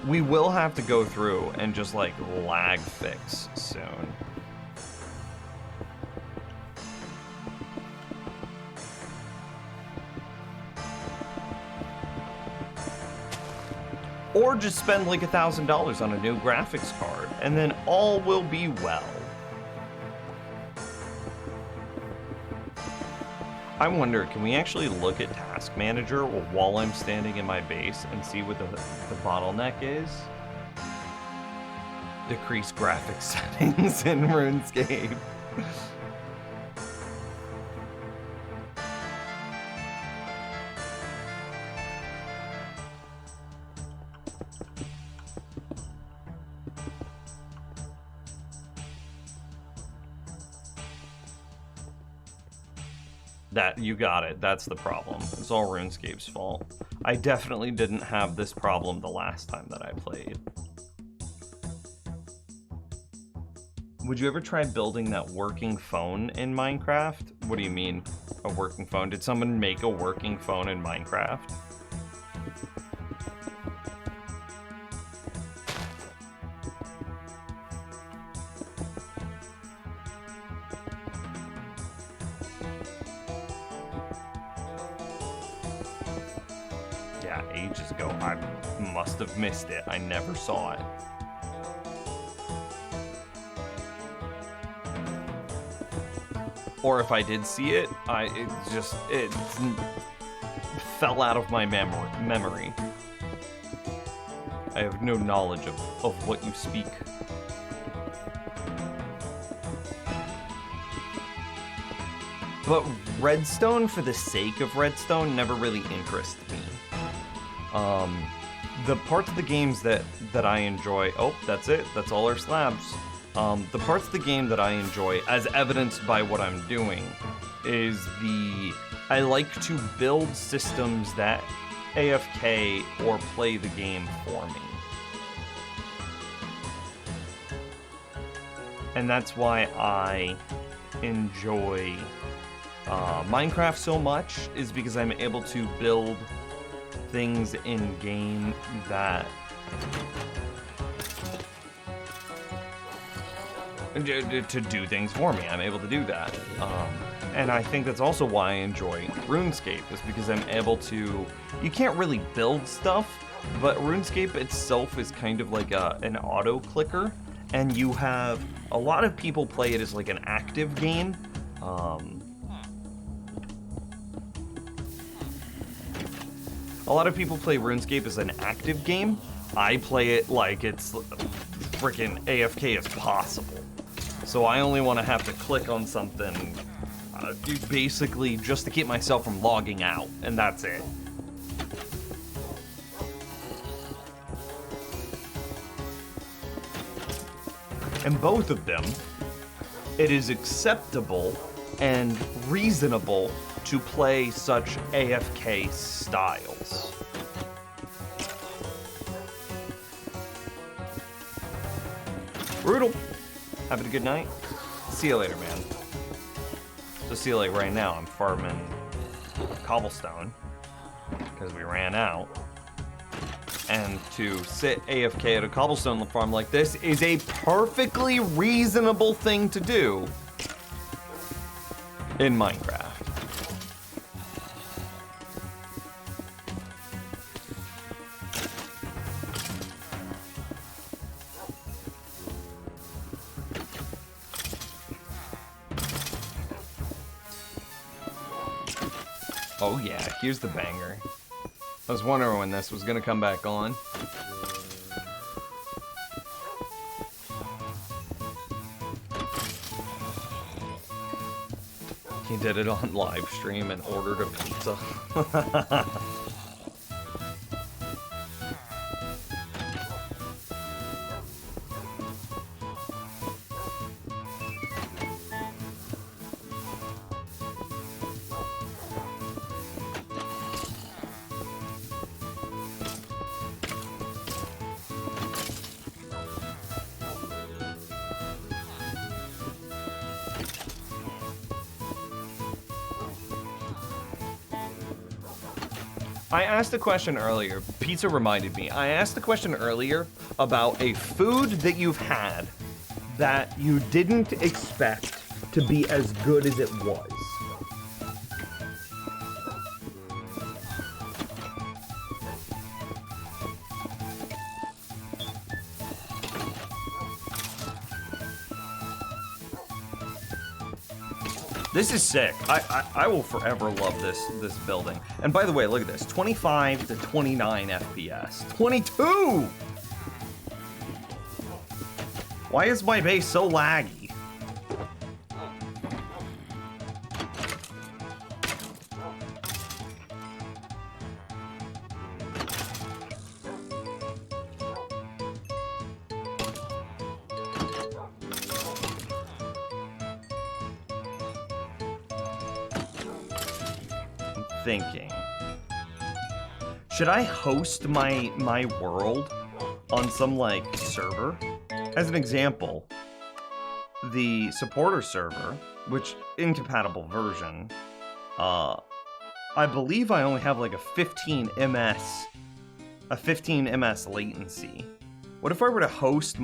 We will have to go through and just like lag fix soon. Or just spend like $1,000 on a new graphics card and then all will be well. I wonder, can we actually look at Task Manager while I'm standing in my base and see what the bottleneck is? Decrease graphics settings in RuneScape. That, you got it. That's the problem. It's all RuneScape's fault. I definitely didn't have this problem the last time that I played. Would you ever try building that working phone in Minecraft? What do you mean, a working phone? Did someone make a working phone in Minecraft? Yeah, ages ago. I must have missed it. I never saw it. Or if I did see it, it fell out of my memory. I have no knowledge of what you speak. But Redstone, for the sake of Redstone, never really interested me. The parts of the games that I enjoy... Oh, that's it. That's all our slabs. The parts of the game that I enjoy, as evidenced by what I'm doing, is I like to build systems that AFK or play the game for me. And that's why I enjoy Minecraft so much is because I'm able to build things in game that to do things for me. I'm able to do that. And I think that's also why I enjoy RuneScape, is because I'm able to... You can't really build stuff, but RuneScape itself is kind of like an auto-clicker, and you have... A lot of people play it as like an active game. A lot of people play RuneScape as an active game. I play it like it's freaking AFK as possible. So I only want to have to click on something basically just to keep myself from logging out, and that's it. And both of them, it is acceptable and reasonable to play such AFK styles. Brutal. Having a good night. See you later, man. So see, like right now, I'm farming cobblestone because we ran out. And to sit AFK at a cobblestone farm like this is a perfectly reasonable thing to do in Minecraft. Oh yeah, here's the banger. I was wondering when this was gonna come back on. He did it on live stream and ordered a pizza. I asked a question earlier. Pizza reminded me. I asked a question earlier about a food that you've had that you didn't expect to be as good as it was. This is sick. I will forever love this building. And by the way, look at this. 25 to 29 FPS. 22! Why is my base so laggy? Thinking, should I host my world on some like server? As an example, the supporter server, which incompatible version, I believe I only have like a 15 ms latency. What if I were to host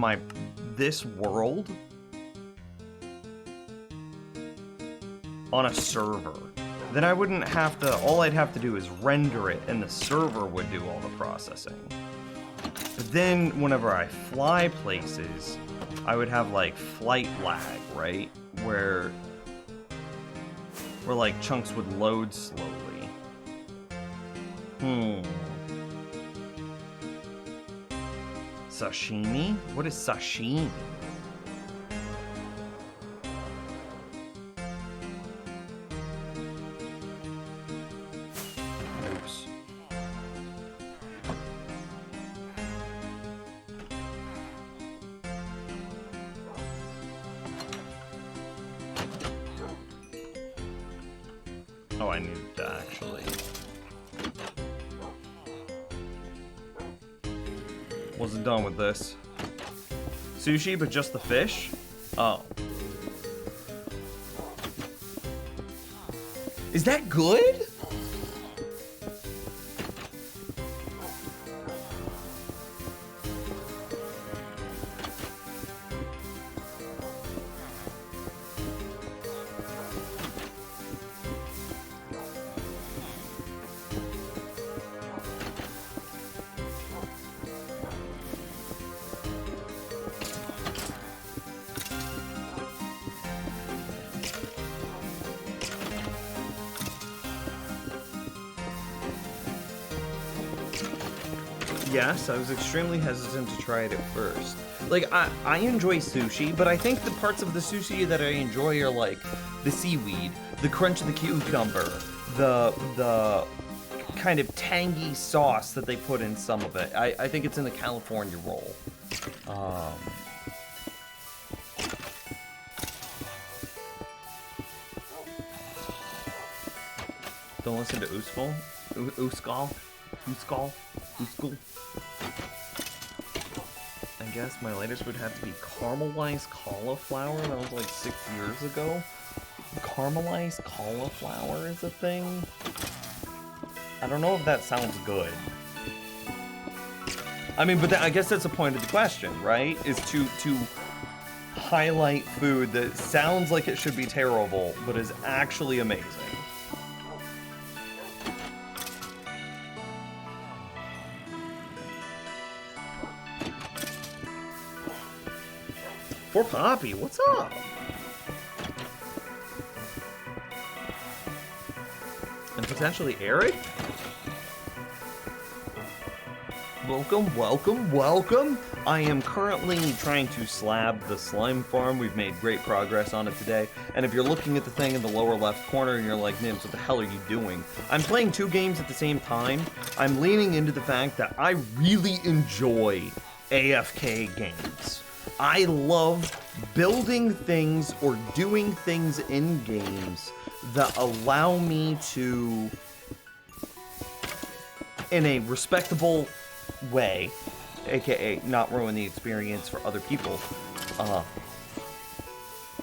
this world on a server? Then I wouldn't have to, all I'd have to do is render it and the server would do all the processing. But then whenever I fly places, I would have like flight lag, right? Where like chunks would load slowly. Sashimi? What is sashimi? Oh, I need to actually. Wasn't done with this. Sushi, but just the fish? Oh. Is that good? Yes, I was extremely hesitant to try it at first. Like, I enjoy sushi, but I think the parts of the sushi that I enjoy are like the seaweed, the crunch of the cucumber, the kind of tangy sauce that they put in some of it. I think it's in the California roll. Don't listen to Uskal. Uskal. I guess my latest would have to be caramelized cauliflower. That was like 6 years ago. Caramelized cauliflower is a thing. I don't know if that sounds good. I mean, but I guess that's the point of the question, right? Is to highlight food that sounds like it should be terrible, but is actually amazing. For Poppy, what's up? And potentially Eric? Welcome. I am currently trying to slab the slime farm. We've made great progress on it today. And if you're looking at the thing in the lower left corner and you're like, Nims, what the hell are you doing? I'm playing 2 games at the same time. I'm leaning into the fact that I really enjoy AFK games. I love building things or doing things in games that allow me to, in a respectable way, aka not ruin the experience for other people,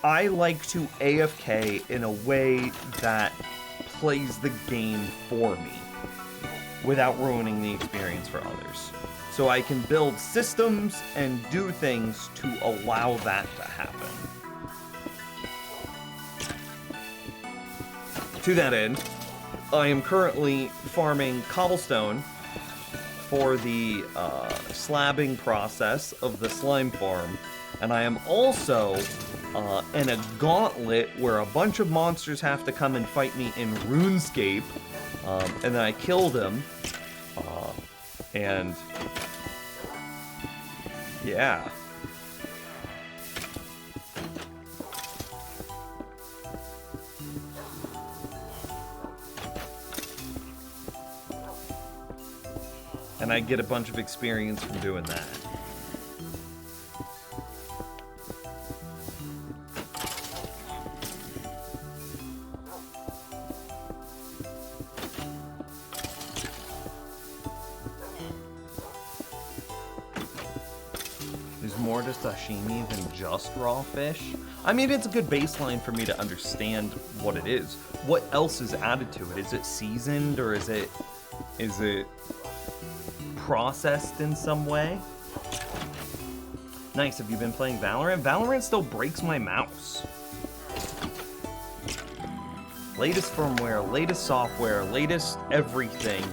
I like to AFK in a way that plays the game for me without ruining the experience for others. So I can build systems and do things to allow that to happen. To that end, I am currently farming cobblestone for the slabbing process of the slime farm, and I am also in a gauntlet where a bunch of monsters have to come and fight me in RuneScape, and then I kill them, and yeah. And I get a bunch of experience from doing that. There's more to sashimi than just raw fish. I mean, it's a good baseline for me to understand what it is. What else is added to it? Is it seasoned, or is it processed in some way? Nice. Have you been playing Valorant? Valorant still breaks my mouse. Latest firmware, latest software, latest everything.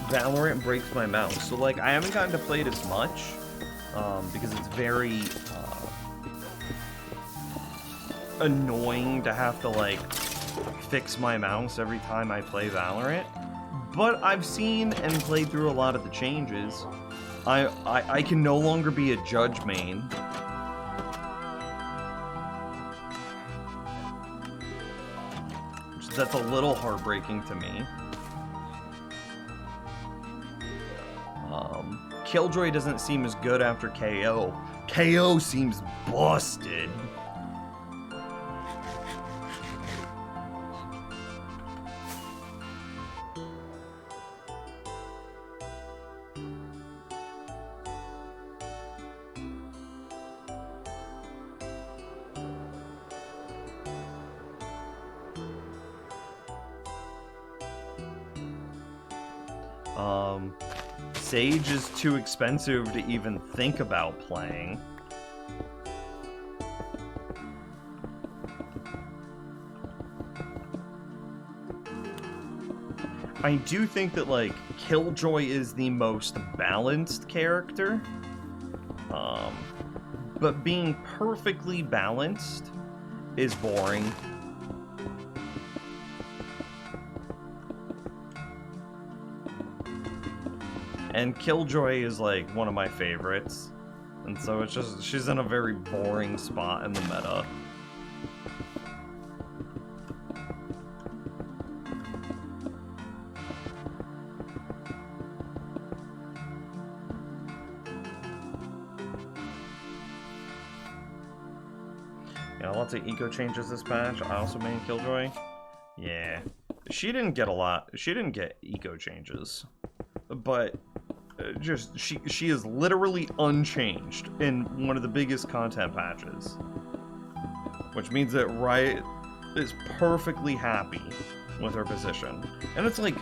Valorant breaks my mouse. So like, I haven't gotten to play it as much because it's very annoying to have to like fix my mouse every time I play Valorant. But I've seen and played through a lot of the changes. I can no longer be a judge main. That's a little heartbreaking to me. Killjoy doesn't seem as good after KO. KO seems busted. Sage is too expensive to even think about playing. I do think that, like, Killjoy is the most balanced character. But being perfectly balanced is boring. And Killjoy is, like, one of my favorites. And so it's just, she's in a very boring spot in the meta. Yeah, lots of eco changes this patch. I also main Killjoy. Yeah. She didn't get a lot. She didn't get eco changes. But just she is literally unchanged in one of the biggest content patches. Which means that Riot is perfectly happy with her position. And it's like,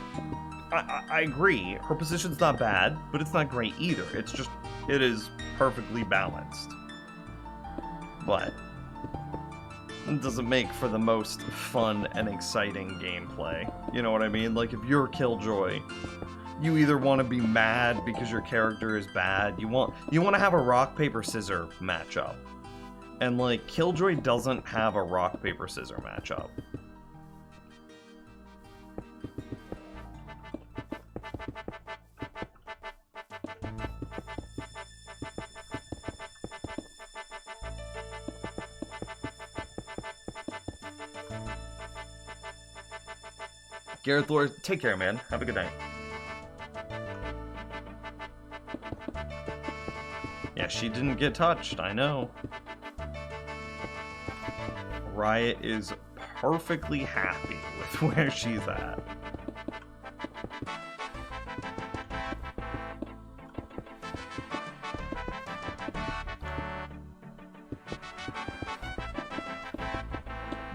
I agree, her position's not bad, but it's not great either. It's just, it is perfectly balanced. But it doesn't make for the most fun and exciting gameplay. You know what I mean? Like, if you're Killjoy, you either want to be mad because your character is bad, you want to have a rock paper scissors matchup. And like, Killjoy doesn't have a rock paper scissors matchup. Gareth Lord, take care, man. Have a good night. Yeah, she didn't get touched, I know. Riot is perfectly happy with where she's at.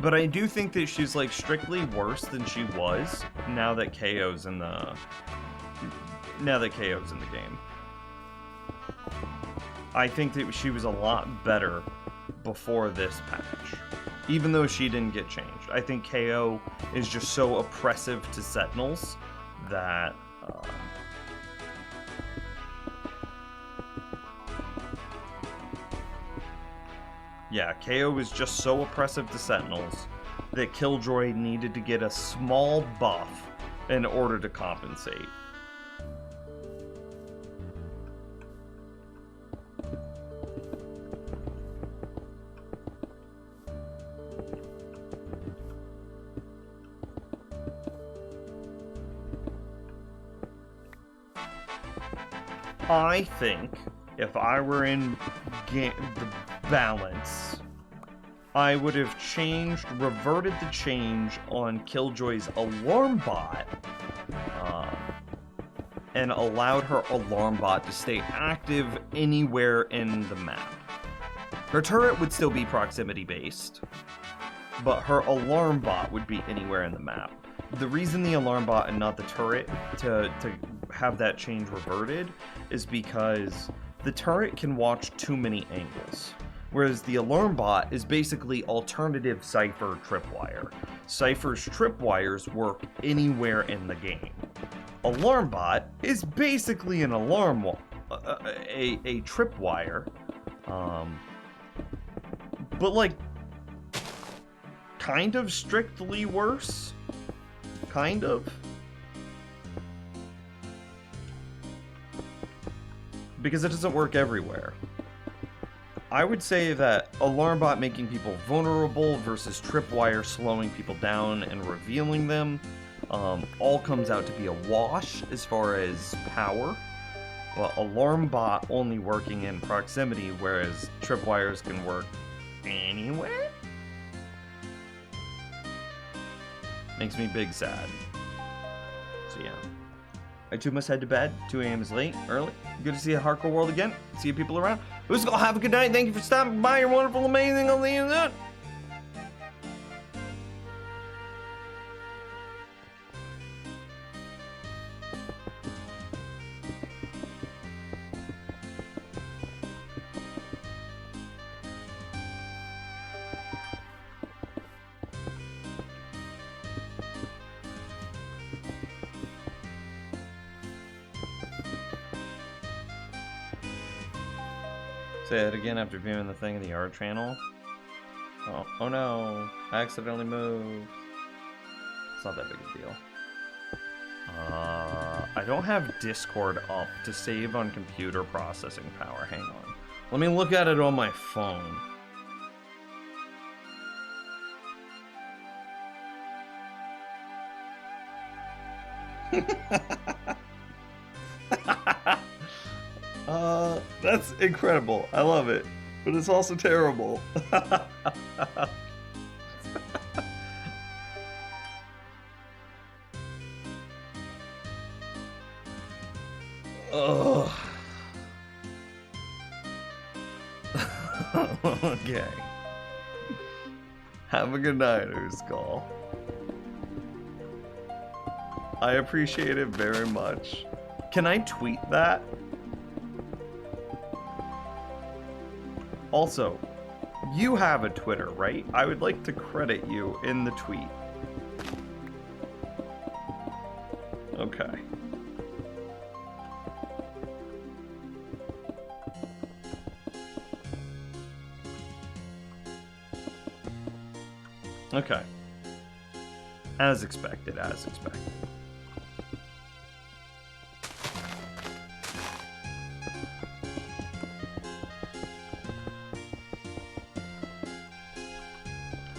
But I do think that she's, like, strictly worse than she was now that KO's in the game. I think that she was a lot better before this patch, even though she didn't get changed. I think KO is just so oppressive to Sentinels that yeah, KO is just so oppressive to Sentinels that Killjoy needed to get a small buff in order to compensate. I think if I were in the balance, I would have reverted the change on Killjoy's alarm bot, and allowed her alarm bot to stay active anywhere in the map. Her turret would still be proximity based, but her alarm bot would be anywhere in the map. The reason the alarm bot and not the turret to have that change reverted is because the turret can watch too many angles, whereas the alarm bot is basically alternative Cypher tripwire. Cypher's tripwires work anywhere in the game. Alarm bot is basically an alarm a tripwire, but like kind of strictly worse. Kind of. Because it doesn't work everywhere. I would say that alarm bot making people vulnerable versus tripwire slowing people down and revealing them all comes out to be a wash as far as power. But alarm bot only working in proximity, whereas tripwires can work anywhere? Makes me big sad. So yeah. I too must head to bed. 2 a.m. is late, early. Good to see a hardcore world again. See you people around. Who's gonna have a good night. Thank you for stopping by. You're wonderful, amazing. I'll see you soon. Say it again after viewing the thing in the art channel. Oh no, I accidentally moved. It's not that big a deal. I don't have Discord up to save on computer processing power. Hang on. Let me look at it on my phone. That's incredible. I love it. But it's also terrible. Oh. Okay. Have a good night, Uskal. I appreciate it very much. Can I tweet that? Also, you have a Twitter, right? I would like to credit you in the tweet. Okay. Okay. As expected, as expected.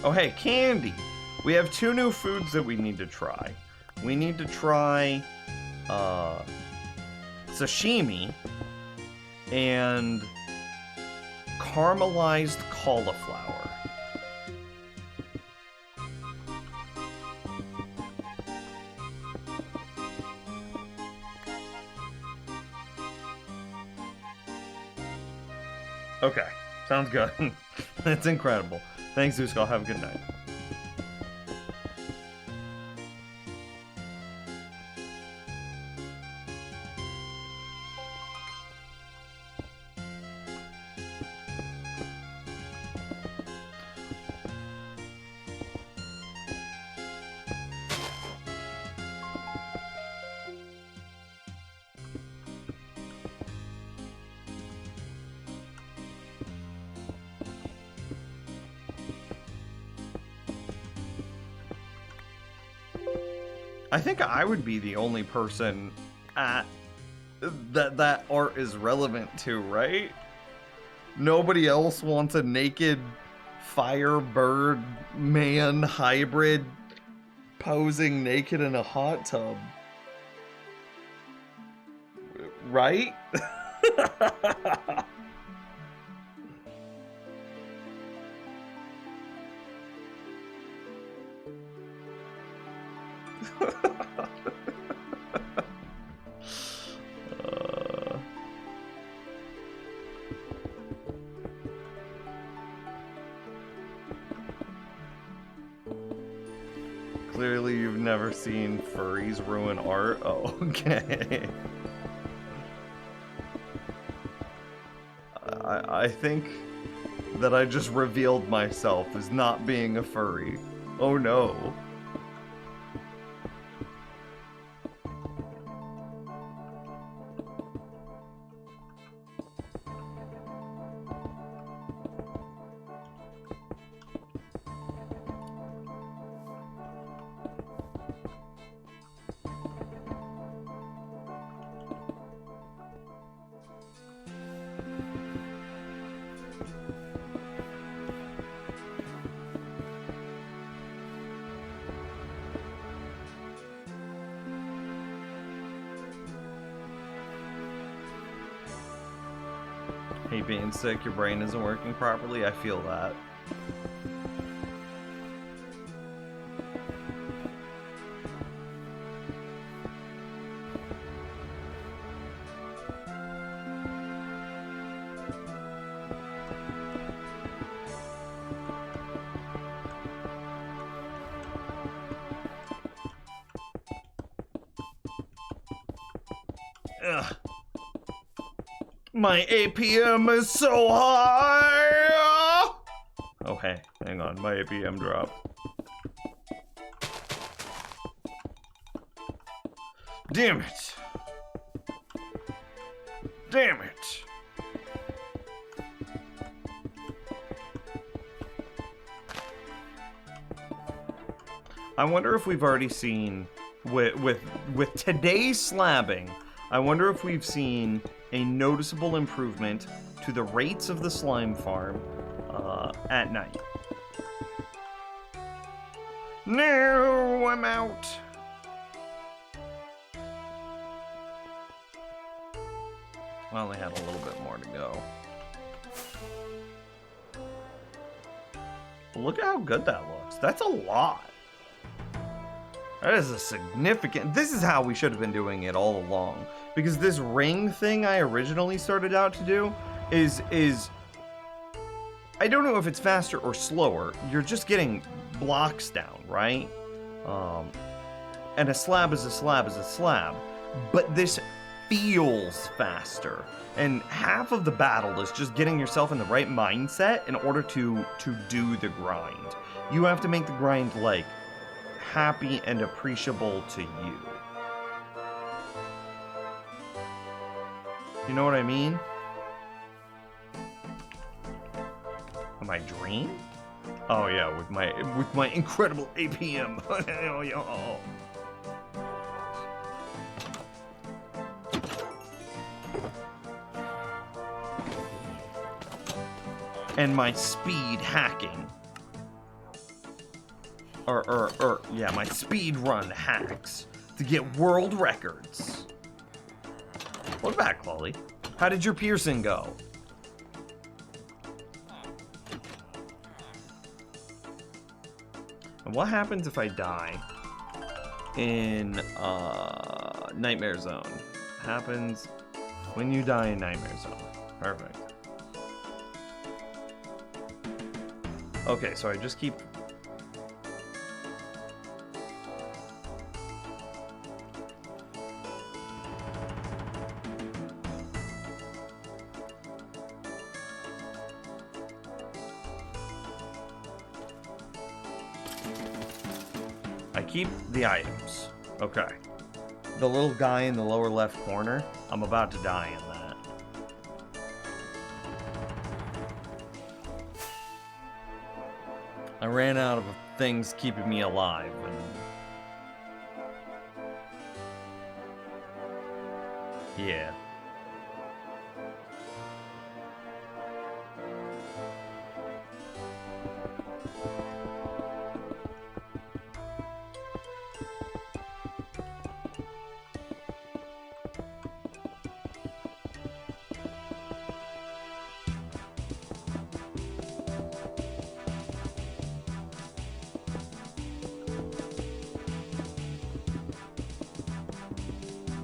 Oh, hey, Candy! We have 2 new foods that we need to try. We need to try, sashimi and caramelized cauliflower. Okay, sounds good. That's incredible. Thanks, Uskal. Have a good night. I think I would be the only person at that art is relevant to, right? Nobody else wants a naked firebird man hybrid posing naked in a hot tub. Right? Clearly you've never seen furries ruin art. Oh, okay. I think that I just revealed myself as not being a furry. Oh no. Hey, being sick, your brain isn't working properly. I feel that. Ugh. My APM is so high! Oh, hey, hang on, my APM dropped. Damn it! Damn it! I wonder if we've already seen with today's slabbing. I wonder if we've seen a noticeable improvement to the rates of the slime farm at night. No, I'm out. I only had a little bit more to go. But look at how good that looks. That's a lot. That is a significant... This is how we should have been doing it all along. Because this ring thing I originally started out to do is... I don't know if it's faster or slower. You're just getting blocks down, right? And a slab is a slab is a slab. But this feels faster. And half of the battle is just getting yourself in the right mindset in order to do the grind. You have to make the grind, like, happy and appreciable to you. You know what I mean? Am I dream? Oh yeah, with my incredible APM. Oh, yeah. And my speed hacking. Yeah, my speed run hacks to get world records. Welcome back, Chloe. How did your piercing go? And what happens if I die in Nightmare Zone? Happens when you die in Nightmare Zone. Perfect. Okay, so I just keep... I keep the items. Okay. The little guy in the lower left corner, I'm about to die in that. I ran out of things keeping me alive, and... yeah.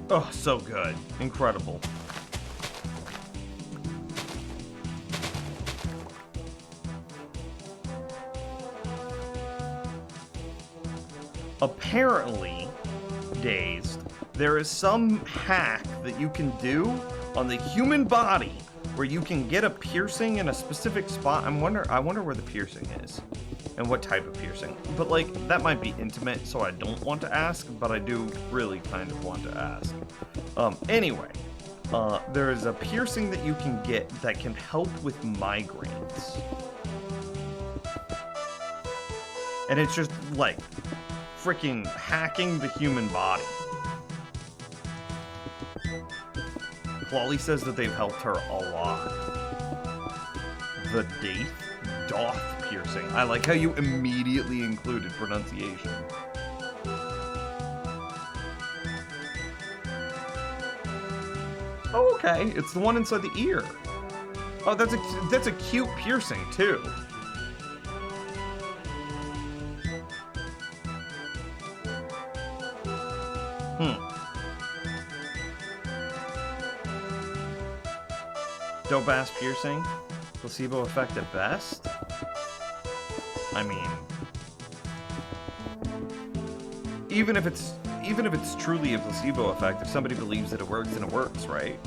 Oh, so good. Incredible. Apparently, Dazed, there is some hack that you can do on the human body where you can get a piercing in a specific spot. I wonder where the piercing is and what type of piercing. But like, that might be intimate, so I don't want to ask, but I do really kind of want to ask. Anyway, there is a piercing that you can get that can help with migraines. And it's just like freaking hacking the human body. Clawley says that they've helped her a lot. The Doth piercing. I like how you immediately included pronunciation. Oh, okay. It's the one inside the ear. Oh, that's a cute piercing too. Dope ass piercing. Placebo effect at best. I mean, even if it's truly a placebo effect, if somebody believes that it works, then it works, right?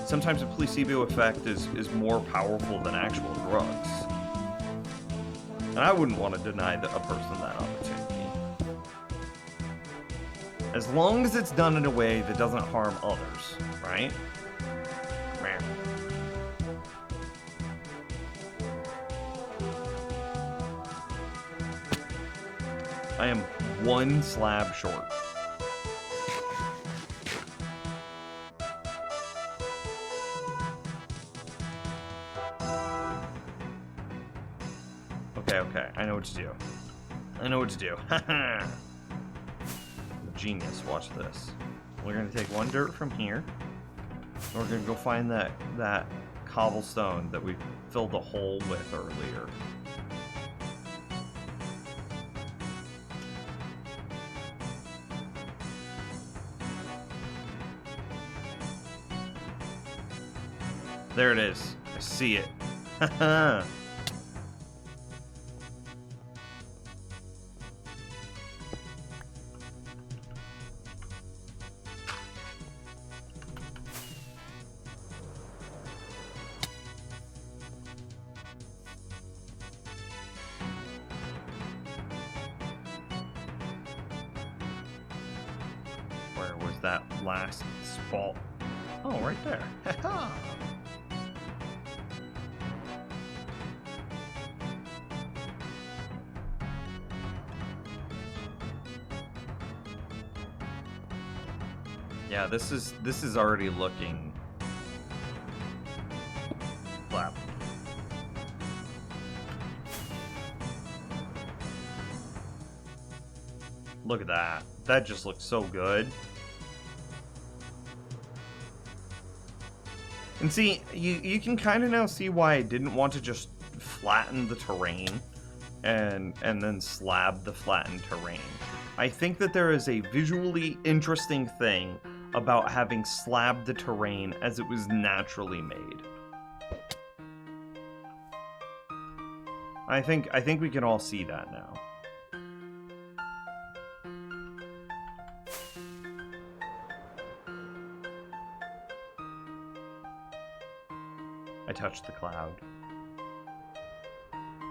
Sometimes a placebo effect is more powerful than actual drugs. And I wouldn't want to deny a person that opportunity. As long as it's done in a way that doesn't harm others, right? I am one slab short. Okay, I know what to do. I know what to do. Haha. Genius, watch this. We're gonna take one dirt from here. And we're gonna go find that cobblestone that we filled the hole with earlier. There it is. I see it. Haha. Where was that last spot? Oh, right there. Haha. Yeah, this is already looking flap. Look at that. That just looks so good. And see, you can kind of now see why I didn't want to just flatten the terrain and then slab the flattened terrain. I think that there is a visually interesting thing about having slabbed the terrain as it was naturally made. I think we can all see that now. I touched the cloud.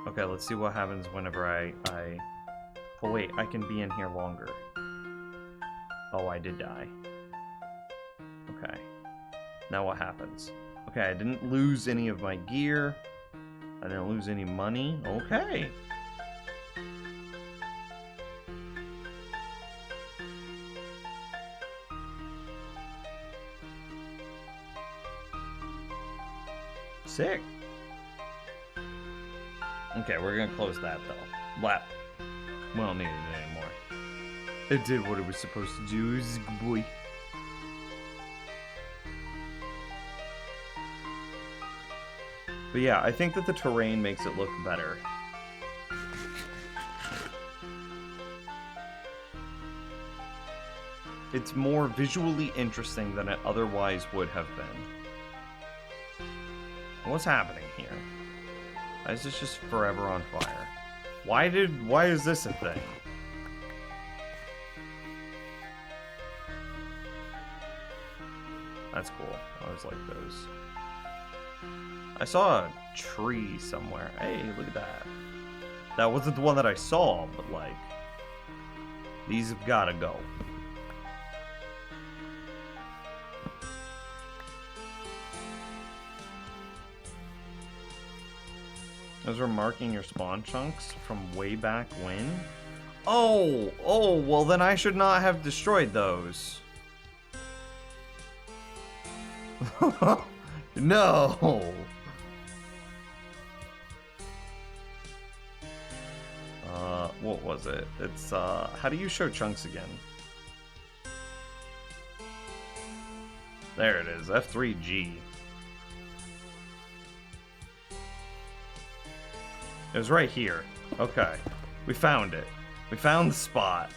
Okay, let's see what happens whenever I... Oh wait, I can be in here longer. Oh, I did die. Okay. Now what happens? Okay, I didn't lose any of my gear. I didn't lose any money. Okay. Sick. Okay, we're gonna close that though. Lap. We don't need it anymore. It did what it was supposed to do, boy. But yeah, I think that the terrain makes it look better. It's more visually interesting than it otherwise would have been. What's happening here? Why is this just forever on fire? Why is this a thing? That's cool. I always like those. I saw a tree somewhere. Hey, look at that. That wasn't the one that I saw, but like, these have gotta go. Those were marking your spawn chunks from way back when? Oh, well then I should not have destroyed those. No! What was it? It's, how do you show chunks again? There it is, F3G. It was right here. Okay. We found it. We found the spot.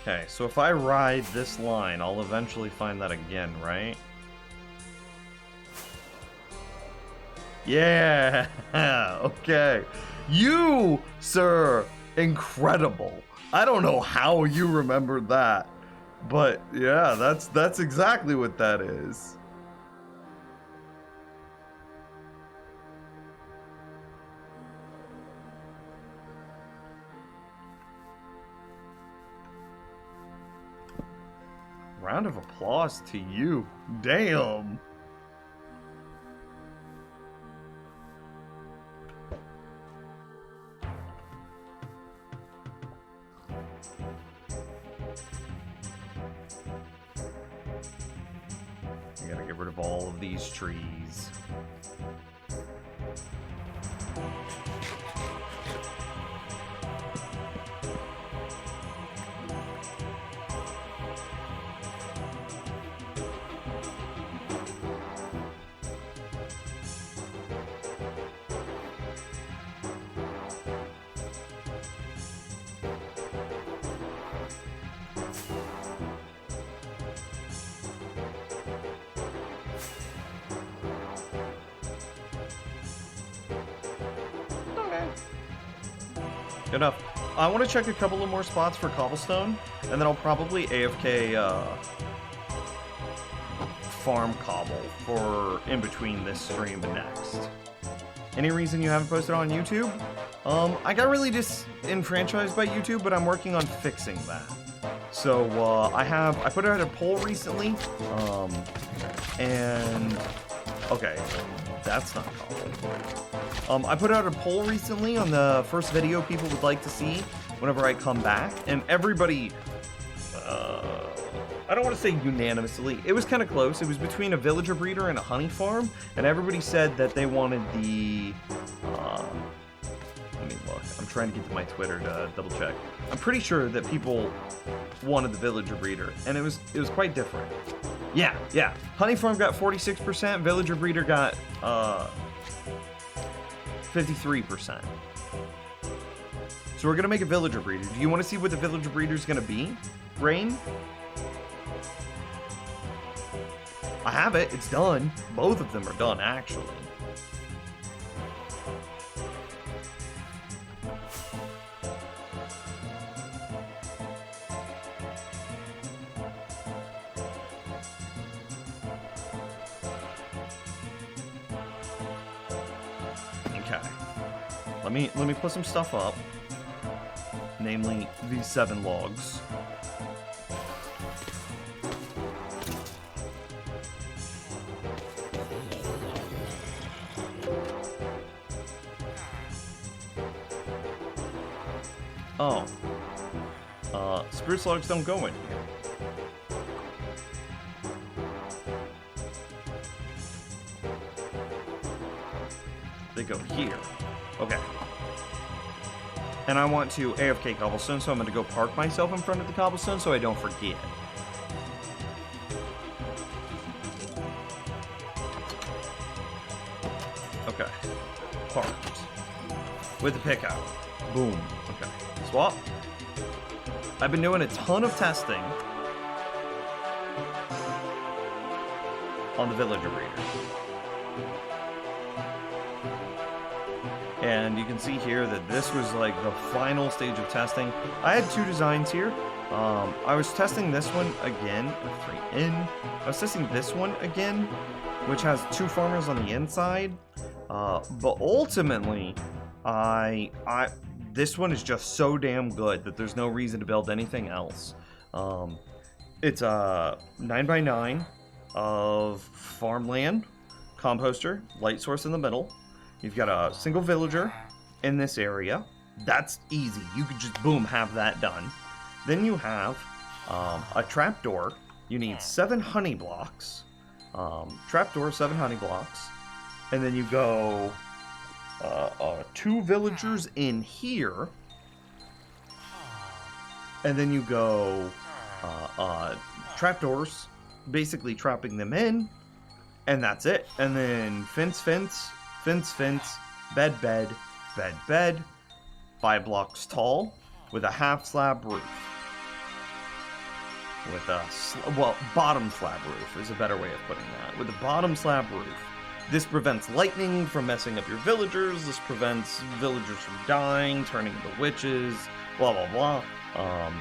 Okay, so if I ride this line, I'll eventually find that again, right? Yeah! Okay. You, sir, incredible. I don't know how you remembered that. But yeah, that's exactly what that is. Round of applause to you. Damn. I gotta get rid of all of these trees. Good enough. I want to check a couple of more spots for cobblestone, and then I'll probably AFK farm cobble for in between this stream and next. Any reason you haven't posted on YouTube? I got really disenfranchised by YouTube, but I'm working on fixing that. So I put out a poll recently, and okay, that's not cobble. I put out a poll recently on the first video people would like to see whenever I come back, and everybody, I don't want to say unanimously, it was kind of close. It was between a villager breeder and a honey farm, and everybody said that they wanted the, let me look, I'm trying to get to my Twitter to double check. I'm pretty sure that people wanted the villager breeder, and it was quite different. Yeah, honey farm got 46%, villager breeder got, 53%. So we're gonna make a villager breeder. Do you want to see what the villager breeder is gonna be? Rain? I have it. It's done. Both of them are done, actually. Let me put some stuff up, namely these 7 logs. Oh, spruce logs don't go in here. They go here. Okay. And I want to AFK cobblestone, so I'm going to go park myself in front of the cobblestone so I don't forget. Okay. Parked. With the pick out. Boom. Okay. Swap. I've been doing a ton of testing on the villager breeder. And you can see here that this was like the final stage of testing. I had 2 designs here. I was testing this one again, 3 in. I was testing this one again, which has 2 farmers on the inside. But ultimately, this one is just so damn good that there's no reason to build anything else. It's a 9x9 of farmland, composter, light source in the middle. You've got a single villager in this area. That's easy. You could just, boom, have that done. Then you have a trapdoor. You need 7 honey blocks. Trapdoor, 7 honey blocks. And then you go 2 villagers in here. And then you go trapdoors, basically trapping them in. And that's it. And then fence, bed, 5 blocks tall, with a half slab roof. With a, bottom slab roof is a better way of putting that. With a bottom slab roof. This prevents lightning from messing up your villagers, this prevents villagers from dying, turning into witches, blah blah blah.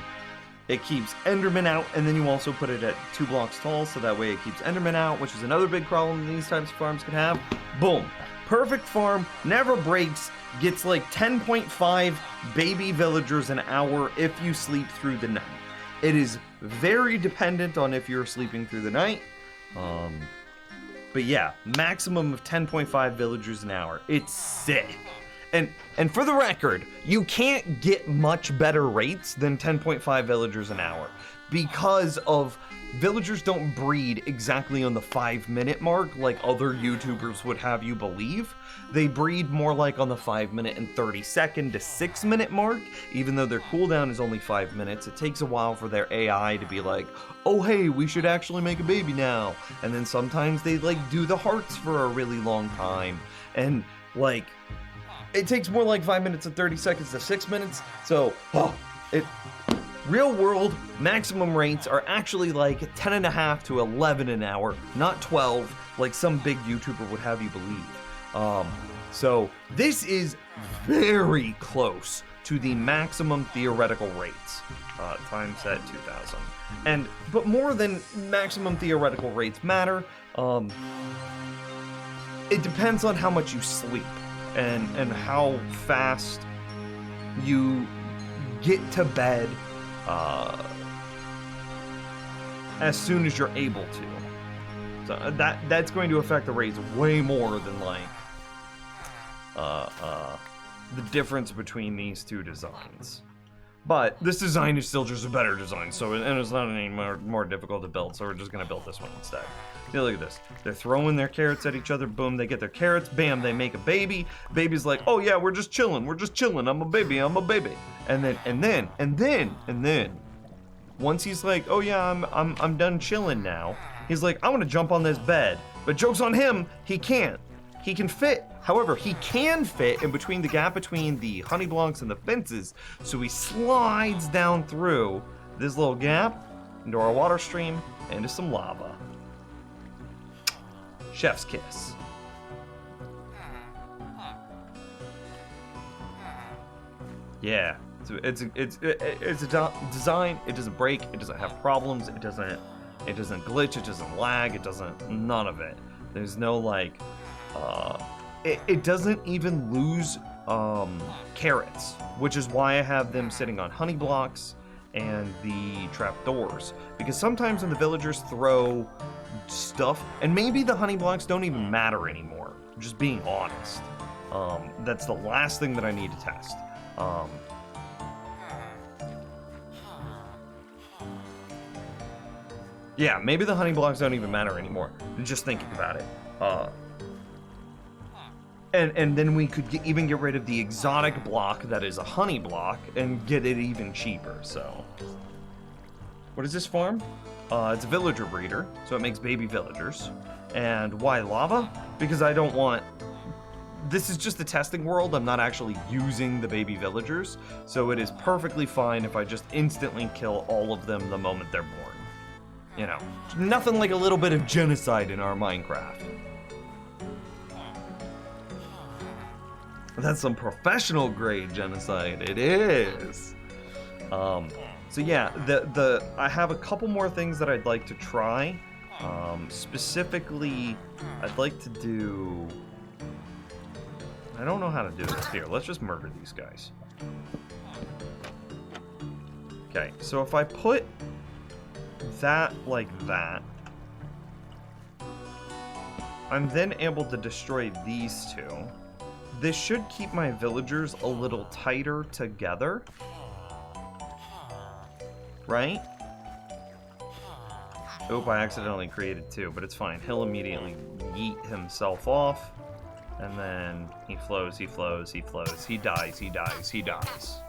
It keeps Enderman out, and then you also put it at 2 blocks tall, so that way it keeps Enderman out, which is another big problem these types of farms can have. Boom. Perfect farm, never breaks, gets like 10.5 baby villagers an hour if you sleep through the night. It is very dependent on if you're sleeping through the night. But yeah, maximum of 10.5 villagers an hour. It's sick. And for the record, you can't get much better rates than 10.5 villagers an hour. because of villagers don't breed exactly on the 5-minute mark like other YouTubers would have you believe. They breed more like on the 5-minute and 30-second to 6-minute mark. Even though their cooldown is only 5 minutes, it takes a while for their AI to be like, oh hey, we should actually make a baby now. And then sometimes they like do the hearts for a really long time. And like, it takes more like 5 minutes and 30 seconds to 6 minutes. So, real world maximum rates are actually like 10.5 to 11 an hour, not 12 like some big YouTuber would have you believe. So this is very close to the maximum theoretical rates. Time set 2000. But more than maximum theoretical rates matter, it depends on how much you sleep and how fast you get to bed as soon as you're able to. So that's going to affect the rates way more than like the difference between these two designs. But this design is still just a better design, so and it's not any more difficult to build, so we're just gonna build this one instead. See, look at this. They're throwing their carrots at each other, boom, they get their carrots, bam, they make a baby. Baby's like, oh yeah, we're just chilling, I'm a baby. And then, once he's like, oh yeah, I'm done chilling now, he's like, I wanna jump on this bed. But joke's on him, he can't. He can fit, however, he can fit in between the gap between the honey blocks and the fences, so he slides down through this little gap into our water stream and into some lava. Chef's kiss. Yeah, it's a design. It doesn't break. It doesn't have problems. It doesn't glitch. It doesn't lag. It doesn't none of it. There's no like. It doesn't even lose carrots, which is why I have them sitting on honey blocks and the trapdoors. Because sometimes when the villagers throw stuff, and maybe the honey blocks don't even matter anymore, I'm just being honest. That's the last thing that I need to test. Yeah, maybe the honey blocks don't even matter anymore. Just thinking about it. And then we could even get rid of the exotic block that is a honey block and get it even cheaper, so. What is this farm? It's a villager breeder, so it makes baby villagers. And why lava? Because I don't want... This is just the testing world, I'm not actually using the baby villagers, so it is perfectly fine if I just instantly kill all of them the moment they're born. You know, nothing like a little bit of genocide in our Minecraft. That's some professional grade genocide. It is. So yeah, I have a couple more things that I'd like to try. Specifically, I'd like to do. I don't know how to do this. Here, let's just murder these guys. Okay, so if I put that like that, I'm then able to destroy these two. This should keep my villagers a little tighter together. Right? Oop, I accidentally created two, but it's fine. He'll immediately yeet himself off. And then he flows, he flows, he flows. He dies, he dies, he dies.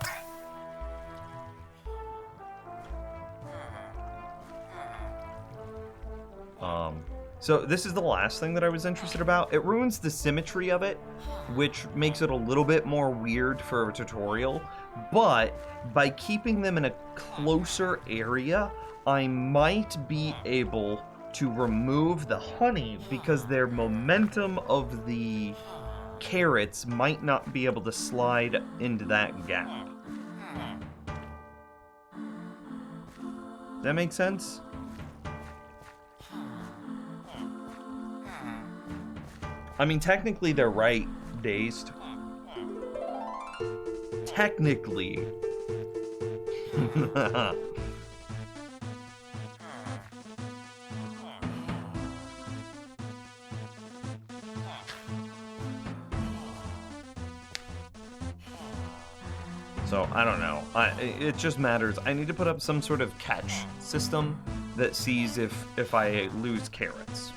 So this is the last thing that I was interested about. It ruins the symmetry of it, which makes it a little bit more weird for a tutorial. But by keeping them in a closer area, I might be able to remove the honey because their momentum of the carrots might not be able to slide into that gap. Does that make sense? I mean, technically they're right, Dazed. Technically. So I don't know. It just matters. I need to put up some sort of catch system that sees if I lose carrots.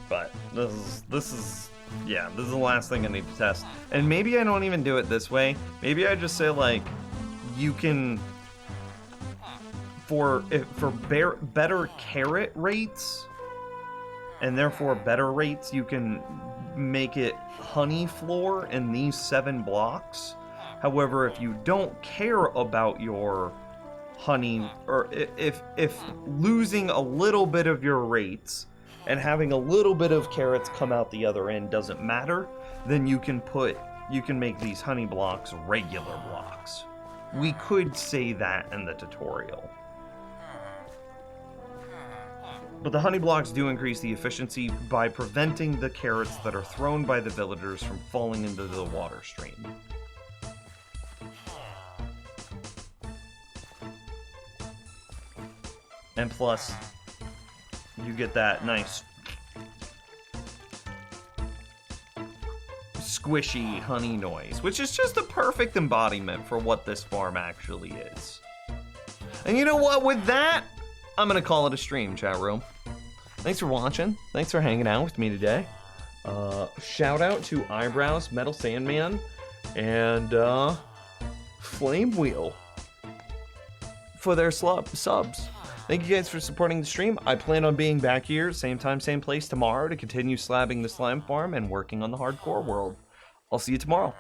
But this is the last thing I need to test. And maybe I don't even do it this way. Maybe I just say like, you can for better carrot rates, and therefore better rates, you can make it honey floor in these 7 blocks. However, if you don't care about your honey, or if losing a little bit of your rates and having a little bit of carrots come out the other end doesn't matter, then you can make these honey blocks regular blocks. We could say that in the tutorial. But the honey blocks do increase the efficiency by preventing the carrots that are thrown by the villagers from falling into the water stream. And plus, you get that nice squishy honey noise, which is just a perfect embodiment for what this farm actually is. And you know what? With that, I'm gonna call it a stream, chat room. Thanks for watching. Thanks for hanging out with me today. Shout out to Eyebrows, Metal Sandman, and Flame Wheel for their subs. Thank you guys for supporting the stream. I plan on being back here, same time, same place tomorrow to continue slabbing the slime farm and working on the hardcore world. I'll see you tomorrow.